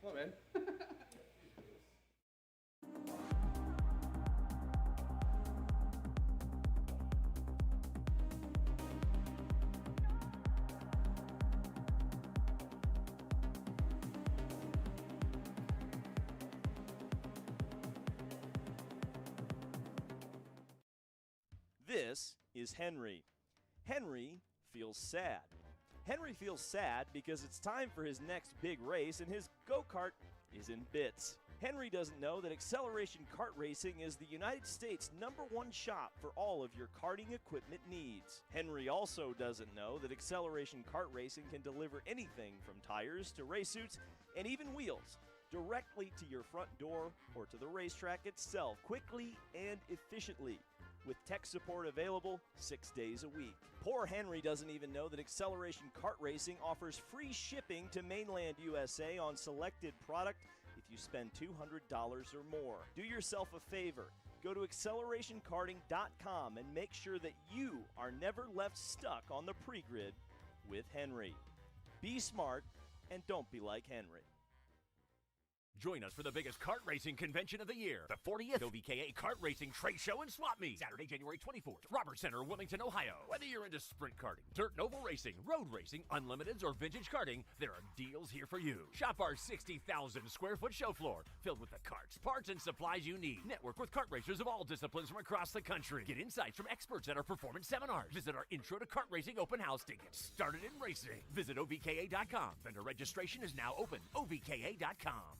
Come on, man. This is Henry. Henry feels sad. Henry feels sad because it's time for his next big race and his go-kart is in bits. Henry doesn't know that Acceleration Kart Racing is the United States' #1 shop for all of your karting equipment needs. Henry also doesn't know that Acceleration Kart Racing can deliver anything from tires to race suits and even wheels directly to your front door or to the racetrack itself quickly and efficiently, with tech support available 6 days a week. Poor Henry doesn't even know that Acceleration Kart Racing offers free shipping to mainland USA on selected product if you spend $200 or more. Do yourself a favor. Go to accelerationkarting.com and make sure that you are never left stuck on the pre-grid with Henry. Be smart and don't be like Henry. Join us for the biggest kart racing convention of the year, the 40th OVKA Kart Racing Trade Show and Swap Meet, Saturday, January 24th, Robert Center, Wilmington, Ohio. Whether you're into sprint karting, dirt and oval racing, road racing, unlimiteds, or vintage karting, there are deals here for you. Shop our 60,000 square foot show floor, filled with the karts, parts, and supplies you need. Network with kart racers of all disciplines from across the country. Get insights from experts at our performance seminars. Visit our Intro to Kart Racing open house to get started in racing. Visit OVKA.com. Vendor registration is now open. OVKA.com.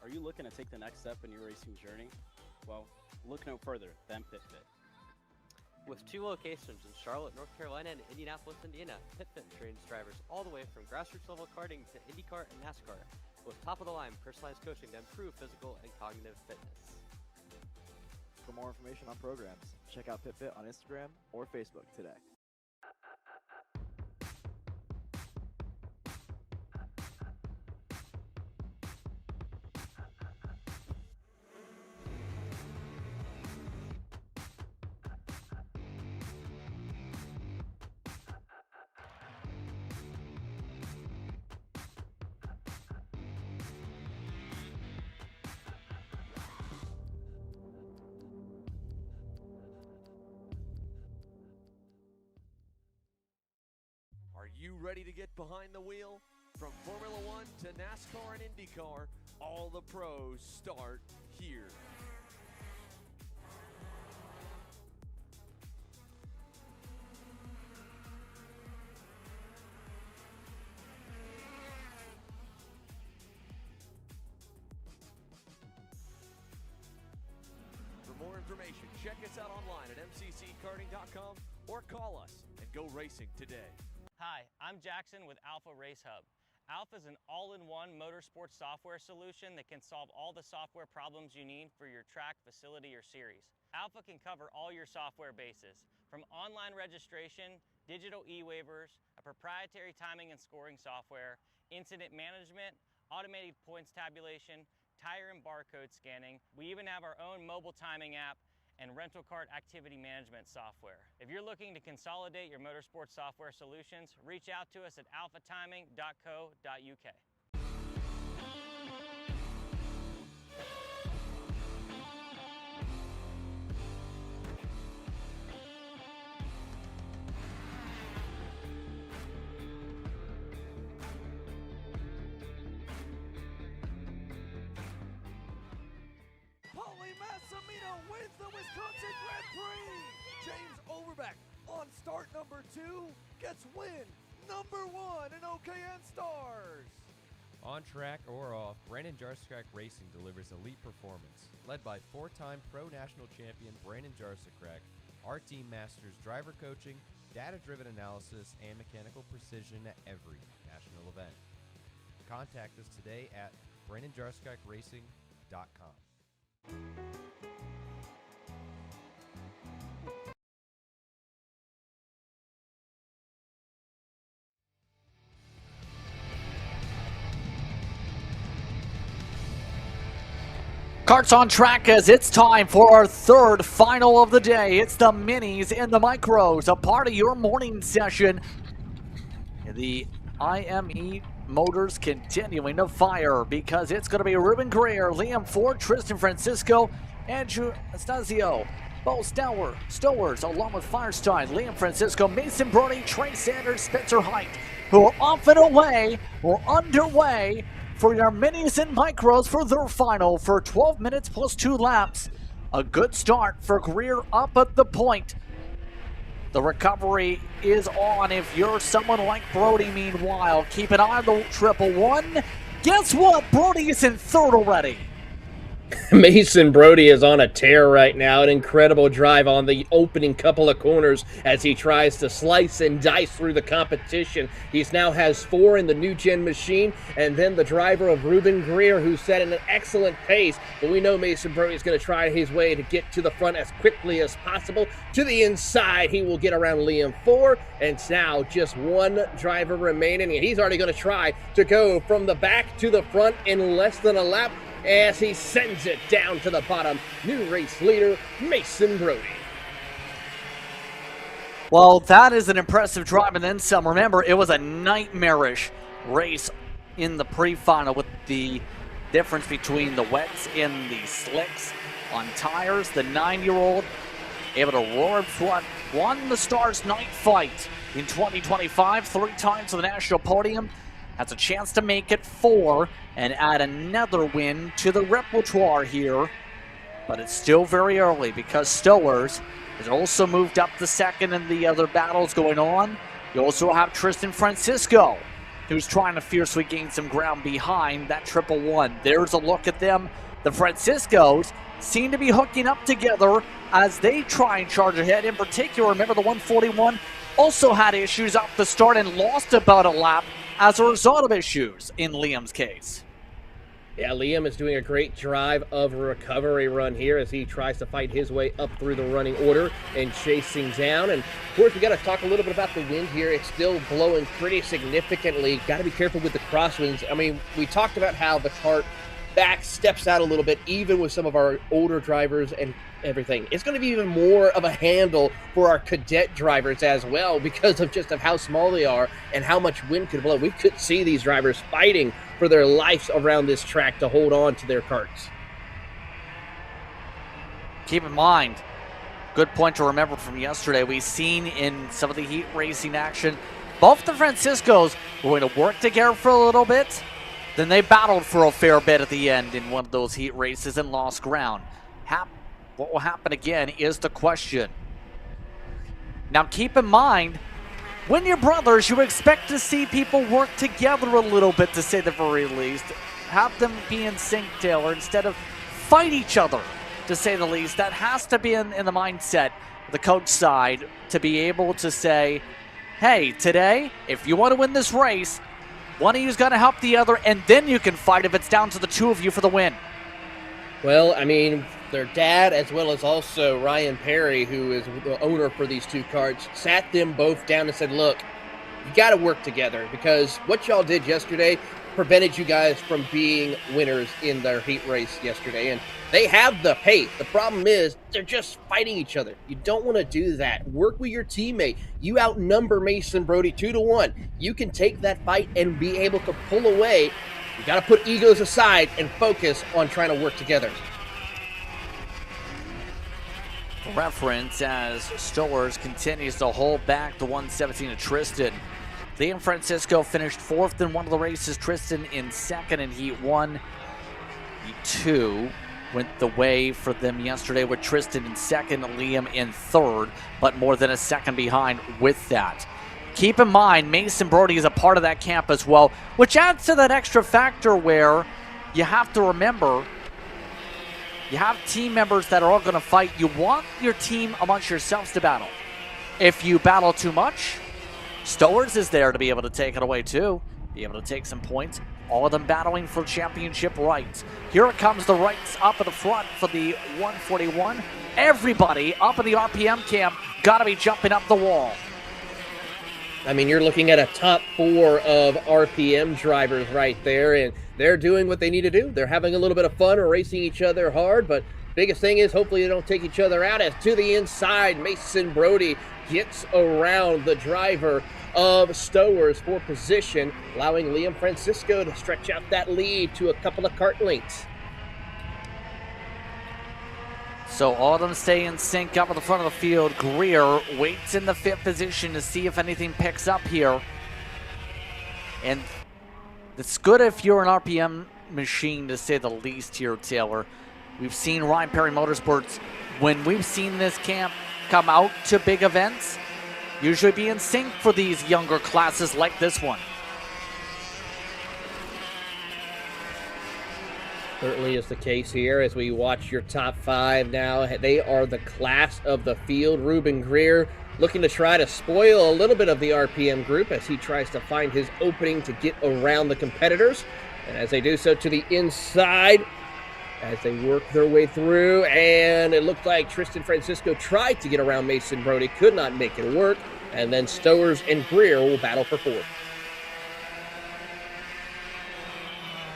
Are you looking to take the next step in your racing journey? Well, look no further than PitFit. With 2 locations in Charlotte, North Carolina, and Indianapolis, Indiana, PitFit trains drivers all the way from grassroots level karting to IndyCar and NASCAR, with top-of-the-line personalized coaching to improve physical and cognitive fitness. For more information on programs, check out PitFit on Instagram or Facebook today. Are you ready to get behind the wheel? From Formula One to NASCAR and IndyCar, all the pros start here. For more information, check us out online at mcckarting.com or call us and go racing today. Hi, I'm Jackson with Alpha Race Hub. Alpha is an all-in-one motorsports software solution that can solve all the software problems you need for your track, facility, or series. Alpha can cover all your software bases, From online registration, digital e-waivers, a proprietary timing and scoring software, incident management, automated points tabulation, tire and barcode scanning. We even have our own mobile timing app and rental kart activity management software. If you're looking to consolidate your motorsports software solutions, reach out to us at alphatiming.co.uk. Wins the Wisconsin Grand Prix! James Overbeck on start number 2 gets win number 1 in OKN Stars. On track or off, Brandon Jarsekrak Racing delivers elite performance. Led by 4-time Pro National Champion Brandon Jarsekrak, our team masters driver coaching, data-driven analysis, and mechanical precision at every national event. Contact us today at BrandonJarsekrakRacing.com. Kart's on track as it's time for our third final of the day. It's the minis and the micros, a part of your morning session. The IAME motors continuing to fire because it's going to be Ruben Greer, Liam Ford, Tristan Francisco, Andrew Anastasio, Bo Stowers, along with Firestein, Liam Francisco, Mason Brody, Trey Sanders, Spencer Height, who are off and away or underway for your minis and micros for their final for 12 minutes plus 2 laps. A good start for Greer up at the point. The recovery is on if you're someone like Brody. Meanwhile, keep an eye on the 111. Guess what? Brody is in third already. Mason Brody is on a tear right now. An incredible drive on the opening couple of corners as he tries to slice and dice through the competition. He now has 4 in the new gen machine, and then the driver of Ruben Greer, who set an excellent pace. But we know Mason Brody is going to try his way to get to the front as quickly as possible. To the inside, he will get around Liam 4, and now just 1 driver remaining, and he's already going to try to go from the back to the front in less than a lap, as he sends it down to the bottom. New race leader, Mason Brody. Well, that is an impressive drive and then some. Remember, it was a nightmarish race in the pre-final with the difference between the wets and the slicks on tires. The 9-year-old able to roar in front, won the Stars Night Fight in 2025, 3 times to the national podium. Has a chance to make it 4 and add another win to the repertoire here. But it's still very early because Stowers has also moved up to second in the other battles going on. You also have Tristan Francisco, who's trying to fiercely gain some ground behind that 111. There's a look at them. The Franciscos seem to be hooking up together as they try and charge ahead. In particular, remember the 141 also had issues off the start and lost about a lap as a result of issues in Liam's case. Yeah, Liam is doing a great drive of a recovery run here as he tries to fight his way up through the running order and chasing down. And of course, we got to talk a little bit about the wind here. It's still blowing pretty significantly. Got to be careful with the crosswinds. I mean, we talked about how the kart back steps out a little bit, even with some of our older drivers and everything. It's going to be even more of a handle for our cadet drivers as well because of just of how small they are and how much wind could blow. We could see these drivers fighting for their lives around this track to hold on to their karts. Keep in mind, good point to remember from yesterday, we've seen in some of the heat racing action, both the Franciscos were going to work together for a little bit, then they battled for a fair bit at the end in one of those heat races and lost ground. What will happen again is the question. Now keep in mind, when you're brothers, you expect to see people work together a little bit, to say the very least. Have them be in sync, Taylor, instead of fight each other, to say the least. That has to be in the mindset, the coach side, to be able to say, hey, today, if you want to win this race, one of you's got to help the other, and then you can fight if it's down to the 2 of you for the win. Well, I mean, Their dad, as well as also Ryan Perry, who is the owner for these two karts, sat them both down and said, look, you got to work together because what y'all did yesterday prevented you guys from being winners in their heat race yesterday. And they have the pace. The problem is they're just fighting each other. You don't want to do that. Work with your teammate. You outnumber Mason Brody 2-1. You can take that fight and be able to pull away. You got to put egos aside and focus on trying to work together. Reference as Stowers continues to hold back the 117 of Tristan. Liam Francisco finished 4th in one of the races. Tristan in 2nd in Heat 1. Heat 2 went the way for them yesterday with Tristan in 2nd, Liam in 3rd, but more than a second behind with that. Keep in mind, Mason Brody is a part of that camp as well, which adds to that extra factor where you have to remember you have team members that are all going to fight. You want your team amongst yourselves to battle. If you battle too much, Stowers is there to be able to take it away too, be able to take some points. All of them battling for championship rights. Here it comes, the rights up at the front for the 141. Everybody up in the RPM camp got to be jumping up the wall. I mean, you're looking at a top 4 of RPM drivers right there, and they're doing what they need to do. They're having a little bit of fun racing each other hard, but biggest thing is hopefully they don't take each other out. As to the inside, Mason Brody gets around the driver of Stowers for position, allowing Liam Francisco to stretch out that lead to a couple of kart lengths. So all of them stay in sync up at the front of the field. Greer waits in the 5th position to see if anything picks up here. And it's good if you're an RPM machine, to say the least here, Taylor. We've seen Ryan Perry Motorsports, when we've seen this camp come out to big events, usually be in sync for these younger classes like this one. Certainly is the case here as we watch your top 5 now. They are the class of the field. Ruben Greer looking to try to spoil a little bit of the RPM group as he tries to find his opening to get around the competitors. And as they do so to the inside, as they work their way through, and it looked like Tristan Francisco tried to get around Mason Brody, could not make it work, and then Stowers and Greer will battle for 4th.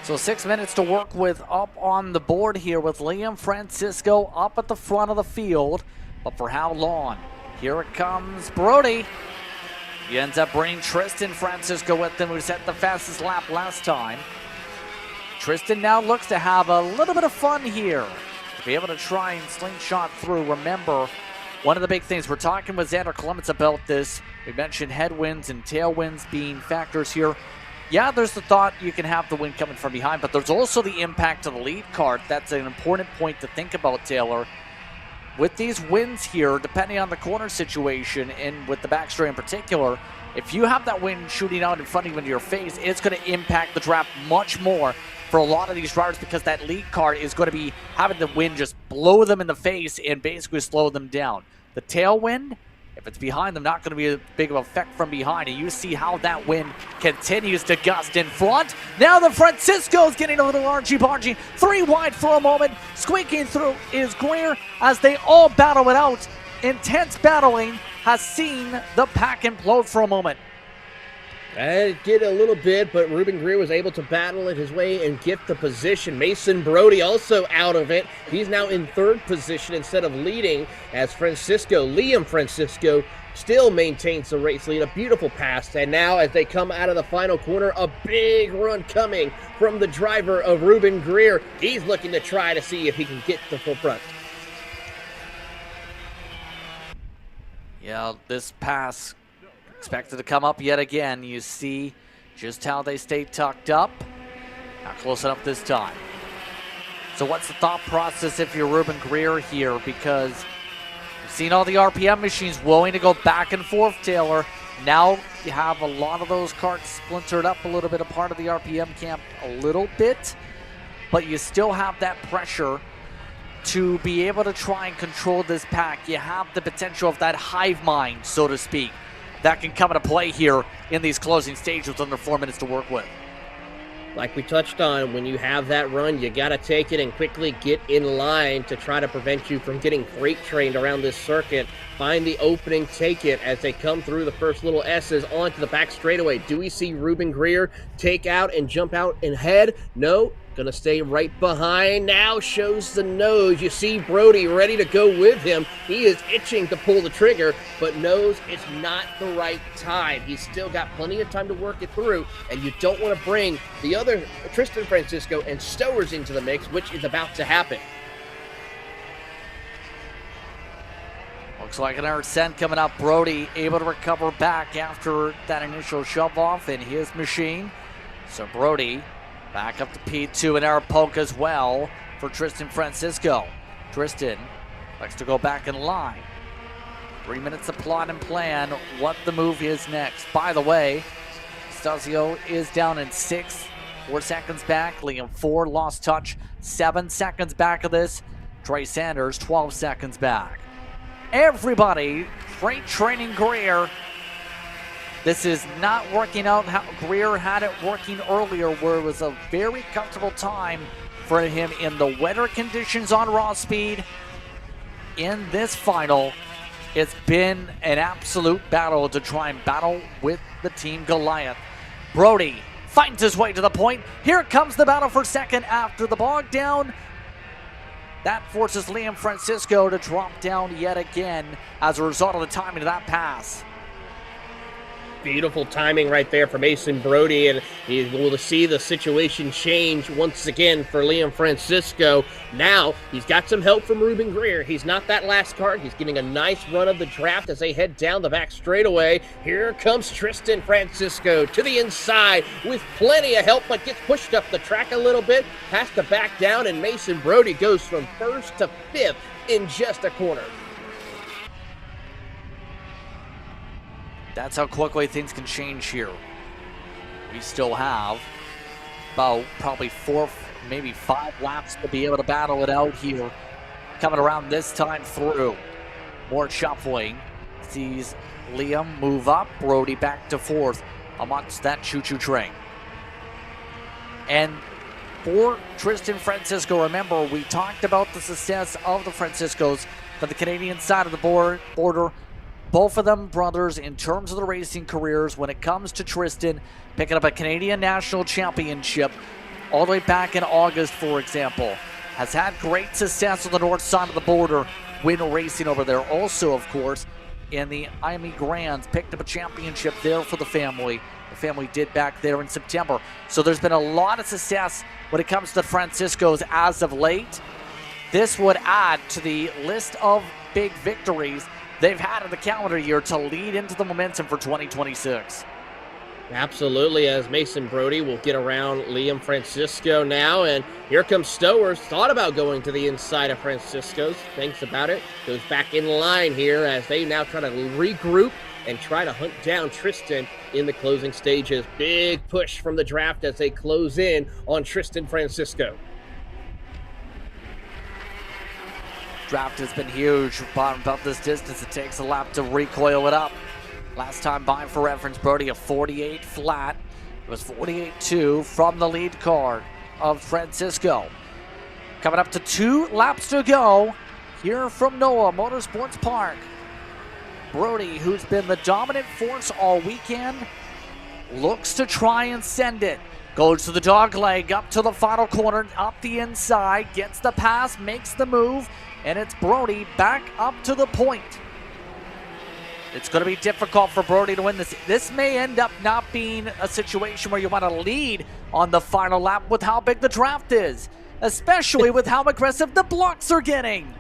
So 6 minutes to work with up on the board here with Liam Francisco up at the front of the field. But for how long? Here it comes, Brody. He ends up bringing Tristan Francisco with him, who set the fastest lap last time. Tristan now looks to have a little bit of fun here, to be able to try and slingshot through. Remember, one of the big things, we're talking with Xander Clements about this. We mentioned headwinds and tailwinds being factors here. Yeah, there's the thought you can have the wind coming from behind, but there's also the impact of the lead kart. That's an important point to think about, Taylor. With these winds here, depending on the corner situation, and with the backstray in particular, if you have that wind shooting out in front of you into your face, it's going to impact the draft much more for a lot of these drivers, because that lead kart is going to be having the wind just blow them in the face and basically slow them down. The tailwind, if it's behind them, not going to be a big of an effect from behind. And you see how that wind continues to gust in front. Now the Francisco's getting a little argy-bargy. 3 wide for a moment. Squeaking through is Greer as they all battle it out. Intense battling has seen the pack implode for a moment. It did a little bit, but Ruben Greer was able to battle it his way and get the position. Mason Brody also out of it. He's now in 3rd position instead of leading, as Liam Francisco still maintains the race lead. A beautiful pass, and now as they come out of the final corner, a big run coming from the driver of Ruben Greer. He's looking to try to see if he can get the full front. Yeah, this pass expected to come up yet again. You see just how they stay tucked up. Not close enough this time. So what's the thought process if you're Ruben Greer here? Because you've seen all the RPM machines willing to go back and forth, Taylor. Now you have a lot of those karts splintered up a little bit, a part of the RPM camp a little bit. But you still have that pressure to be able to try and control this pack. You have the potential of that hive mind, so to speak, that can come into play here in these closing stages with under 4 minutes to work with. Like we touched on, when you have that run, you got to take it and quickly get in line to try to prevent you from getting freight trained around this circuit. Find the opening, take it as they come through the first little S's onto the back straightaway. Do we see Ruben Greer take out and jump out and head? No. Gonna stay right behind. Now shows the nose. You see Brody ready to go with him. He is itching to pull the trigger, but knows it's not the right time. He's still got plenty of time to work it through, and you don't want to bring the other Tristan Francisco and Stowers into the mix, which is about to happen. Looks like another send coming up. Brody able to recover back after that initial shove off in his machine. So Brody back up to P2, and air poke as well for Tristan Francisco. Tristan likes to go back in line. 3 minutes to plot and plan what the move is next. By the way, Stasio is down in 6, 4 seconds back. Liam 4, lost touch, 7 seconds back of this. Trey Sanders, 12 seconds back. Everybody, freight training Greer. This is not working out how Greer had it working earlier, where it was a very comfortable time for him in the wetter conditions on raw speed. In this final, it's been an absolute battle to try and battle with the Team Goliath. Brody finds his way to the point. Here comes the battle for second after the bog down. That forces Liam Francisco to drop down yet again as a result of the timing of that pass. Beautiful timing right there for Mason Brody, and he will see the situation change once again for Liam Francisco. Now he's got some help from Ruben Greer. He's not that last card. He's getting a nice run of the draft as they head down the back straightaway. Here comes Tristan Francisco to the inside with plenty of help, but gets pushed up the track a little bit, has to back down, and Mason Brody goes from first to fifth in just a corner. That's how quickly things can change here. We still have about probably 4, maybe 5 laps to be able to battle it out here. Coming around this time through. More shuffling. Sees Liam move up. Brody back to 4th amongst that choo-choo train. And for Tristan Francisco, remember, we talked about the success of the Franciscos for the Canadian side of the border. Both of them brothers in terms of the racing careers. When it comes to Tristan picking up a Canadian National Championship all the way back in August, for example, has had great success on the north side of the border, win racing over there. Also, of course, in the IAME Grands, picked up a championship there for the family. The family did back there in September. So there's been a lot of success when it comes to Francisco's as of late. This would add to the list of big victories they've had in the calendar year to lead into the momentum for 2026. Absolutely, as Mason Brody will get around Liam Francisco now, and here comes Stowers. Thought about going to the inside of Francisco's. Thinks about it. Goes back in line here as they now try to regroup and try to hunt down Tristan in the closing stages. Big push from the draft as they close in on Tristan Francisco. Draft has been huge. About this distance, it takes a lap to recoil it up. Last time by, for reference, Brody a 48 flat. It was 48.2 from the lead car of Francisco. Coming up to 2 laps to go here from NOLA Motorsports Park. Brody, who's been the dominant force all weekend, looks to try and send it. Goes to the dog leg, up to the final corner, up the inside, gets the pass, makes the move, and it's Brody back up to the point. It's going to be difficult for Brody to win this. This may end up not being a situation where you want to lead on the final lap with how big the draft is, especially with how aggressive the blocks are getting.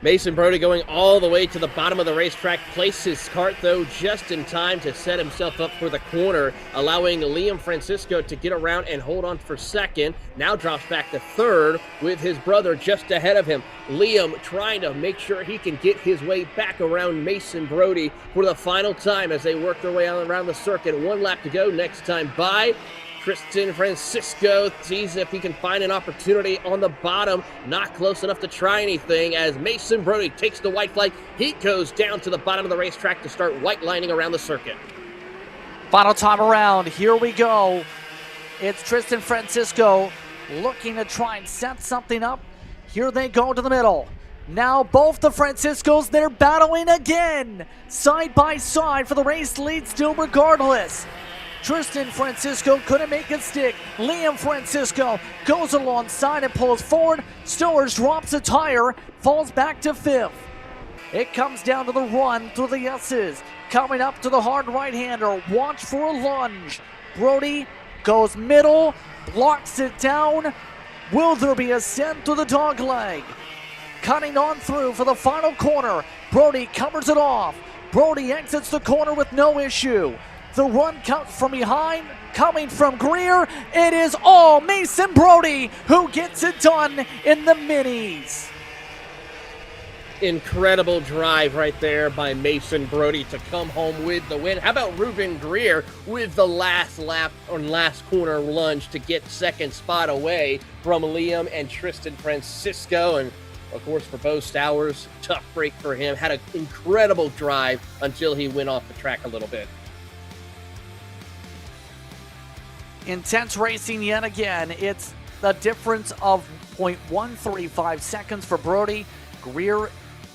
Mason Brody going all the way to the bottom of the racetrack, placed his kart, though, just in time to set himself up for the corner, allowing Liam Francisco to get around and hold on for second. Now drops back to third with his brother just ahead of him. Liam trying to make sure he can get his way back around Mason Brody for the final time as they work their way around the circuit. 1 lap to go next time by. Tristan Francisco sees if he can find an opportunity on the bottom. Not close enough to try anything as Mason Brody takes the white flag. He goes down to the bottom of the racetrack to start white lining around the circuit. Final time around. Here we go. It's Tristan Francisco looking to try and set something up. Here they go to the middle. Now both the Franciscos, they're battling again. Side by side for the race lead still regardless. Tristan Francisco couldn't make it stick. Liam Francisco goes alongside and pulls forward. Stowers drops a tire, falls back to 5th. It comes down to the run through the S's. Coming up to the hard right-hander. Watch for a lunge. Brody goes middle, blocks it down. Will there be a send through the dog leg? Cutting on through for the final corner. Brody covers it off. Brody exits the corner with no issue. The run comes from behind, coming from Greer. It is all Mason Brody who gets it done in the minis. Incredible drive right there by Mason Brody to come home with the win. How about Ruben Greer with the last lap or last corner lunge to get second spot away from Liam and Tristan Francisco. And of course, for Bo Stowers, tough break for him. Had an incredible drive until he went off the track a little bit. Intense racing yet again. It's the difference of 0.135 seconds for Brody. Greer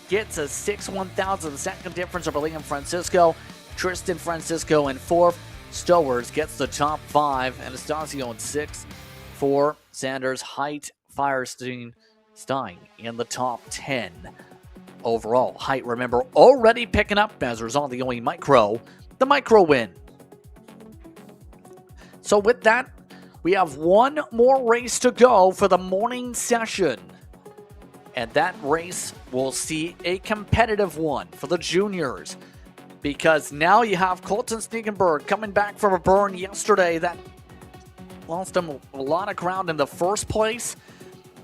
gets a 6/1,000 second difference over Liam Francisco. Tristan Francisco in 4th. Stowers gets the top 5. Anastasio in 6th. 4. Sanders, Height, Firestein in the top 10. Overall, Height, remember, already picking up as a result of the OE Micro, the Micro win. So with that, we have one more race to go for the morning session. And that race will see a competitive one for the juniors. Because now you have Colton Snegenberg coming back from a burn yesterday that lost him a lot of ground in the first place.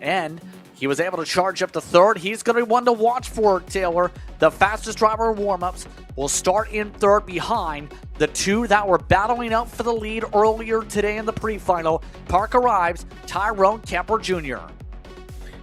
And he was able to charge up to 3rd. He's going to be one to watch for, Taylor. The fastest driver in warm-ups will start in 3rd behind the 2 that were battling out for the lead earlier today in the pre-final. Park arrives, Tyrone Kemper Jr.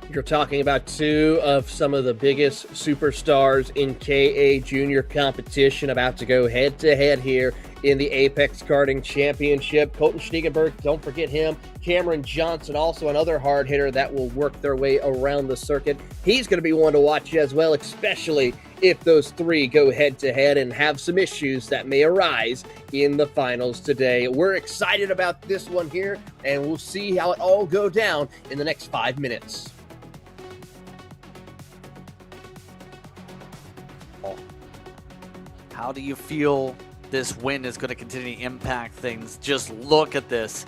You're talking about 2 of some of the biggest superstars in KA junior competition about to go head-to-head here in the Apex Karting Championship. Colton Schneegenberg, don't forget him. Cameron Johnson, also another hard hitter that will work their way around the circuit. He's going to be one to watch as well, especially if those 3 go head-to-head and have some issues that may arise in the finals today. We're excited about this one here, and we'll see how it all go down in the next 5 minutes. How do you feel this win is going to continue to impact things? Just look at this.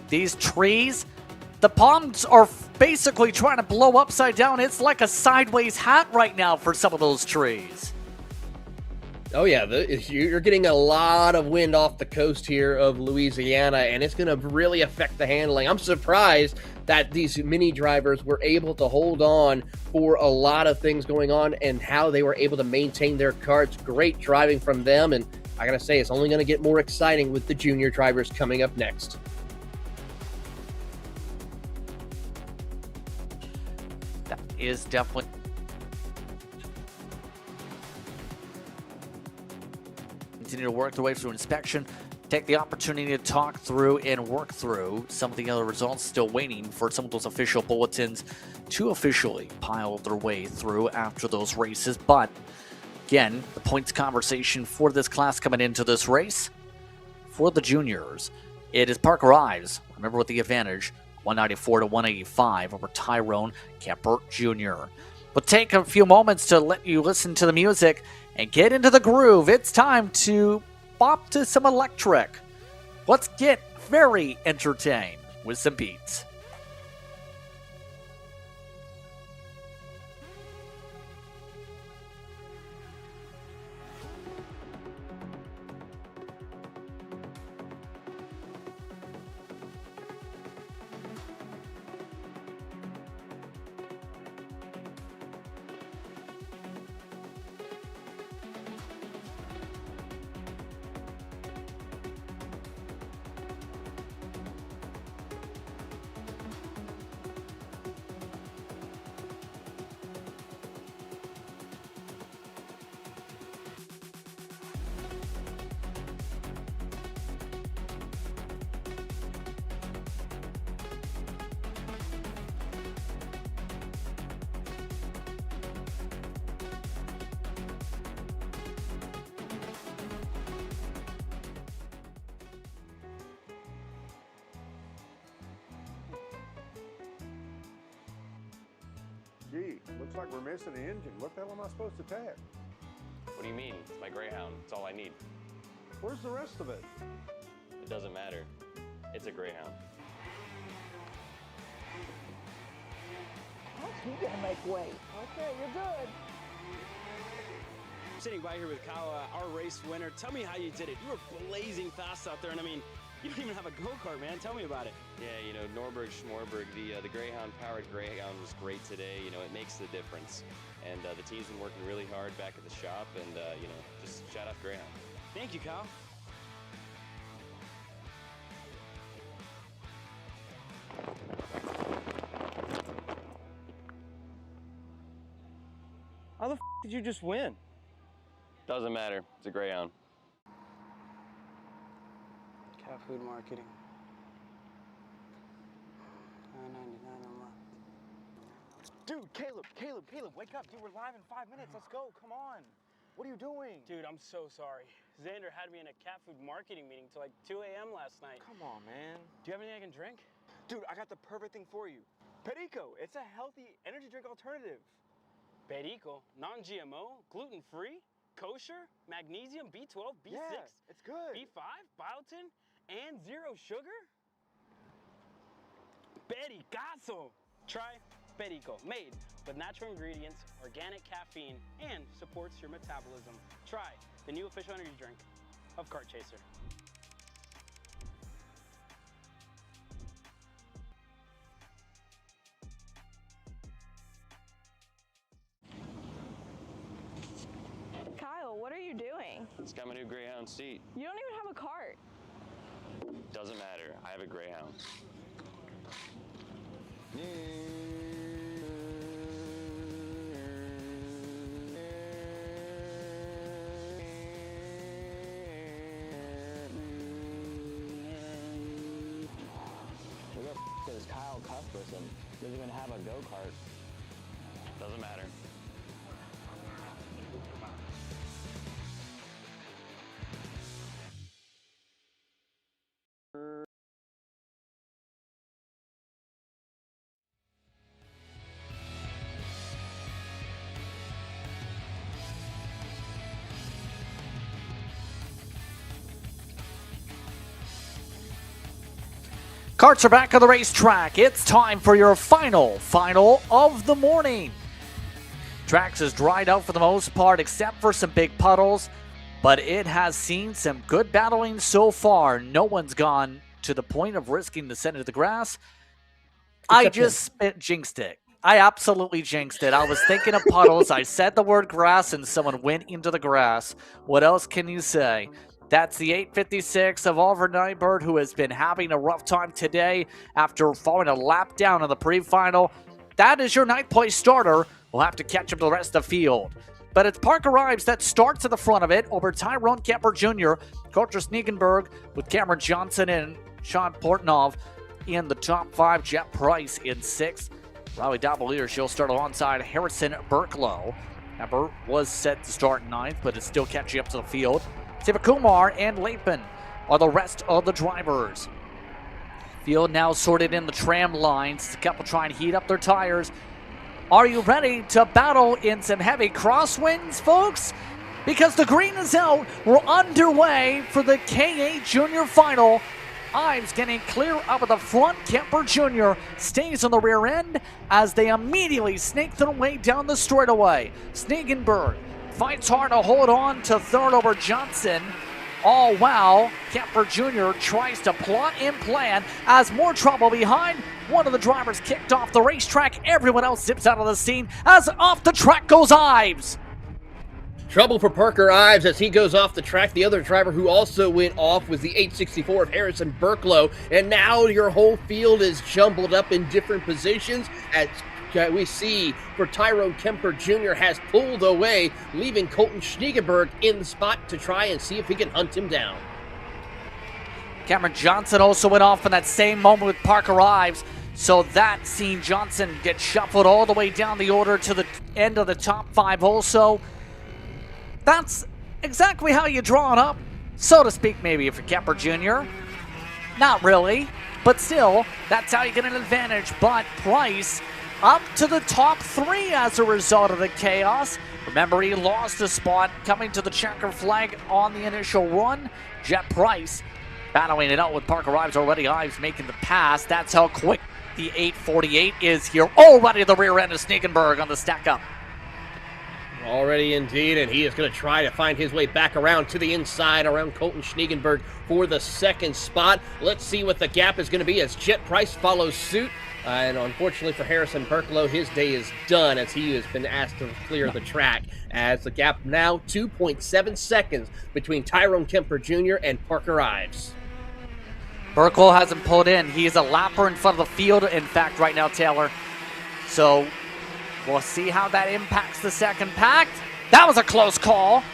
These trees, the palms are basically trying to blow upside down. It's like a sideways hat right now for some of those trees. Oh, yeah. You're getting a lot of wind off the coast here of Louisiana, and it's going to really affect the handling. I'm surprised that these mini drivers were able to hold on for a lot of things going on and how they were able to maintain their karts. Great driving from them, and I got to say, it's only going to get more exciting with the junior drivers coming up next. That is definitely... Continue to work their way through inspection. Take the opportunity to talk through and work through some of the other results. Still waiting for some of those official bulletins to officially pile their way through after those races. But again, the points conversation for this class coming into this race for the juniors, it is Parker Ives. Remember, with the advantage, 194 to 185 over Tyrone Kemper Jr. But take a few moments to let you listen to the music and get into the groove. It's time to bop to some electric. Let's get very entertained with some beats. Gee, looks like we're missing the engine. What the hell am I supposed to tag? What do you mean? It's my Greyhound. It's all I need. Where's the rest of it? It doesn't matter. It's a Greyhound. You gotta make weight. Okay, you're good. I'm sitting by here with Kyle, our race winner. Tell me how you did it. You were blazing fast out there, and I mean, you don't even have a go-kart, man. Tell me about it. Yeah, you know, Norberg, Schmorberg, the Greyhound-powered Greyhound was great today. You know, it makes the difference. And the team's been working really hard back at the shop, and, you know, just shout out Greyhound. Thank you, Kyle. How the f did you just win? Doesn't matter. It's a Greyhound. Cat food marketing. $9.99 a month. Dude, Caleb, wake up. Dude, we're live in 5 minutes. Let's go. Come on. What are you doing? Dude, I'm so sorry. Xander had me in a cat food marketing meeting till like 2 a.m. last night. Come on, man. Do you have anything I can drink? Dude, I got the perfect thing for you. Perico. It's a healthy energy drink alternative. Perico, non-GMO, gluten-free, kosher, magnesium, B12, B6, Yeah, it's good. B5, biotin, and zero sugar? Pericazo! Try Perico, made with natural ingredients, organic caffeine, and supports your metabolism. Try the new official energy drink of Kart Chaser. Kyle, what are you doing? It's got my new Greyhound seat. You don't even have a cart. Doesn't matter. I have a Greyhound. Who the f is Kyle Cuthbertson? Doesn't even have a go-kart. Doesn't matter. Karts are back on the racetrack. It's time for your final of the morning. Tracks is dried out for the most part, except for some big puddles, but it has seen some good battling so far. No one's gone to the point of risking descent into the grass. I just jinxed it. I absolutely jinxed it. I was thinking of puddles. I said the word grass, and someone went into the grass. What else can you say? That's the 856 of Oliver Nybird, who has been having a rough time today after falling a lap down in the pre-final. That is your 9th place starter. We'll have to catch up to the rest of the field. But it's Parker Ives that starts at the front of it over Tyrone Kemper Jr., Coulter Snegenberg with Cameron Johnson and Sean Portnov in the top 5. Jeff Price in 6th. Riley Davalier, she'll start alongside Harrison Burklow. Kemper was set to start 9th, but is still catching up to the field. Sivakumar and Lapin are the rest of the drivers. Field now sorted in the tram lines. A couple trying to heat up their tires. Are you ready to battle in some heavy crosswinds, folks? Because the green is out. We're underway for the KA Junior Final. Ives getting clear up at the front. Kemper Jr. stays on the rear end as they immediately snake their way down the straightaway. Snegenberg fights hard to hold on to third over Johnson. Oh, wow. Kemper Jr. tries to plot and plan as more trouble behind. One of the drivers kicked off the racetrack. Everyone else zips out of the scene as off the track goes Ives. Trouble for Parker Ives as he goes off the track. The other driver who also went off was the 864 of Harrison Burklow. And now your whole field is jumbled up in different positions as we see for Tyrone Kemper Jr. has pulled away, leaving Colton Schneegenberg in the spot to try and see if he can hunt him down. Cameron Johnson also went off in that same moment with Parker Ives. So that seen Johnson get shuffled all the way down the order to the end of the top 5 also. That's exactly how you draw it up, so to speak, maybe for Kemper Jr. Not really, but still, that's how you get an advantage. But Price up to the top 3 as a result of the chaos. Remember, he lost a spot coming to the checker flag on the initial run. Jet Price battling it out with Parker Ives already. Ives making the pass. That's how quick the 848 is here. Already the rear end of Sneakenberg on the stack up. Already indeed, and he is going to try to find his way back around to the inside around Colton Schneegenberg for the second spot. Let's see what the gap is going to be as Jet Price follows suit. And unfortunately for Harrison Berklow, his day is done as he has been asked to clear the track. As the gap now 2.7 seconds between Tyrone Kemper Jr. and Parker Ives. Berklow hasn't pulled in. He is a lapper in front of the field, in fact, right now, Taylor. So we'll see how that impacts the second pack. That was a close call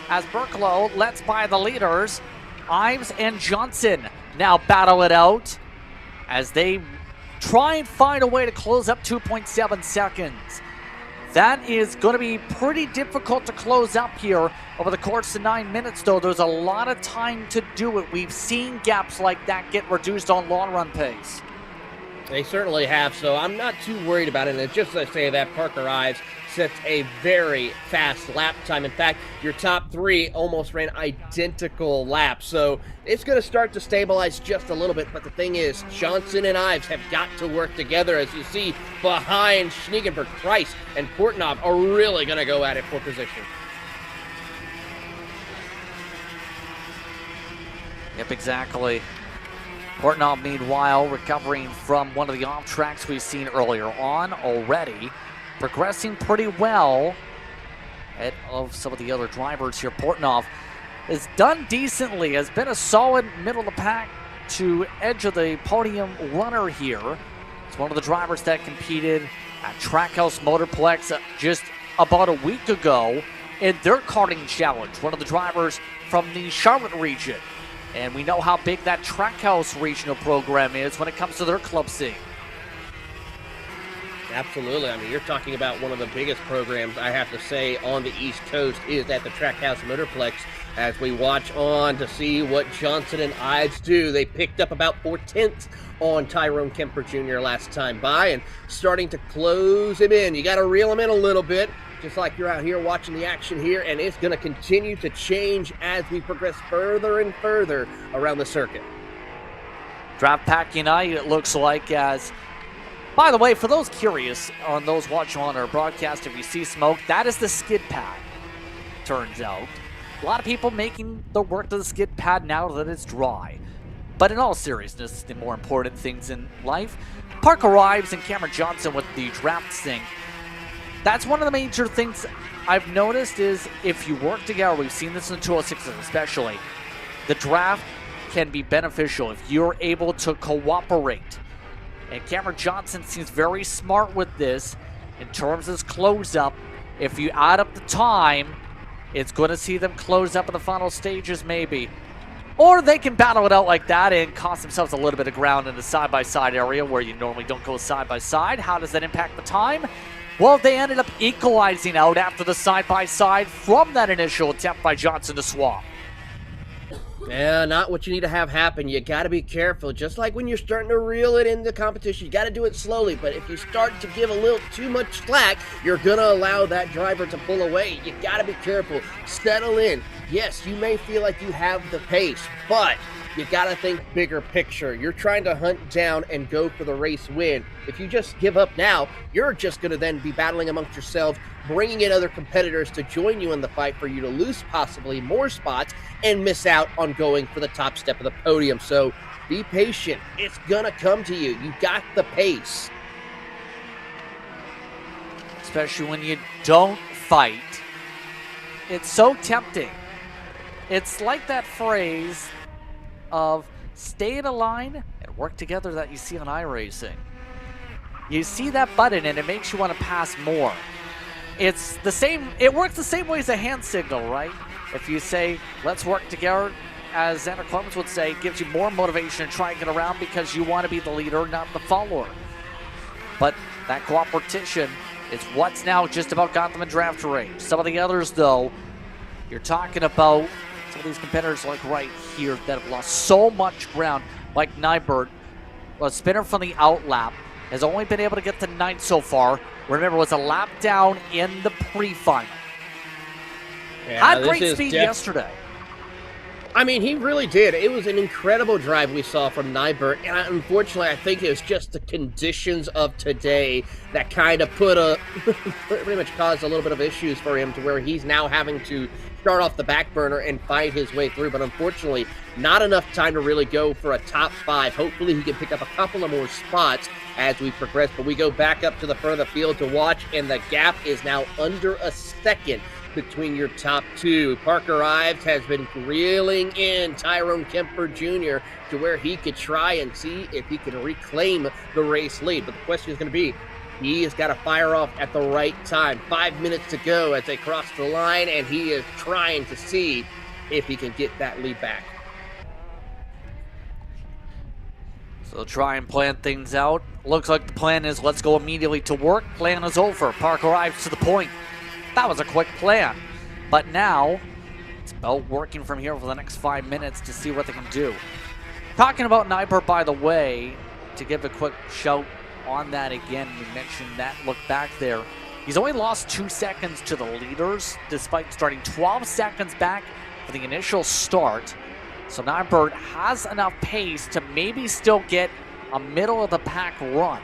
as Berklow lets by the leaders. Ives and Johnson now battle it out as they try and find a way to close up 2.7 seconds. That is going to be pretty difficult to close up here over the course of 9 minutes, though. There's a lot of time to do it. We've seen gaps like that get reduced on long run pace. They certainly have, so I'm not too worried about it. And just as I say that, Parker Ives sets a very fast lap time. In fact, your top 3 almost ran identical laps, so it's going to start to stabilize just a little bit. But the thing is, Johnson and Ives have got to work together. As you see behind Schneegenberg, Price and Portnoy are really going to go at it for position. Yep, exactly. Portnoy, meanwhile, recovering from one of the off tracks we've seen earlier on already. Progressing pretty well ahead of some of the other drivers here. Portnoy has done decently, has been a solid middle of the pack to edge of the podium runner here. It's one of the drivers that competed at Trackhouse Motorplex just about a week ago in their karting challenge. One of the drivers from the Charlotte region. And we know how big that Trackhouse regional program is when it comes to their club scene. Absolutely. I mean, you're talking about one of the biggest programs, I have to say, on the East Coast is at the Trackhouse Motorplex. As we watch on to see what Johnson and Ives do, they picked up about 4/10 on Tyrone Kemper Jr. last time by and starting to close him in. You got to reel him in a little bit, just like you're out here watching the action here, and it's going to continue to change as we progress further and further around the circuit. Draft Pack United, it looks like, as... By the way, for those curious, on those watching on our broadcast, if you see smoke, that is the skid pad, turns out. A lot of people making the work to the skid pad now that it's dry. But in all seriousness, the more important things in life, Parker Ives and Cameron Johnson with the draft sync. That's one of the major things I've noticed is if you work together, we've seen this in the 206 especially, the draft can be beneficial if you're able to cooperate. And Cameron Johnson seems very smart with this in terms of his close-up. If you add up the time, it's going to see them close up in the final stages maybe. Or they can battle it out like that and cost themselves a little bit of ground in the side-by-side area where you normally don't go side-by-side. How does that impact the time? Well, they ended up equalizing out after the side-by-side from that initial attempt by Johnson to swap. Yeah, not what you need to have happen. You got to be careful. Just like when you're starting to reel it into competition, you got to do it slowly. But if you start to give a little too much slack, you're going to allow that driver to pull away. You got to be careful. Settle in. Yes, you may feel like you have the pace, but you got to think bigger picture. You're trying to hunt down and go for the race win. If you just give up now, you're just going to then be battling amongst yourselves, bringing in other competitors to join you in the fight for you to lose possibly more spots and miss out on going for the top step of the podium. So be patient. It's going to come to you. You got the pace. Especially when you don't fight. It's so tempting. It's like that phrase of stay in a line and work together that you see on iRacing. You see that button and it makes you want to pass more. It's the same, it works the same way as a hand signal, right? If you say, let's work together, as Xander Clemens would say, it gives you more motivation to try and get around because you want to be the leader, not the follower. But that cooperation is what's now just about got them in draft range. Some of the others, though, you're talking about some of these competitors like right here that have lost so much ground, like Nybert, a spinner from the outlap, has only been able to get to 9th so far. Remember, it was a lap down in the pre-final. Yeah, Had great speed yesterday. I mean, he really did. It was an incredible drive we saw from Nyberg, and unfortunately, I think it was just the conditions of today that kind of pretty much caused a little bit of issues for him, to where he's now having to start off the back burner and fight his way through. But unfortunately, not enough time to really go for a top 5. Hopefully, he can pick up a couple of more spots as we progress. But we go back up to the front of the field to watch, and the gap is now under a second between your top 2. Parker Ives has been reeling in Tyrone Kemper Jr. to where he could try and see if he can reclaim the race lead. But the question is going to be, he has got to fire off at the right time. 5 minutes to go as they cross the line, and he is trying to see if he can get that lead back. So try and plan things out. Looks like the plan is let's go immediately to work. Plan is over. Parker Ives to the point. That was a quick plan. But now, it's about working from here for the next 5 minutes to see what they can do. Talking about Nyberg, by the way, to give a quick shout on that again, we mentioned that look back there. He's only lost 2 seconds to the leaders, despite starting 12 seconds back for the initial start. So Nyberg has enough pace to maybe still get a middle-of-the-pack run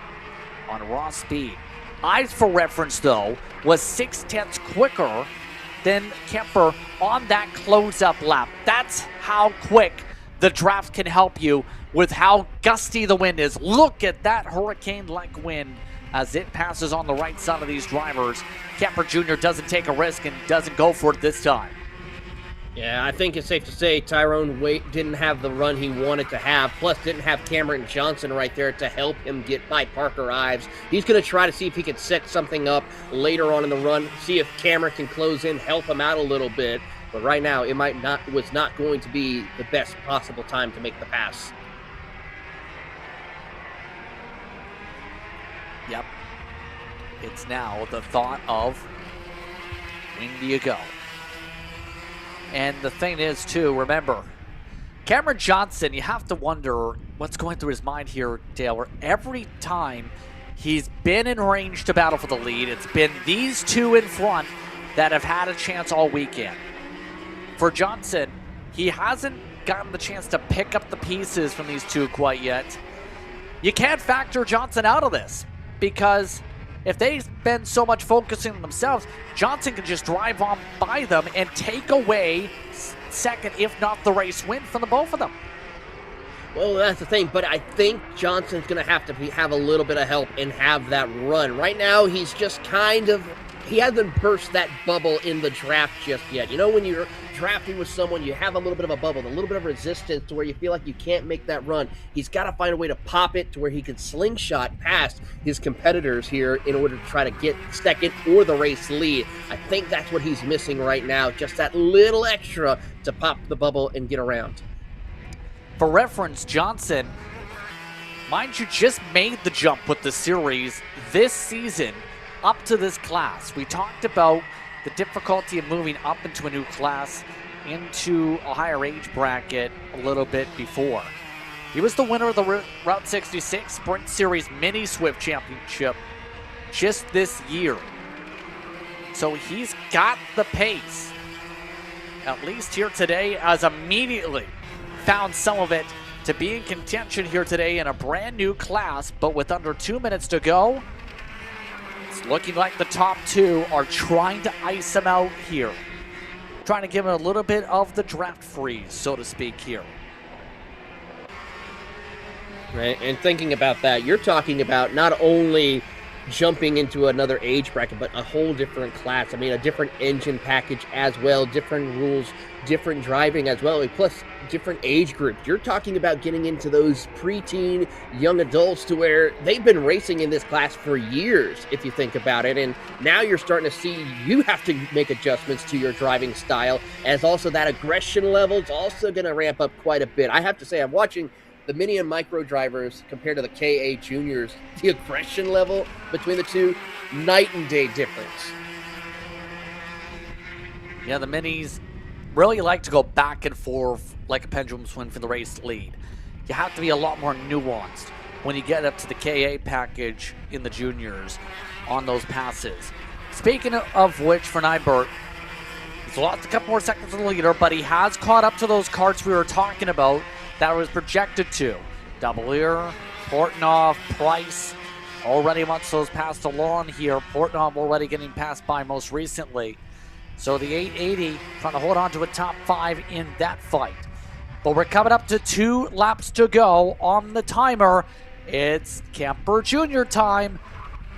on raw speed. Ives, for reference, though, was 0.6 quicker than Kemper on that close-up lap. That's how quick the draft can help you with how gusty the wind is. Look at that hurricane-like wind as it passes on the right side of these drivers. Kemper Jr. doesn't take a risk and doesn't go for it this time. Yeah, I think it's safe to say Tyrone didn't have the run he wanted to have, plus didn't have Cameron Johnson right there to help him get by Parker Ives. He's going to try to see if he can set something up later on in the run, see if Cameron can close in, help him out a little bit. But right now, it was not going to be the best possible time to make the pass. Yep. It's now the thought of, when do you go? And the thing is, too, remember, Cameron Johnson, you have to wonder what's going through his mind here, Dale, where every time he's been in range to battle for the lead, it's been these two in front that have had a chance all weekend. For Johnson, he hasn't gotten the chance to pick up the pieces from these two quite yet. You can't factor Johnson out of this, because if they've been so much focusing on themselves, Johnson can just drive on by them and take away second, if not the race win, from the both of them. Well, that's the thing, but I think Johnson's going to have a little bit of help and have that run. Right now, he's just he hasn't burst that bubble in the draft just yet. You know, when you're drafting with someone, you have a little bit of a bubble, a little bit of resistance to where you feel like you can't make that run. He's got to find a way to pop it to where he can slingshot past his competitors here in order to try to get second or the race lead. I think that's what he's missing right now, just that little extra to pop the bubble and get around. For reference, Johnson, mind you, just made the jump with the series this season up to this class. We talked about the difficulty of moving up into a new class, into a higher age bracket a little bit before. He was the winner of the Route 66 Sprint Series Mini Swift Championship just this year. So he's got the pace, at least here today, as immediately found some of it to be in contention here today in a brand new class. But with under 2 minutes to go, it's looking like the top two are trying to ice him out here. Trying to give him a little bit of the draft freeze, so to speak, here. Right, and thinking about that, you're talking about not only jumping into another age bracket, but a whole different class. I mean, a different engine package as well, different rules, different driving as well, plus different age groups. You're talking about getting into those preteen young adults to where they've been racing in this class for years, if you think about it, and now you're starting to see you have to make adjustments to your driving style, as also that aggression level is also going to ramp up quite a bit. I have to say, I'm watching the mini and micro drivers compared to the KA juniors, the aggression level between the two, night and day difference. Yeah, the minis really like to go back and forth like a pendulum swing for the race lead. You have to be a lot more nuanced. when you get up to the KA package in the juniors on those passes. Speaking of which, for Nyberg, he's lost a couple more seconds of the leader, but he has caught up to those karts we were talking about that was projected to. Double ear, Portnoy, Price, already once those passed along here. Portnoy already getting passed by most recently. So the 880 trying to hold on to a top 5 in that fight. But we're coming up to 2 laps to go on the timer. It's Kemper Jr. time.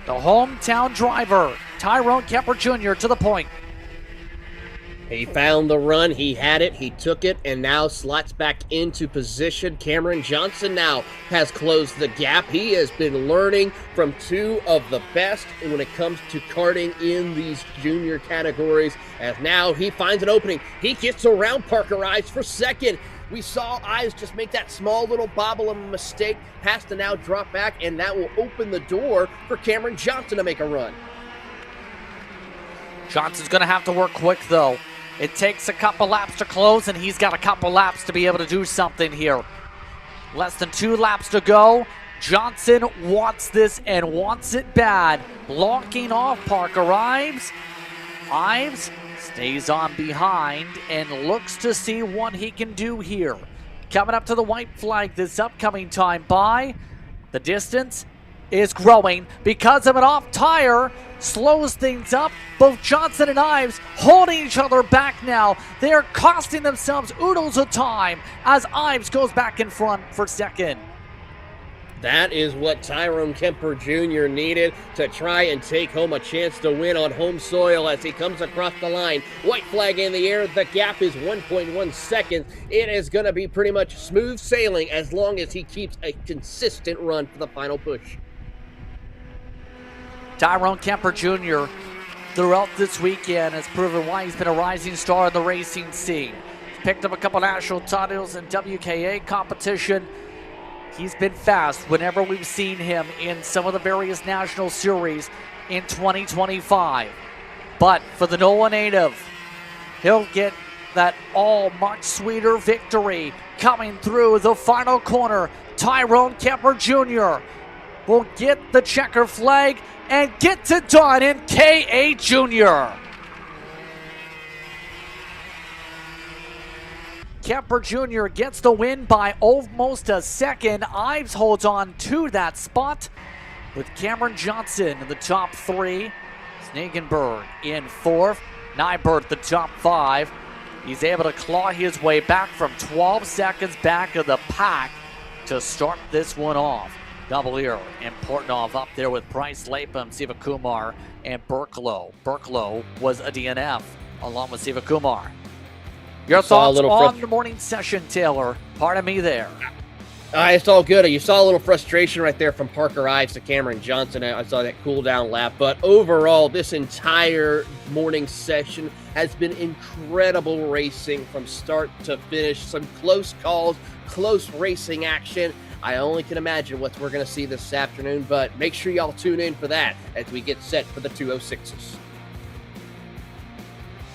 The hometown driver, Tyrone Kemper Jr. to the point. He found the run, he had it, he took it, and now slots back into position. Cameron Johnson now has closed the gap. He has been learning from 2 of the best when it comes to karting in these junior categories, as now he finds an opening. He gets around Parker Ives for second. We saw Ives just make that small little bobble of a mistake, has to now drop back, and that will open the door for Cameron Johnson to make a run. Johnson's going to have to work quick, though. It takes a couple laps to close, and he's got a couple laps to be able to do something here. Less than 2 laps to go. Johnson wants this and wants it bad. Blocking off Parker Ives. Ives stays on behind and looks to see what he can do here. Coming up to the white flag this upcoming time by. The distance is growing because of an off tire. Slows things up. Both Johnson and Ives holding each other back now. They're costing themselves oodles of time as Ives goes back in front for second. That is what Tyrone Kemper Jr. needed to try and take home a chance to win on home soil as he comes across the line. White flag in the air. The gap is 1.1 seconds. It is going to be pretty much smooth sailing as long as he keeps a consistent run for the final push. Tyrone Kemper Jr. throughout this weekend has proven why he's been a rising star in the racing scene. He's picked up a couple national titles in WKA competition. He's been fast whenever we've seen him in some of the various national series in 2025. But for the NOLA native, he'll get that all much sweeter victory coming through the final corner. Tyrone Kemper Jr. will get the checker flag and gets it done in KA Junior. Kemper Jr. gets the win by almost a second. Ives holds on to that spot with Cameron Johnson in the top 3. Snegenberg in 4th. Nyberg the top 5. He's able to claw his way back from 12 seconds back of the pack to start this one off. Double ear and Portnoy up there with Price, Lapham, Sivakumar, and Burklow. Burklow was a DNF along with Sivakumar. Your thoughts on the morning session, Taylor? Pardon me there. It's all good. You saw a little frustration right there from Parker Ives to Cameron Johnson. I saw that cool down lap. But overall, this entire morning session has been incredible racing from start to finish. Some close calls, close racing action. I only can imagine what we're going to see this afternoon, but make sure y'all tune in for that as we get set for the 206s.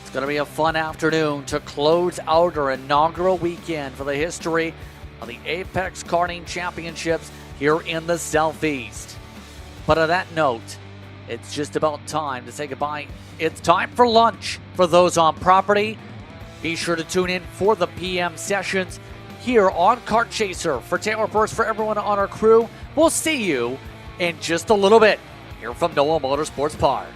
It's going to be a fun afternoon to close out our inaugural weekend for the history of the Apex Karting Championships here in the Southeast. But on that note, it's just about time to say goodbye. It's time for lunch for those on property. Be sure to tune in for the PM sessions here on Kart Chaser. For Taylor Burst, for everyone on our crew, we'll see you in just a little bit here from NOLA Motorsports Park.